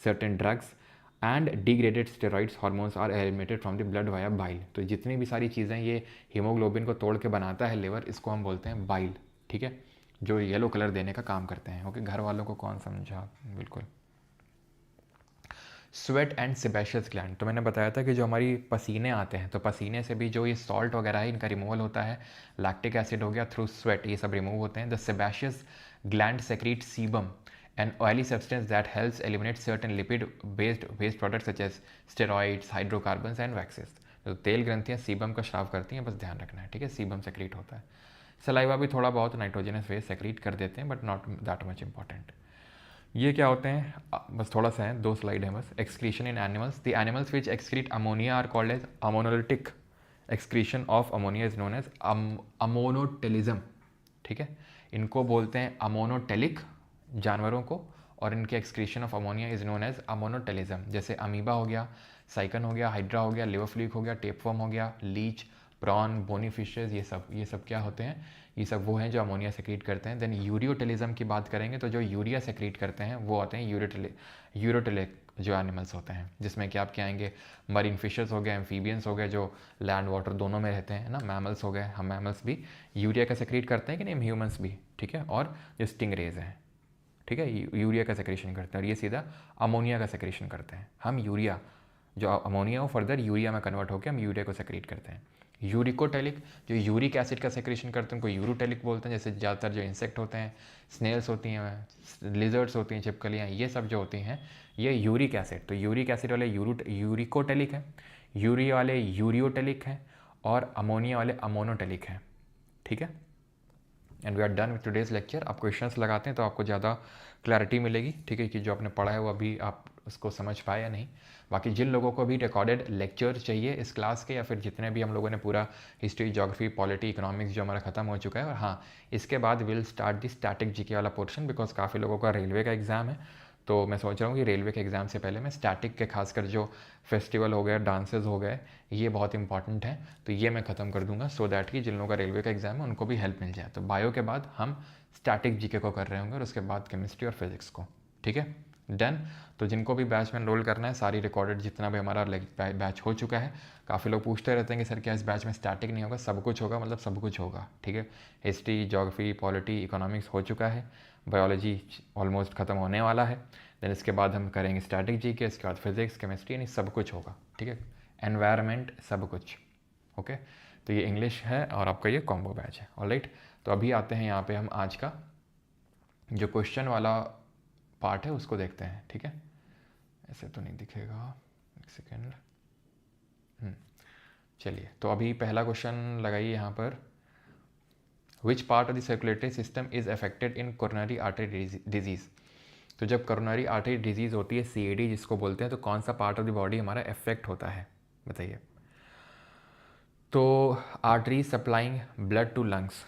certain drugs and degraded steroids hormones are eliminated from the blood via bile. तो जितनी भी सारी चीज़ें ये हीमोग्लोबिन को तोड़ के बनाता है लिवर, इसको हम बोलते हैं बाइल, ठीक है, जो येलो कलर देने का काम करते हैं। ओके, घर वालों को कौन समझा, बिल्कुल। स्वेट एंड सेबेशियस ग्लैंड, तो मैंने बताया था कि जो हमारी पसीने आते हैं तो पसीने से भी जो ये सॉल्ट वगैरह है इनका रिमूवल होता है। लैक्टिक एसिड हो गया थ्रू स्वेट, ये सब रिमूव होते हैं। The sebaceous gland secrete sebum an oily substance that helps eliminate certain lipid based waste products such as steroids, hydrocarbons and waxes. तो तेल ग्रंथियाँ सीबम का स्राव करती हैं, बस ध्यान रखना है, ठीक है। सीबम सेक्रेट होता है। सलाइवा भी थोड़ा बहुत नाइट्रोजनस वेस्ट सेक्रेट कर देते हैं, but not that much important. ये क्या होते हैं, बस थोड़ा सा है, 2 स्लाइड है बस। Excretion in animals, the animals which excrete ammonia are called as ammonolytic. Excretion of ammonia is known as ammonotelism, ठीक है, इनको बोलते हैं अमोनोटेलिक जानवरों को, और इनके excretion of ammonia is known as ammonotelism. जैसे अमीबा हो गया, साइकन हो गया, हाइड्रा हो गया, लिवर फ्लूक हो गया, टेपवर्म हो गया, लीच, प्रॉन, बोनी फिशेज, ये सब क्या होते हैं, ये सब वो हैं जो अमोनिया सेक्रेट करते हैं। देन यूरियोटेलिज्म की बात करेंगे तो जो यूरिया सेक्रेट करते हैं वो आते हैं यूरोटेलिक जो एनिमल्स होते हैं, जिसमें कि आपके आएंगे मरीन फिशेस हो गए, एम्फीबियंस हो गए जो लैंड वाटर दोनों में रहते हैं ना, मैमल्स हो गए, हम मैमल्स भी यूरिया का सेक्रेट करते हैं कि नहीं, ह्यूमंस भी, ठीक है। और जो स्टिंगरेज हैं, ठीक है, यूरिया का सेक्रेशन करते हैं, और ये सीधा अमोनिया का सेक्रेशन करते हैं। हम यूरिया, जो अमोनिया हो फर्दर यूरिया में कन्वर्ट होकर हम यूरिया को सेक्रेट करते हैं। यूरिकोटेलिक, जो यूरिक एसिड का सेक्रेशन करते हैं उनको यूरोटेलिक बोलते हैं। जैसे ज़्यादातर जो इंसेक्ट होते हैं, स्नेल्स होती हैं, लिजर्ड्स होती हैं, छिपकलियाँ, ये सब जो होती हैं ये यूरिक एसिड, तो यूरिक एसिड वाले यूरिकोटेलिक हैं, यूरिया वाले यूरियोटेलिक हैं, और अमोनिया वाले अमोनोटेलिक हैं, ठीक है। And we are done with today's lecture. आप क्वेश्चंस लगाते हैं तो आपको ज़्यादा क्लैरिटी मिलेगी, ठीक है, कि जो आपने पढ़ा है वो अभी आप उसको समझ पाए या नहीं। बाकी जिन लोगों को भी रिकॉर्डेड लेक्चर चाहिए इस क्लास के, या फिर जितने भी हम लोगों ने पूरा हिस्ट्री, ज्योग्राफी, पॉलिटी, इकोनॉमिक्स जो हमारा खत्म हो चुका है, और हाँ, इसके बाद will start the static GK वाला पोर्शन, बिकॉज काफ़ी लोगों का रेलवे का एग्ज़ाम है। तो मैं सोच रहा हूँ कि रेलवे के एग्ज़ाम से पहले मैं स्टैटिक के खासकर जो फेस्टिवल हो गए, डांसेस हो गए, ये बहुत इंपॉर्टेंट है, तो ये मैं ख़त्म कर दूंगा, सो दैट कि जिन लोगों का रेलवे का एग्ज़ाम है उनको भी हेल्प मिल जाए। तो बायो के बाद हम स्टैटिक जीके को कर रहे होंगे, और उसके बाद केमिस्ट्री और फिजिक्स को, ठीक है, डन। तो जिनको भी बैच में एनरोल करना है, सारी रिकॉर्डेड जितना भी हमारा बैच हो चुका है। काफ़ी लोग पूछते रहते हैं कि सर क्या इस बैच में स्टैटिक नहीं होगा, सब कुछ होगा, मतलब सब कुछ होगा, ठीक है। हिस्ट्री, ज्योग्राफी, पॉलिटी, इकोनॉमिक्स हो चुका है, बायोलॉजी ऑलमोस्ट ख़त्म होने वाला है। देन इसके बाद हम करेंगे स्टैटिक जीके, इसके बाद फिजिक्स, केमिस्ट्री, यानी सब कुछ होगा, ठीक है, एनवायरनमेंट, सब कुछ, ओके। तो ये इंग्लिश है और आपका ये कॉम्बो बैच है, ऑलराइट। तो अभी आते हैं यहाँ पे हम आज का जो क्वेश्चन वाला पार्ट है उसको देखते हैं, ठीक है। ऐसे तो नहीं दिखेगा, एक सेकेंड, चलिए। तो अभी पहला क्वेश्चन लगाइए यहाँ पर, which part of the circulatory system is affected in coronary artery disease. तो जब कोरोनरी आर्टरी डिजीज़ होती है, CAD जिसको बोलते हैं, तो कौन सा पार्ट ऑफ द बॉडी हमारा अफेक्ट होता है, बताइए। तो artery supplying blood to lungs,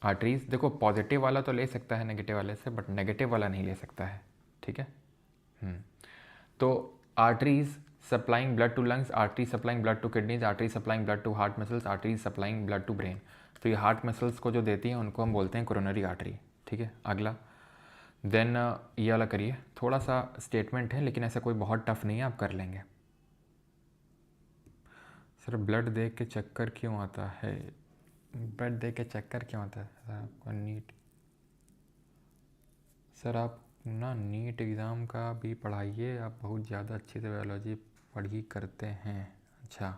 arteries देखो, पॉजिटिव वाला तो ले सकता है नेगेटिव वाले से, बट नेगेटिव वाला नहीं ले सकता है, ठीक है। तो arteries supplying blood to lungs, artery supplying blood to kidneys, artery supplying blood to heart muscles, artery supplying blood to brain. तो ये हार्ट मसल्स को जो देती हैं उनको हम बोलते हैं कोरोनरी आर्टरी, ठीक है। अगला, देन ये वाला करिए, थोड़ा सा स्टेटमेंट है लेकिन ऐसा कोई बहुत टफ नहीं है, आप कर लेंगे। सर ब्लड देख के चक्कर क्यों आता है, ब्लड देख के चक्कर क्यों आता है सर आपको, नीट, सर आप ना नीट एग्ज़ाम का भी पढ़ाइए, आप बहुत ज़्यादा अच्छी से बायोलॉजी पढ़ी करते हैं। अच्छा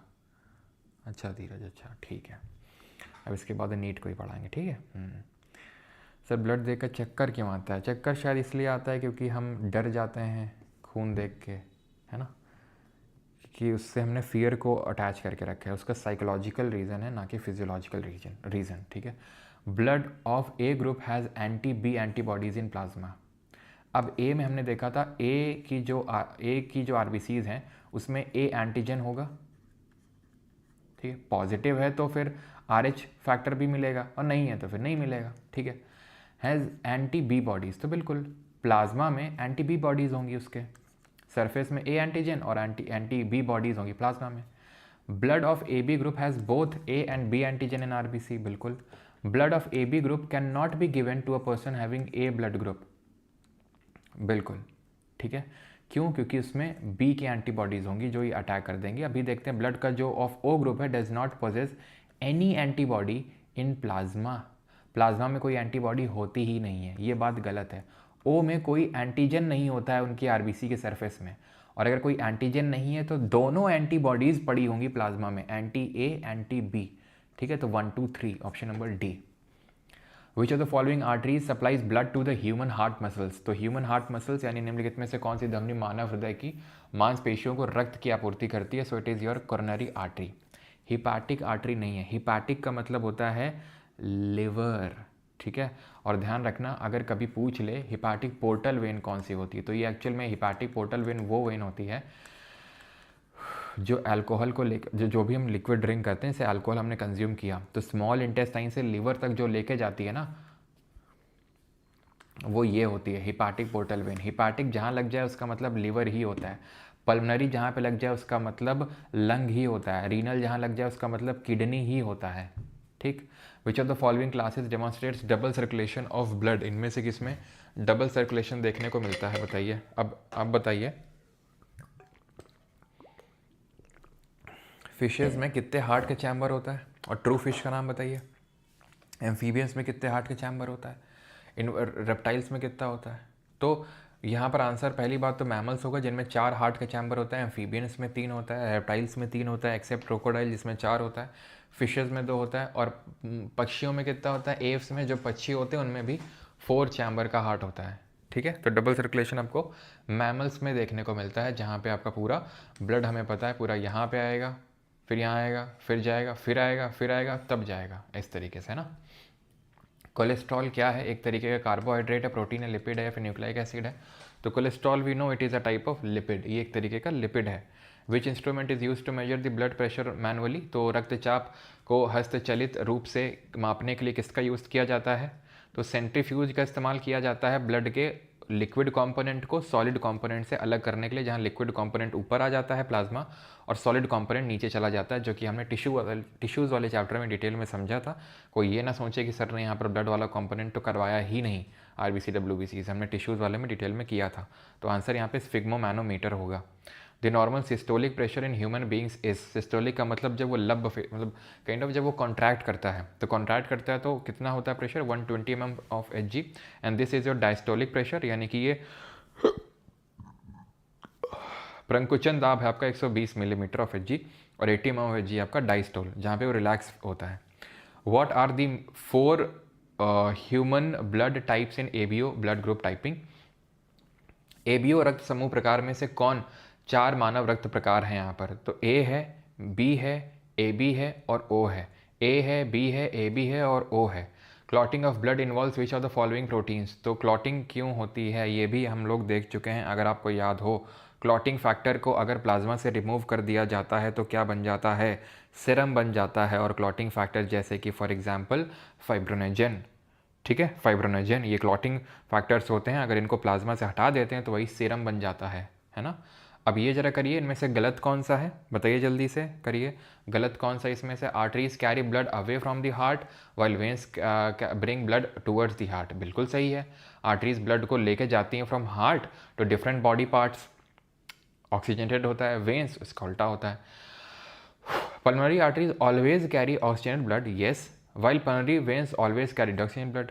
अच्छा धीरज, अच्छा ठीक है। अब इसके बाद नीट को ही पढ़ाएंगे, ठीक है। सर ब्लड देखकर चक्कर क्यों आता है? चक्कर शायद इसलिए आता है क्योंकि हम डर जाते हैं खून देख के, है ना, कि उससे हमने फियर को अटैच करके रखा है। उसका साइकोलॉजिकल रीज़न है, ना कि फिजियोलॉजिकल रीज़न, ठीक है। Blood of A group has anti B antibodies in plasma. अब ए में हमने देखा था ए की जो आरबीसीज हैं उसमें ए एंटीजन होगा, ठीक है। पॉजिटिव है तो फिर RH फैक्टर भी मिलेगा, और नहीं है तो फिर नहीं मिलेगा, ठीक है। हैज़ एंटी बी बॉडीज़, तो बिल्कुल प्लाज्मा में एंटी बी बॉडीज़ होंगी, उसके सरफेस में ए एंटीजन और एंटी बी बॉडीज़ होंगी प्लाज्मा में। Blood of A B group has both A and B antigen in RBC, बिल्कुल। Blood of A B group can not be given to a person having A blood group, बिल्कुल, ठीक है। क्यों? क्योंकि उसमें B की antibodies होंगी जो ये अटैक कर देंगी। अभी देखते हैं ब्लड का जो ऑफ ओ ग्रुप है does not possess any antibody in plasma. Plasma में कोई एंटीबॉडी होती ही नहीं है, ये बात गलत है। ओ में कोई एंटीजन नहीं होता है उनकी आरबीसी के सरफेस में, और अगर कोई एंटीजन नहीं है तो दोनों एंटीबॉडीज़ पड़ी होंगी प्लाज्मा में, एंटी ए एंटी बी, ठीक है। तो 1 2 3 option number D. Which of the following arteries supplies blood to the human heart muscles. तो ह्यूमन हार्ट मसल्स यानी निम्नलिखित में से कौन सी धमनी मानव हृदय की मांसपेशियों को रक्त की आपूर्ति करती है? So it is your coronary artery. Hepatic artery नहीं है, हिपैटिक का मतलब होता है लिवर, ठीक है। और ध्यान रखना अगर कभी पूछ ले हिपैटिक पोर्टल वेन कौन सी होती है, तो ये एक्चुअल में हिपैटिक पोर्टल वेन वो वेन होती है जो अल्कोहल को लेकर जो भी हम लिक्विड ड्रिंक करते हैं, जैसे अल्कोहल हमने कंज्यूम किया तो स्मॉल इंटेस्टाइन से लिवर तक जो लेके जाती है ना, वो ये होती है हिपैटिक पोर्टल वेन। हिपैटिक जहाँ लग जाए उसका मतलब लिवर ही होता है, पल्मनरी जहाँ पे लग जाए उसका मतलब लंग ही होता है, रीनल जहाँ लग जाए उसका मतलब किडनी ही होता है, ठीक। विच of the following classes demonstrates double circulation of blood. इनमें से किसमें डबल सर्कुलेशन देखने को मिलता है, बताइए। अब बताइए फिशेज़ में कितने हार्ट का चैम्बर होता है, और ट्रू फिश का नाम बताइए। एम्फीबियंस में कितने हार्ट का चैम्बर होता है, इन रेप्टाइल्स में कितना होता है? तो यहाँ पर आंसर पहली बात तो मैमल्स होगा जिनमें 4 हार्ट का चैम्बर होता है, एम्फीबियंस में 3 होता है, रेप्टाइल्स में 3 होता है एक्सेप्ट क्रोकोडाइल जिसमें 4 होता है, फिशेज़ में 2 होता है, और पक्षियों में कितना होता है? एव्स में जो पक्षी होते हैं उनमें भी 4 चैम्बर का हार्ट होता है, ठीक है। तो डबल सर्कुलेशन आपको मैमल्स में देखने को मिलता है, जहाँ पे आपका पूरा ब्लड हमें पता है पूरा यहाँ पे आएगा, फिर यहाँ आएगा, फिर जाएगा, फिर आएगा, फिर आएगा, तब जाएगा, इस तरीके से ना। कोलेस्ट्रॉल क्या है? एक तरीके का कार्बोहाइड्रेट है, प्रोटीन है, लिपिड है, फिर न्यूक्लिक एसिड है। तो cholesterol we know it is a type of lipid, ये एक तरीके का लिपिड है। Which instrument is use to measure the blood pressure manually. तो रक्तचाप को हस्तचलित रूप से मापने के लिए किसका यूज़ किया जाता है? तो सेंट्रीफ्यूज का इस्तेमाल किया जाता है ब्लड के लिक्विड कंपोनेंट को सॉलिड कंपोनेंट से अलग करने के लिए, जहाँ लिक्विड कंपोनेंट ऊपर आ जाता है प्लाज्मा और सॉलिड कंपोनेंट नीचे चला जाता है, जो कि हमने टिश्यूज़ वाले चैप्टर में डिटेल में समझा था। कोई ये ना सोचे कि सर ने यहाँ पर ब्लड वाला कंपोनेंट तो करवाया ही नहीं, आरबीसी WBC हमने टिश्यूज़ वाले में डिटेल में किया था। तो आंसर यहाँ पे स्फिग्मोमैनोमीटर होगा। The normal systolic pressure in human beings is, systolic का मतलब जब वो मतलब काइंड ऑफ जब वो कॉन्ट्रैक्ट करता है, तो कॉन्ट्रैक्ट करता है तो कितना होता है pressure? 120 mm of Hg। And this is your diastolic pressure, यानी कि ये प्रंकुचन दाब है आपका 120 मिलीमीटर ऑफ Hg, और 80 mm ऑफ Hg आपका डायस्टोल, जहाँ पे वो रिलैक्स होता है। What are the 4 human blood types in ABO blood group typing. ABO रक्त समूह प्रकार में से कौन 4 मानव रक्त प्रकार हैं यहाँ पर? तो A है, B है, AB है और O है। A है, B है, AB है और O है। Clotting of blood involves which of the following proteins. तो क्लॉटिंग क्यों होती है ये भी हम लोग देख चुके हैं, अगर आपको याद हो। क्लॉटिंग फैक्टर को अगर प्लाज्मा से रिमूव कर दिया जाता है तो क्या बन जाता है? सीरम बन जाता है। और क्लॉटिंग फैक्टर जैसे कि फॉर एग्जांपल फाइब्रोनेजन, ठीक है, फाइब्रोनेजन, ये क्लॉटिंग फैक्टर्स होते हैं, अगर इनको प्लाज्मा से हटा देते हैं तो वही सीरम बन जाता है ना। अब ये जरा करिए, इनमें से गलत कौन सा है बताइए, जल्दी से करिए, गलत कौन सा इसमें से? Arteries carry blood away from the heart while veins bring blood towards the heart, बिल्कुल सही है। आर्टरीज ब्लड को लेके जाती हैं from heart to different body parts, oxygenated होता है, वेन्स इसका उल्टा होता है। Pulmonary arteries always carry oxygenated blood, yes, while pulmonary veins always carry deoxygenated blood,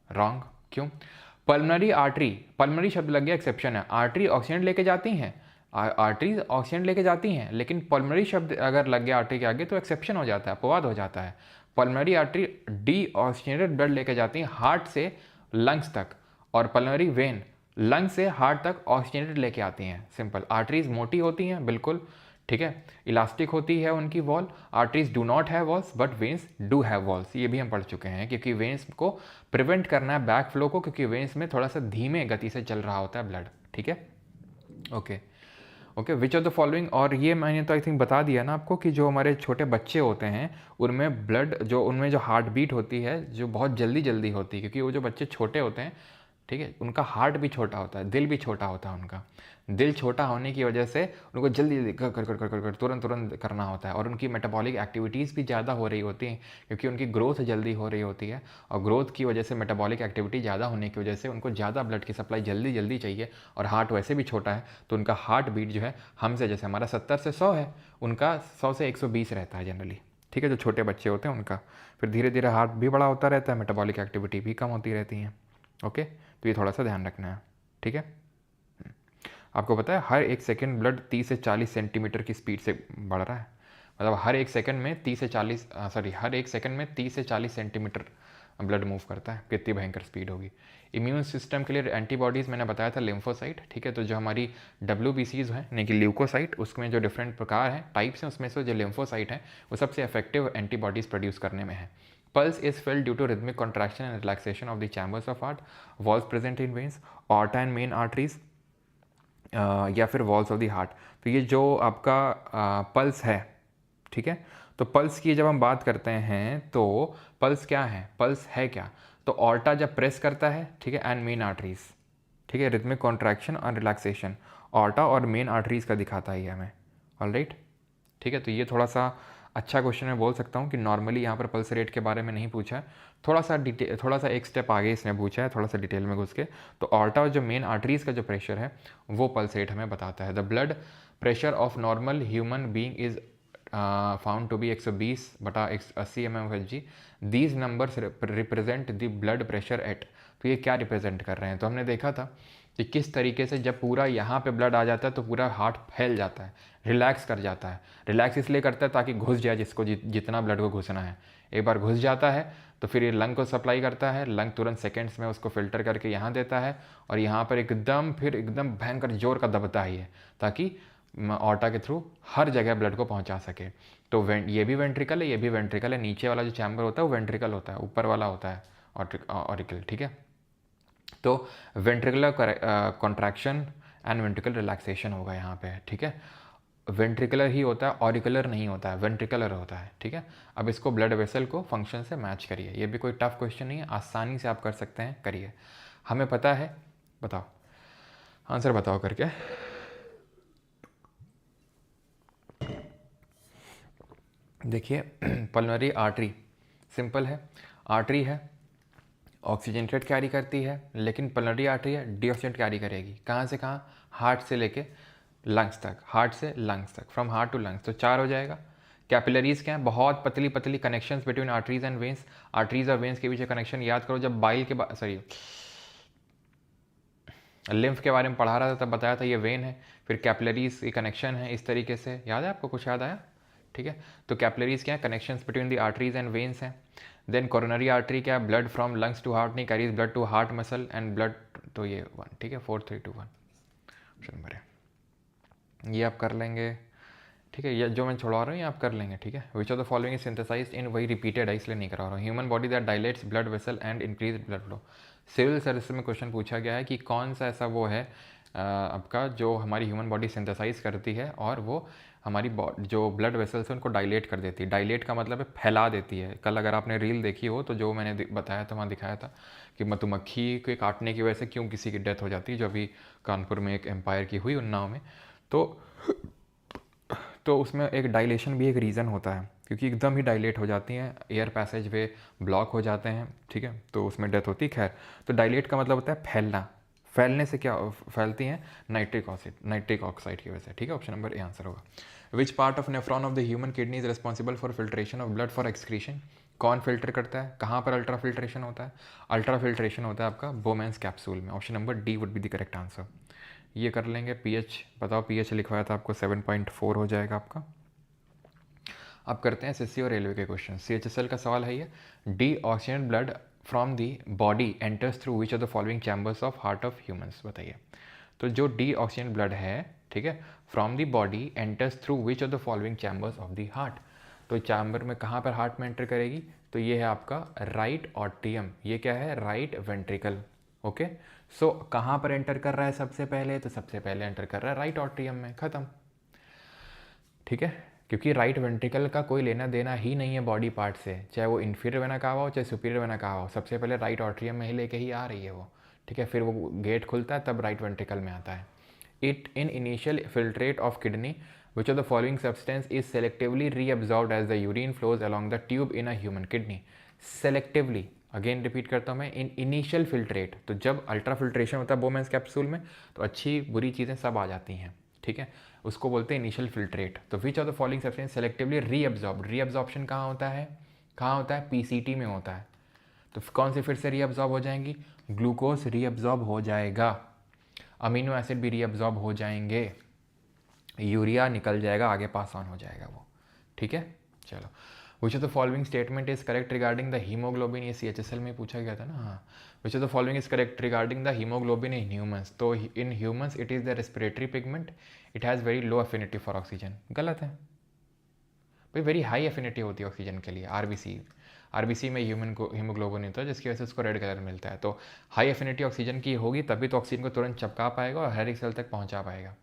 wrong. क्यों? पल्मोनरी आर्टरी, पल्मोनरी शब्द लग गया एक्सेप्शन है, आर्टरी ऑक्सीजन लेके जाती हैं, आर्टरीज ऑक्सीजन लेके जाती हैं, लेकिन पल्मोनरी शब्द अगर लग गया आर्टरी के आगे तो एक्सेप्शन हो जाता है, अपवाद हो जाता है। पल्मोनरी आर्टरी डीऑक्सीजनेटेड ब्लड लेके जाती है हार्ट से लंग्स तक, और पल्मोनरी वेन लंग्स से हार्ट तक ऑक्सीजनेटेड लेके आती हैं। सिंपल। आर्टरीज मोटी होती हैं बिल्कुल, ठीक है, इलास्टिक होती है उनकी wall. Arteries do not have walls but veins do have walls, ये भी हम पढ़ चुके हैं, क्योंकि वेन्स को प्रिवेंट करना है बैक फ्लो को, क्योंकि वेन्स में थोड़ा सा धीमे गति से चल रहा होता है ब्लड, ठीक है। Okay, which of the following, और ये मैंने तो आई थिंक बता दिया ना आपको कि जो हमारे छोटे बच्चे होते हैं उनमें ब्लड जो उनमें जो हार्ट बीट होती है जो बहुत जल्दी जल्दी होती है, क्योंकि वो जो बच्चे छोटे होते हैं, ठीक है, उनका हार्ट भी छोटा होता है, दिल भी छोटा होता है उनका। दिल छोटा होने की वजह से उनको जल्दी जल्दी कर कर कर कर कर तुरंत तुरंत करना होता है, और उनकी मेटाबॉलिक एक्टिविटीज़ भी ज़्यादा हो रही होती हैं, क्योंकि उनकी ग्रोथ जल्दी हो रही होती है, और ग्रोथ की वजह से मेटाबॉलिक एक्टिविटी ज़्यादा होने की वजह से उनको ज़्यादा ब्लड की सप्लाई जल्दी जल्दी चाहिए, और हार्ट वैसे भी छोटा है, तो उनका हार्ट बीट जो है हमसे, जैसे हमारा 70 से 100 है, उनका 100 से 120 रहता है जनरली, ठीक है, जो छोटे बच्चे होते हैं उनका। फिर धीरे धीरे हार्ट भी बड़ा होता रहता है, मेटाबॉलिक एक्टिविटी भी कम होती रहती है। ओके, तो ये थोड़ा सा ध्यान रखना है, ठीक है। आपको पता है हर एक सेकंड ब्लड 30 से 40 सेंटीमीटर की स्पीड से बढ़ रहा है, मतलब हर एक सेकंड में 30 से 40 हर एक सेकंड में 30 से 40 सेंटीमीटर ब्लड मूव करता है, कितनी भयंकर स्पीड होगी। इम्यून सिस्टम के लिए एंटीबॉडीज़ मैंने बताया था लिम्फोसाइट, ठीक है, तो जो हमारी WBCs हैं यानी कि ल्यूकोसाइट, उसमें जो डिफरेंट प्रकार हैं, टाइप्स हैं, उसमें से जो लिम्फोसाइट है वो सबसे इफेक्टिव एंटीबॉडीज़ प्रोड्यूस करने में है। Pulse is felt due to rhythmic contraction and relaxation of the chambers of heart, walls present in veins, aorta and main arteries, या फिर वॉल्स ऑफ द हार्ट। तो ये जो आपका पल्स है, ठीक है, तो पल्स की जब हम बात करते हैं तो पल्स क्या है, पल्स है क्या, तो ऑर्टा जब प्रेस करता है, ठीक है, एंड मेन आर्टरीज, ठीक है, रिथमिक कॉन्ट्रैक्शन और रिलैक्सेशन ऑर्टा और मेन आर्टरीज का दिखाता है ये हमें। ऑलराइट, ठीक है, तो ये थोड़ा सा अच्छा क्वेश्चन मैं बोल सकता हूँ कि नॉर्मली यहाँ पर पल्स रेट के बारे में नहीं पूछा है, थोड़ा सा एक स्टेप आगे इसने पूछा है, थोड़ा सा डिटेल में घुस के। तो ऑर्टा और जो मेन आर्टरीज का जो प्रेशर है वो पल्स रेट हमें बताता है। The blood pressure of normal human being is found to be 120/80 mmHg। These numbers represent the blood pressure at. तो ये क्या रिप्रेजेंट कर रहे हैं, तो हमने देखा था कि किस तरीके से जब पूरा यहाँ पे ब्लड आ जाता है तो पूरा हार्ट फैल जाता है, रिलैक्स कर जाता है। रिलैक्स इसलिए करता है ताकि घुस जाए जिसको जितना ब्लड को घुसना है। एक बार घुस जाता है तो फिर ये लंग को सप्लाई करता है, लंग तुरंत सेकेंड्स में उसको फिल्टर करके यहाँ देता है, और यहाँ पर एकदम भयंकर जोर का दबता है ये, ताकि ऑर्टा के थ्रू हर जगह ब्लड को पहुँचा सके। तो ये भी वेंट्रिकल है, ये भी वेंट्रिकल है, नीचे वाला जो चैम्बर होता है वो वेंट्रिकल होता है, ऊपर वाला होता है ऑरिकल, ठीक है। तो ventricular contraction and ventricle relaxation होगा यहाँ पे, ठीक है। वेंट्रिकुलर ही होता है, ऑरिकुलर नहीं होता है, वेंट्रिकुलर होता है, ठीक है। अब इसको ब्लड वेसल को फंक्शन से मैच करिए, ये भी कोई टफ क्वेश्चन नहीं है, आसानी से आप कर सकते हैं, करिए। हमें पता है, बताओ आंसर बताओ करके। देखिए पल्मोनरी आर्टरी सिंपल है, आर्टरी है, ऑक्सीजनेटेड कैरी करती है, लेकिन पल्मोनरी आर्टरी है डीऑक्सीजनेटेड कैरी करेगी। कहाँ से कहाँ, हार्ट से लेके लंग्स तक, हार्ट से लंग्स तक, फ्रॉम हार्ट टू लंग्स, तो 4 हो जाएगा। कैपिलरीज क्या है, बहुत पतली पतली connections between arteries and veins. Arteries और वेन्स के बीच कनेक्शन याद करो, जब बाइल के लिम्फ के बारे में पढ़ा रहा था तब बताया था ये वेन है, फिर कैपिलरीज की कनेक्शन है इस तरीके से, याद है आपको, कुछ याद आया, ठीक है। तो कैपिलरीज क्या है, connections between the arteries and veins हैं। देन कोरोनरी आर्टरी क्या है, blood from lungs to heart नहीं, carries blood to heart muscle and blood, तो ये 1, ठीक है, 4 3 2 1 ऑप्शन नंबर है, ये आप कर लेंगे, ठीक है। ये जो मैं छोड़ा रहा हूँ ये आप कर लेंगे, ठीक है। Which of the following is synthesised in, वही रिपीटेड है इसलिए नहीं करा रहा हूँ। Human body that dilates blood vessel and increase blood flow. Civil service में क्वेश्चन पूछा गया है कि कौन सा ऐसा वो है आपका जो हमारी ह्यूमन बॉडी सिंथेसाइज करती है और वो हमारी जो ब्लड वेसल्स है उनको डायलेट कर देती है। डायलेट का मतलब है फैला देती है। कल अगर आपने रील देखी हो तो जो मैंने बताया था वहाँ दिखाया था कि मधुमक्खी के काटने की वजह से क्यों किसी की डेथ हो जाती है, जो अभी कानपुर में एक एम्पायर की हुई उन्नाव में, तो उसमें एक डायलेशन भी एक रीज़न होता है, क्योंकि एकदम ही डायलेट हो जाती हैं, एयर पैसेज वे ब्लॉक हो जाते हैं, ठीक है, तो उसमें डेथ होती है। खैर, तो डायलेट का मतलब होता है फैलना, फैलने से क्या फैलती हैं, नाइट्रिक ऑक्साइड की वजह से, ठीक है। ऑप्शन नंबर ए आंसर होगा। Which part of nephron of the human kidney is responsible for filtration of blood for excretion. कौन फिल्टर करता है, कहाँ पर अल्ट्रा फिल्ट्रेशन होता है, अल्ट्रा फिल्ट्रेशन होता है आपका बोमेंस कैप्सूल में। Option number D would be the correct answer. ये कर लेंगे। पीएच बताओ, पीएच लिखवाया था आपको 7.4 हो जाएगा आपका। अब करते हैं एसएससी और रेलवे के क्वेश्चन। सीएचएसएल का सवाल है ये, D oxygen blood from the body enters through which of the following chambers of heart of humans, बताइए। तो जो डी ऑक्सीजन ब्लड है, ठीक है, from the body enters through which of the following chambers of the heart, तो chamber में कहाँ पर हार्ट में एंटर करेगी, तो ये है आपका राइट ऑट्रियम, ये क्या है, राइट वेंट्रिकल। ओके, सो कहाँ पर एंटर कर रहा है सबसे पहले, तो सबसे पहले एंटर कर रहा है राइट ऑट्रियम में, खत्म। ठीक है, क्योंकि राइट वेंट्रिकल का कोई लेना देना ही नहीं है बॉडी पार्ट से, चाहे वो इन्फीरियर वेना कावा हो चाहे सुपीरियर वेना कावा हो, सबसे पहले राइट ऑट्रियम में ही लेके ही आ रही है वो। ठीक है, फिर वो गेट खुलता है तब राइट वेंट्रिकल में आता है। It in initial filtrate of kidney which of the following substance is selectively reabsorbed as the urine flows along the tube in a human kidney. Selectively, again repeat करता हूँ मैं, इन initial filtrate, तो जब ultra filtration होता है बोमेंस capsule में तो अच्छी बुरी चीज़ें सब आ जाती हैं। ठीक है, उसको बोलते हैं इनिशियल फिल्ट्रेट। तो विच of the following substance selectively reabsorb, reabsorption कहाँ होता है, कहाँ होता है, पीसीटी में होता है। तो कौन सी फिर से रीअब्जॉर्ब हो जाएंगी, ग्लूकोज रीअब्जॉर्ब हो जाएगा, अमीनो एसिड भी रीअब्जॉर्ब हो जाएंगे, यूरिया निकल जाएगा, आगे पास ऑन हो जाएगा वो। ठीक है, चलो। Which of the following statement is correct regarding the haemoglobin, ये सीएचएसएल में पूछा गया था ना। हाँ, which of the following is correct regarding the haemoglobin in humans, तो in humans it is the respiratory pigment, it has very low affinity for oxygen. गलत है भाई, वेरी हाई एफिनिटी होती है ऑक्सीजन के लिए। आरबीसी में ह्यूमन को हीमोग्लोबिन होता है जिसकी वजह से उसको रेड कलर मिलता है। तो हाई एफिनिटी ऑक्सीजन की होगी तभी तो ऑक्सीजन को तुरंत चपका पाएगा और हर एक सेल तक पहुंचा पाएगा।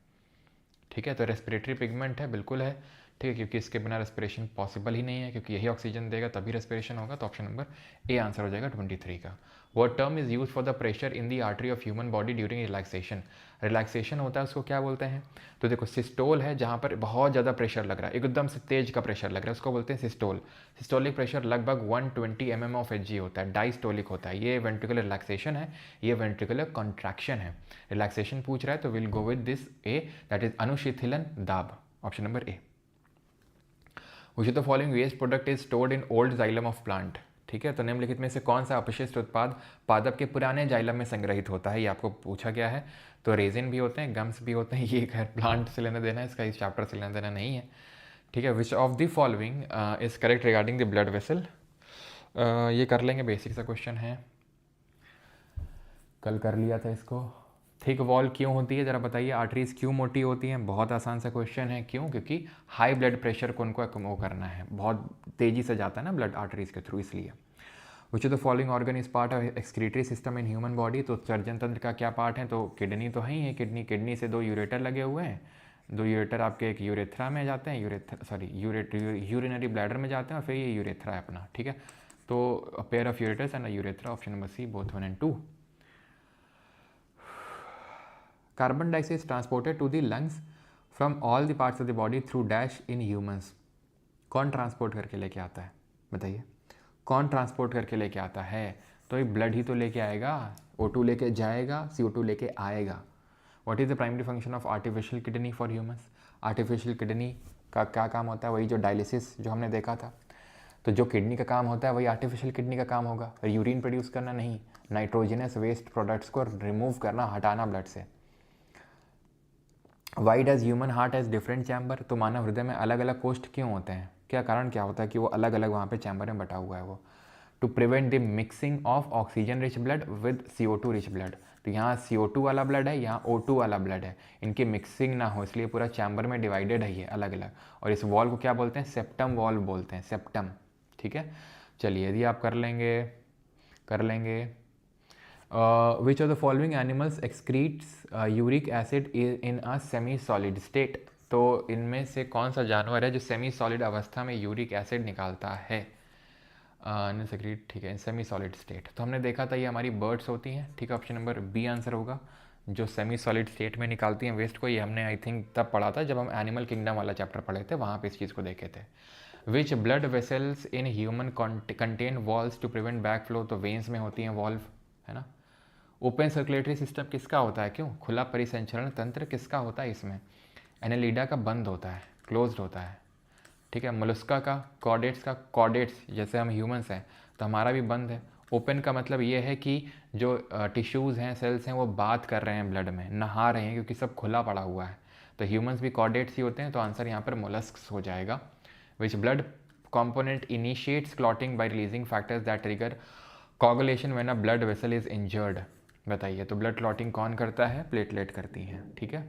ठीक है, तो रेस्पिरेटरी पिगमेंट है, बिल्कुल है। ठीक है, क्योंकि इसके बिना रेस्पिरेशन पॉसिबल ही नहीं है, क्योंकि यही ऑक्सीजन देगा तभी रेस्पिरेशन होगा। तो ऑप्शन नंबर ए आंसर हो जाएगा 23 का। Word term is use for the pressure in the artery of human body during relaxation. Relaxation होता है उसको क्या बोलते हैं, तो देखो सिस्टोल है जहाँ पर बहुत ज़्यादा प्रेशर लग रहा है, एकदम से तेज का प्रेशर लग रहा है, उसको बोलते हैं सिस्टोल। सिस्टोलिक प्रेशर लगभग 120 mm ऑफ एच होता है। डाइस्टोलिक होता है, ये वेंट्रिकुलर रिलैक्सेशन है, ये वेंट्रिकुलर कॉन्ट्रैक्शन है। रिलैक्सेशन पूछ रहा है तो will go with this A, that is अनुशीथिलन दाब, option number A. Which of the following waste product is stored in old xylem of plant. ठीक है, तो निम्नलिखित में से कौन सा अपशिष्ट उत्पाद पादप के पुराने जाइलम में संग्रहित होता है, ये आपको पूछा गया है। तो रेजिन भी होते हैं, गम्स भी होते हैं, ये खैर प्लांट से लेना देना है, इसका इस चैप्टर से लेना देना नहीं है। ठीक है, which of the following is correct regarding the blood vessel, ये कर लेंगे, बेसिक सा क्वेश्चन है, कल कर लिया था इसको। थिक वॉल क्यों होती है, ज़रा बताइए। आर्टरीज क्यों मोटी होती हैं, बहुत आसान सा क्वेश्चन है। क्यों, क्योंकि हाई ब्लड प्रेशर को उनको वो करना है, बहुत तेज़ी से जाता है ना ब्लड आर्टरीज के थ्रू, इसलिए। विच of the following organ is part of excretory system in human body, तो सर्जन तंत्र का क्या पार्ट है, तो किडनी तो है ही है। किडनी से 2 यूरेटर लगे हुए हैं, 2 यूरेटर आपके एक यूरेथ्रा में जाते हैं, यूरिनरी ब्लैडर में जाते हैं, और फिर ये यूरेथ्रा है अपना। ठीक है, तो pair of ureters and urethra, option number C, both 1 and 2। Carbon dioxide is transported to the lungs from all the parts of the body through dash in humans. कौन ट्रांसपोर्ट करके लेके आता है, बताइए, कौन ट्रांसपोर्ट करके लेके आता है, तो ये ब्लड ही तो लेके आएगा, O2 लेके जाएगा, CO2 लेके आएगा। What is the primary function of artificial kidney for humans. Artificial kidney का क्या काम होता है, वही जो डायलिसिस जो हमने देखा था। तो जो किडनी का काम होता है वही आर्टिफिशियल किडनी का काम होगा, यूरिन प्रोड्यूस करना नहीं, नाइट्रोजनस वेस्ट प्रोडक्ट्स को रिमूव करना, हटाना ब्लड से। Why does human heart has different chamber, तो मानव हृदय में अलग अलग कोष्ठ क्यों होते हैं, क्या कारण क्या होता है कि वो अलग अलग वहाँ पे चैम्बर में बटा हुआ है वो। To prevent the mixing of oxygen rich blood with CO2 rich blood, तो यहाँ CO2 वाला ब्लड है, यहाँ O2 वाला ब्लड है, इनकी मिक्सिंग ना हो इसलिए पूरा चैम्बर में डिवाइडेड है ये अलग अलग। और इस वॉल को क्या बोलते हैं, सेप्टम वॉल बोलते हैं, सेप्टम। ठीक है, चलिए यदि आप कर लेंगे विच of the following animals excretes uric acid in a semi solid state, तो इनमें से कौन सा जानवर है जो सेमी सॉलिड अवस्था में यूरिक एसिड निकालता है, सेक्रेट। ठीक है, सेमी सॉलिड स्टेट, तो हमने देखा था ये हमारी बर्ड्स होती हैं। ठीक है, ऑप्शन नंबर बी आंसर होगा, जो सेमी सॉलिड स्टेट में निकालती हैं वेस्ट को। ये हमने आई थिंक तब पढ़ा था जब हम एनिमल किंगडम वाला चैप्टर पढ़े थे, वहाँ पे इस चीज़ को देखे थे। Which blood vessels in human contain valves to prevent back flow, तो वेन्स में होती हैं वॉल्व, है ना। ओपन सर्कुलेटरी सिस्टम किसका होता है, क्यों, खुला परिसंचरण तंत्र किसका होता है इसमें, एनालिडा का बंद होता है, क्लोज्ड होता है। ठीक है, मोलस्का का, कॉर्डेट्स जैसे हम ह्यूमंस हैं तो हमारा भी बंद है। ओपन का मतलब ये है कि जो टिश्यूज़ हैं, सेल्स हैं, वो बात कर रहे हैं ब्लड में, नहा रहे हैं, क्योंकि सब खुला पड़ा हुआ है। तो ह्यूमंस भी कॉर्डेट्स ही होते हैं, तो आंसर यहाँ पर मोलस्क्स हो जाएगा। Which blood component initiates clotting by releasing factors that trigger coagulation when a blood vessel is injured। बताइए, तो ब्लड क्लॉटिंग कौन करता है? प्लेटलेट करती हैं, ठीक है।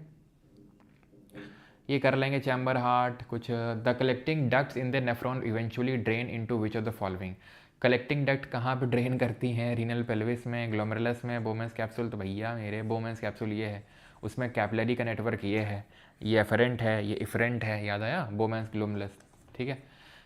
ये कर लेंगे चैम्बर हार्ट कुछ। The collecting ducts in the nephron eventually drain into which of the following. Collecting duct कहाँ पे ड्रेन करती हैं? रीनल पेल्विस में, ग्लोमेरुलस में, बोमेंस कैप्सूल। तो भैया मेरे बोमेंस कैप्सूल ये है, उसमें कैपिलरी का नेटवर्क ये है, ये एफरेंट है, ये इफरेंट है, याद आया? बोमेंस ग्लोमेरुलस, ठीक है।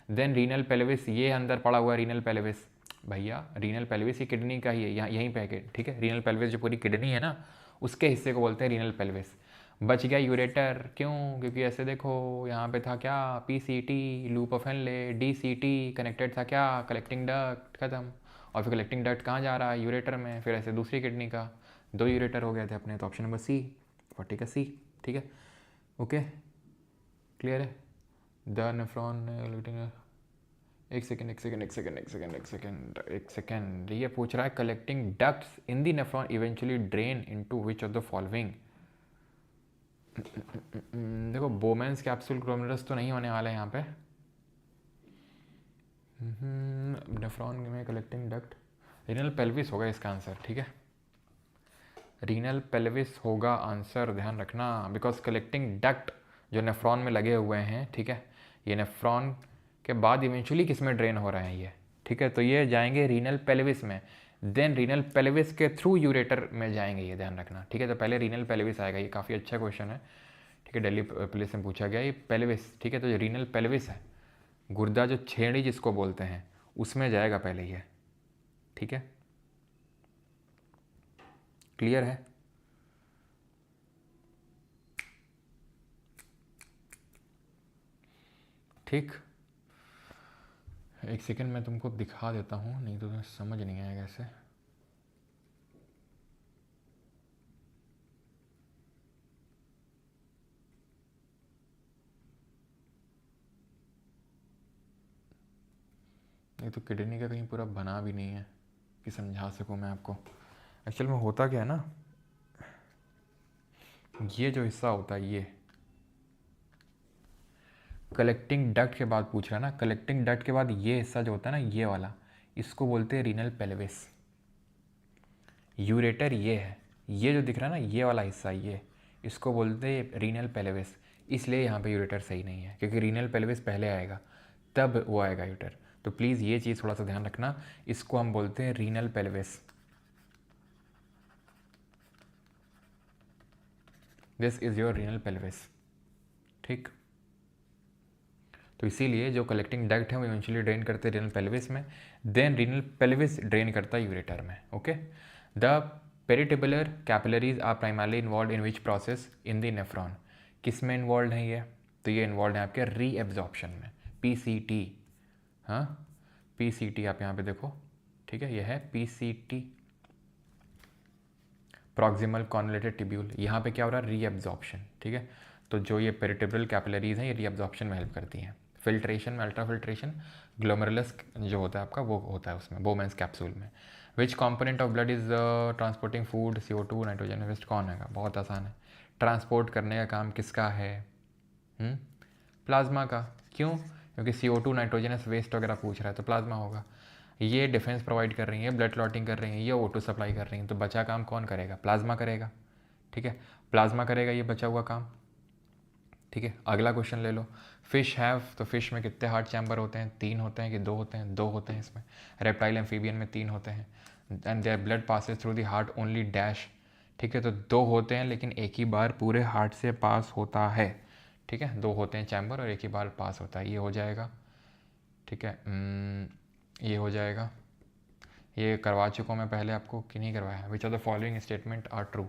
देन रीनल पेल्विस, ये अंदर पड़ा हुआ रीनल पेल्विस। भैया रीनल पेल्विस ये किडनी का ही है, यहाँ यहीं पे, ठीक है। रीनल पेल्विस जो पूरी किडनी है ना, उसके हिस्से को बोलते हैं रीनल पेल्विस। बच गया यूरेटर, क्यों? क्योंकि ऐसे देखो यहाँ पे था क्या, PCT, loop of Henle, DCT connected था क्या, कलेक्टिंग डक्ट, खत्म। और फिर कलेक्टिंग डक्ट कहाँ जा रहा है? यूरेटर में। फिर ऐसे दूसरी किडनी का 2 यूरेटर हो गए थे अपने, तो ऑप्शन नंबर सी, 40 का सी, ठीक है। ओके, क्लियर है? द नेफ्रॉन, एक सेकेंड, ये पूछ रहा है collecting ducts in the nephron eventually drain into which of the following. देखो बोमेंस कैप्सूल ग्लोमेरुलस तो नहीं होने वाला है यहाँ पे। नेफ्रॉन में कलेक्टिंग डक्ट, रीनल पेल्विस होगा इसका आंसर, ठीक है। रीनल पेल्विस होगा आंसर, ध्यान रखना, बिकॉज कलेक्टिंग डक्ट जो नेफ्रॉन में लगे हुए हैं, ठीक है, ये नेफ्रॉन के बाद इवेंचुअली किस में ड्रेन हो रहे हैं ये, ठीक है। तो ये जाएंगे रीनल पेल्विस में, देन रीनल पेल्विस के थ्रू यूरेटर में जाएंगे, ये ध्यान रखना, ठीक है। तो पहले रीनल पेल्विस आएगा, ये काफ़ी अच्छा क्वेश्चन है, ठीक है। दिल्ली पुलिस में पूछा गया ये पेल्विस, ठीक है। तो जो रीनल पेल्विस है, गुर्दा जो छेड़ी जिसको बोलते हैं, उसमें जाएगा पहले ये, ठीक है। क्लियर है? ठीक, एक सेकंड मैं तुमको दिखा देता हूँ, नहीं तो तुम्हें समझ नहीं आएगा ऐसे। ये तो किडनी का कहीं पूरा बना भी नहीं है कि समझा सकूँ मैं आपको। एक्चुअल में होता क्या है ना, ये जो हिस्सा होता है, ये कलेक्टिंग डक्ट के बाद पूछ रहा है ना, कलेक्टिंग डक्ट के बाद ये हिस्सा जो होता है ना, ये वाला, इसको बोलते हैं रीनल पेल्विस। यूरेटर ये है, ये जो दिख रहा है ना, ये वाला हिस्सा, ये इसको बोलते हैं रीनल पेल्विस। इसलिए यहाँ पे यूरेटर सही नहीं है, क्योंकि रीनल पेल्विस पहले आएगा, तब वो आएगा यूरेटर। तो प्लीज़ ये चीज़ थोड़ा सा ध्यान रखना, इसको हम बोलते हैं renal pelvis. This is your renal pelvis, ठीक। तो इसीलिए जो कलेक्टिंग डक्ट है वो इवेंचुअली ड्रेन करते हैं रीनल पेल्विस में, देन रीनल पेल्विस ड्रेन करता है यूरेटर में, okay. The peritubular capillaries are primarily involve in which process in the nephron. किस में इन्वॉल्व है ये? तो ये इन्वॉल्व है आपके रीएब्जॉर्प्शन में, पीसीटी, हाँ पीसीटी आप यहाँ पे देखो, ठीक है, यह है पीसीटी, प्रॉक्सिमल कॉन्वोल्यूटेड ट्यूब्यूल। यहाँ पे क्या हो रहा है? रीएब्जॉर्प्शन, ठीक है। तो जो ये पेरिटिबुलर कैपिलरीज हैं, ये रीएब्जॉर्प्शन में हेल्प करती हैं। फिल्ट्रेशन में, अल्ट्रा फिल्ट्रेशन, ग्लोमेरुलस जो होता है आपका, वो होता है उसमें, बोमेंस कैप्सूल में। Which component of blood is transporting food, CO2, nitrogen, waste, कौन है? बहुत आसान है, ट्रांसपोर्ट करने का काम किसका है? प्लाज्मा का। क्यों? क्योंकि CO2 नाइट्रोजनस वेस्ट वगैरह पूछ रहा है, तो प्लाज्मा होगा। ये डिफेंस प्रोवाइड कर रही है, ब्लड क्लॉटिंग कर रही हैं, ये O2 सप्लाई कर रही हैं, तो बचा काम कौन करेगा? प्लाज्मा करेगा, ठीक है। प्लाज्मा करेगा ये बचा हुआ काम, ठीक है। अगला क्वेश्चन ले लो, फिश हैव, तो फिश में कितने हार्ट चैम्बर होते हैं? 3 होते हैं कि 2 होते हैं? 2 होते हैं इसमें। रेप्टाइल एम्फीबियन में 3 होते हैं। And their blood passes through the heart only dash, ठीक है। तो 2 होते हैं, लेकिन एक ही बार पूरे हार्ट से पास होता है, ठीक है। 2 होते हैं चैम्बर और एक ही बार पास होता है, ये हो जाएगा, ठीक है। ये हो जाएगा, ये करवा चुका हूँ मैं पहले आपको कि नहीं करवाया? Which of the following statement are true?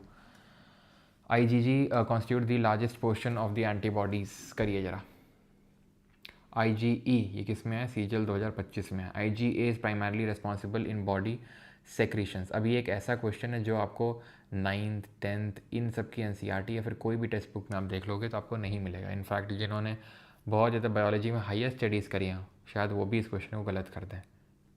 IgG constitute the largest portion of the antibodies, करिए ज़रा। IgE ये किस में है? सीजल 2025 में है। IgA is primarily responsible in body secretions. अभी एक ऐसा क्वेश्चन है जो आपको 9th 10th इन सब की NCERT या फिर कोई भी टेक्स्ट बुक में आप देख लोगे तो आपको नहीं मिलेगा। इनफैक्ट जिन्होंने बहुत ज़्यादा बायोलॉजी में हाईएस्ट स्टडीज़ करी हैं, शायद वो भी इस क्वेश्चन को गलत कर दें,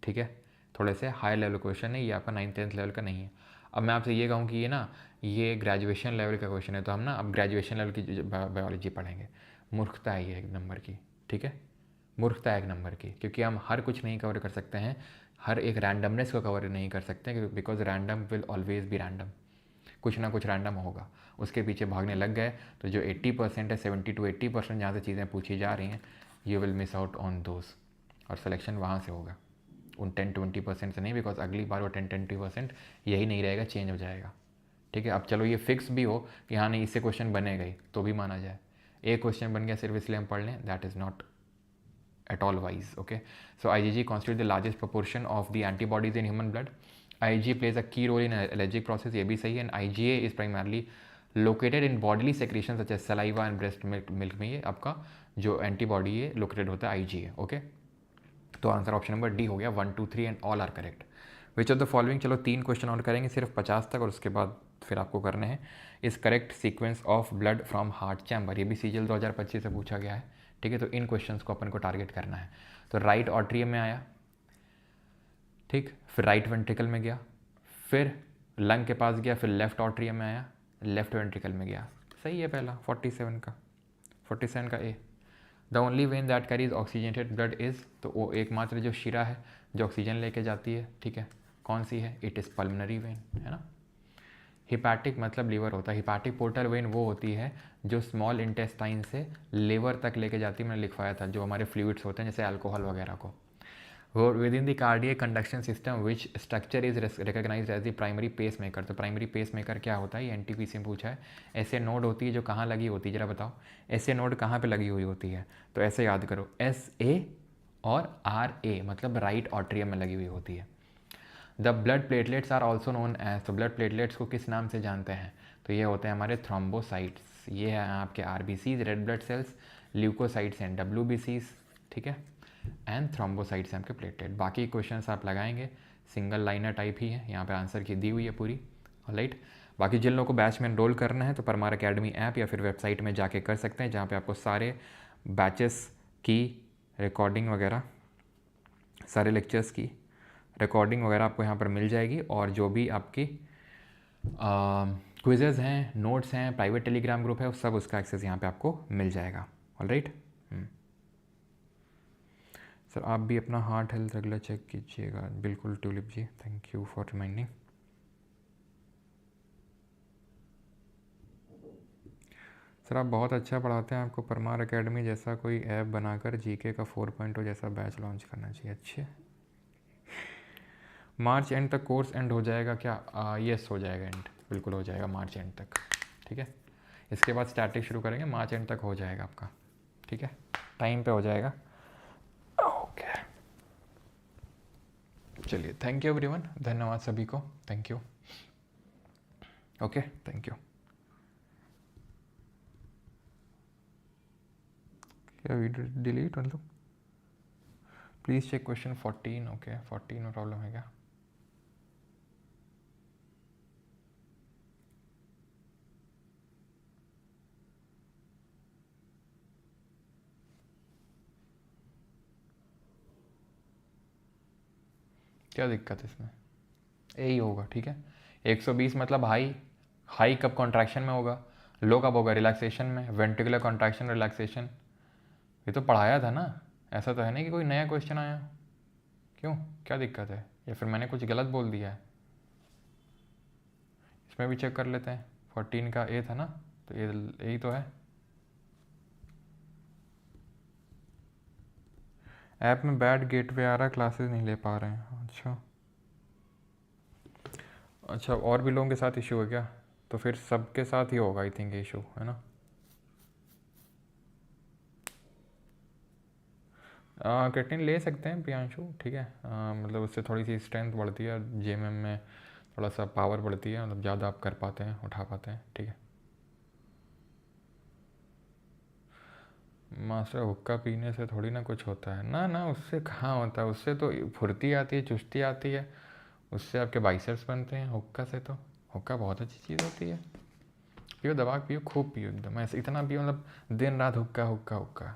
ठीक है। थोड़े से हाई लेवल क्वेश्चन है ये, आपका 9th 10th लेवल का नहीं है। अब मैं आपसे ये कहूँ कि ये ना, ये ग्रेजुएशन लेवल का क्वेश्चन है, तो हम ना अब ग्रेजुएशन लेवल की बायोलॉजी पढ़ेंगे। मूर्खता है ये एक नंबर की, ठीक है। मूर्खता है एक नंबर की, क्योंकि हम हर कुछ नहीं कवर कर सकते हैं, हर एक रैंडमनेस को कवर नहीं कर सकते, because random will always be random, कुछ ना कुछ रैंडम होगा। उसके पीछे भागने लग गए तो जो 80% है, 70 to 80% जहाँ से चीज़ें पूछी जा रही हैं, you will miss out on those, और सिलेक्शन वहाँ से होगा, उन 10-20% से नहीं, बिकॉज अगली बार वो 10-20% यही नहीं रहेगा, चेंज हो जाएगा। ठीक है, अब चलो ये फिक्स भी हो कि हाँ नहीं इससे क्वेश्चन बनेगा ही, तो भी माना जाए। एक क्वेश्चन बन गया सिर्फ इसलिए हम पढ़ लें, that is not at all wise. Okay, so IgG constitutes the largest proportion of the antibodies in human blood. IgG plays a key role in allergic process, ये भी सही है। and IgA is primarily located in bodily secretions such as saliva and breast milk में ये आपका जो antibody है located होता है IgA। ओके, तो आंसर ऑप्शन नंबर डी हो गया। 1, 2, 3 and all are correct. Which of the following, चलो 3 क्वेश्चन और करेंगे सिर्फ 50 तक, और उसके बाद फिर आपको करने हैं इस correct sequence of blood from heart chamber, ये भी CGL 2025 से पूछा गया है। ठीक है, तो इन क्वेश्चंस को अपन को टारगेट करना है। तो राइट ऑट्रियम में आया, ठीक, फिर राइट वेंट्रिकल में गया, फिर लंग के पास गया, फिर लेफ्ट ऑट्रियम में आया, लेफ्ट वेंट्रिकल में गया। सही है पहला 47 का A. The only vein that carries oxygenated blood is, तो वो एकमात्र जो शिरा है जो ऑक्सीजन लेके जाती है, ठीक है, कौन सी है? इट इज़ पल्मनरी वेन, है ना। हिपैटिक मतलब लीवर होता है, हिपैटिक पोर्टल वेन वो होती है जो स्मॉल इंटेस्टाइन से लीवर तक लेके जाती है, मैंने लिखवाया था, जो हमारे फ्लूइड्स होते हैं जैसे अल्कोहल वगैरह को। वो within the cardiac conduction system which structure is recognized as the primary pace maker. तो प्राइमरी पेस मेकर क्या होता है, ये NTPC में पूछा है। ऐसे नोड होती है जो कहाँ लगी होती है, जरा बताओ, ऐसे नोड कहाँ पे लगी हुई होती है? तो ऐसे याद करो, SA और RA, मतलब राइट ऑट्रियम में लगी हुई होती है। The blood platelets are also known as, तो ब्लड प्लेटलेट्स को किस नाम से जानते हैं? तो ये होते हैं हमारे थ्रोम्बोसाइट्स। ये है आपके RBCs, red blood cells, leukocytes and WBCs, ठीक है, एंड थ्रोम्बोसाइट्स हैं आपके प्लेटलेट। बाकी क्वेश्चंस आप लगाएंगे, सिंगल लाइनर टाइप ही है, यहाँ पे आंसर की दी हुई है पूरी, ऑलराइट। बाकी जिन लोगों को बैच में एनरोल करना है तो परमार अकेडमी ऐप या फिर वेबसाइट में जाके कर सकते हैं, जहाँ पे आपको सारे बैचेस की रिकॉर्डिंग वगैरह, सारे लेक्चर्स की रिकॉर्डिंग वगैरह आपको यहाँ पर मिल जाएगी, और जो भी आपकी क्विजेज़ हैं, नोट्स हैं, प्राइवेट टेलीग्राम ग्रुप है, सब उसका एक्सेस यहाँ पे आपको मिल जाएगा, ऑलराइट। सर आप भी अपना हार्ट हेल्थ रेगुलर चेक कीजिएगा। बिल्कुल Tulip ji, thank you for reminding. Sir आप बहुत अच्छा पढ़ाते हैं, आपको परमार एकेडमी जैसा कोई ऐप बनाकर GK का 4.0 जैसा बैच लॉन्च करना चाहिए। अच्छे, मार्च एंड तक कोर्स एंड हो जाएगा क्या? यस हो जाएगा, एंड बिल्कुल हो जाएगा मार्च एंड तक, ठीक है। इसके बाद स्टैटिक शुरू करेंगे, मार्च एंड तक हो जाएगा आपका, ठीक है, टाइम पे हो जाएगा। ओके, चलिए, थैंक यू एवरीवन, धन्यवाद सभी को, thank you. Okay, thank you. क्या वीडियो डिलीट मतलब? Please check question 14। ओके, 14 में प्रॉब्लम है क्या? क्या दिक्कत है इसमें? यही होगा, ठीक है। 120 मतलब हाई, हाई कब कॉन्ट्रैक्शन में होगा, लो कब होगा रिलैक्सेशन में, वेंट्रिकुलर कॉन्ट्रैक्शन रिलैक्सेशन, ये तो पढ़ाया था ना। ऐसा तो है नहीं कि कोई नया क्वेश्चन आया, क्यों, क्या दिक्कत है, या फिर मैंने कुछ गलत बोल दिया है? इसमें भी चेक कर लेते हैं, 14 का ए था ना, तो ये यही तो है। ऐप में बैड गेटवे आ रहा है, क्लासेस नहीं ले पा रहे हैं। अच्छा अच्छा, और भी लोगों के साथ इशू है क्या? तो फिर सबके साथ ही होगा आई थिंक इशू, है ना। क्रिएटिन ले सकते हैं प्रियांशु, ठीक है, मतलब उससे थोड़ी सी स्ट्रेंथ बढ़ती है, GMM में थोड़ा सा पावर बढ़ती है, मतलब ज़्यादा आप कर पाते हैं, उठा पाते हैं, ठीक है। मास्टर हुक्का पीने से थोड़ी ना कुछ होता है, ना ना, उससे कहाँ होता है, उससे तो फुर्ती आती है, चुस्ती आती है, उससे आपके बाइसेप्स बनते हैं हुक्का से। तो हुक्का बहुत अच्छी चीज़ होती है, पियो, दबा पियो, खूब पियो, एकदम ऐसे, इतना पियो मतलब दिन रात हुक्का हुक्का हुक्का,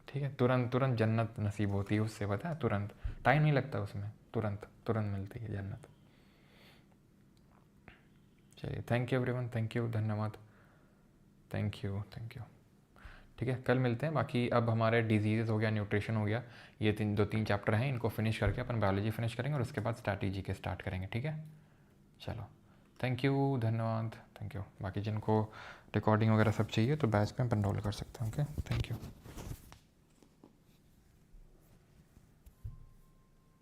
ठीक है। तुरंत तुरंत जन्नत नसीब होती है उससे, पता है, तुरंत, टाइम नहीं लगता उसमें, तुरंत तुरंत मिलती है जन्नत। चलिए, thank you everyone, thank you, धन्यवाद, थैंक यू, थैंक यू। ठीक है, कल मिलते हैं। बाकी अब हमारे डिजीज़ हो गया, न्यूट्रिशन हो गया, ये 2-3 चैप्टर हैं, इनको फिनिश करके अपन बायोलॉजी फिनिश करेंगे और उसके बाद स्ट्रैटेजी के स्टार्ट करेंगे। ठीक है, चलो, थैंक यू, धन्यवाद, थैंक यू। बाकी जिनको रिकॉर्डिंग वगैरह सब चाहिए तो बैच में अपन एनरोल कर सकते हैं। Okay, thank you.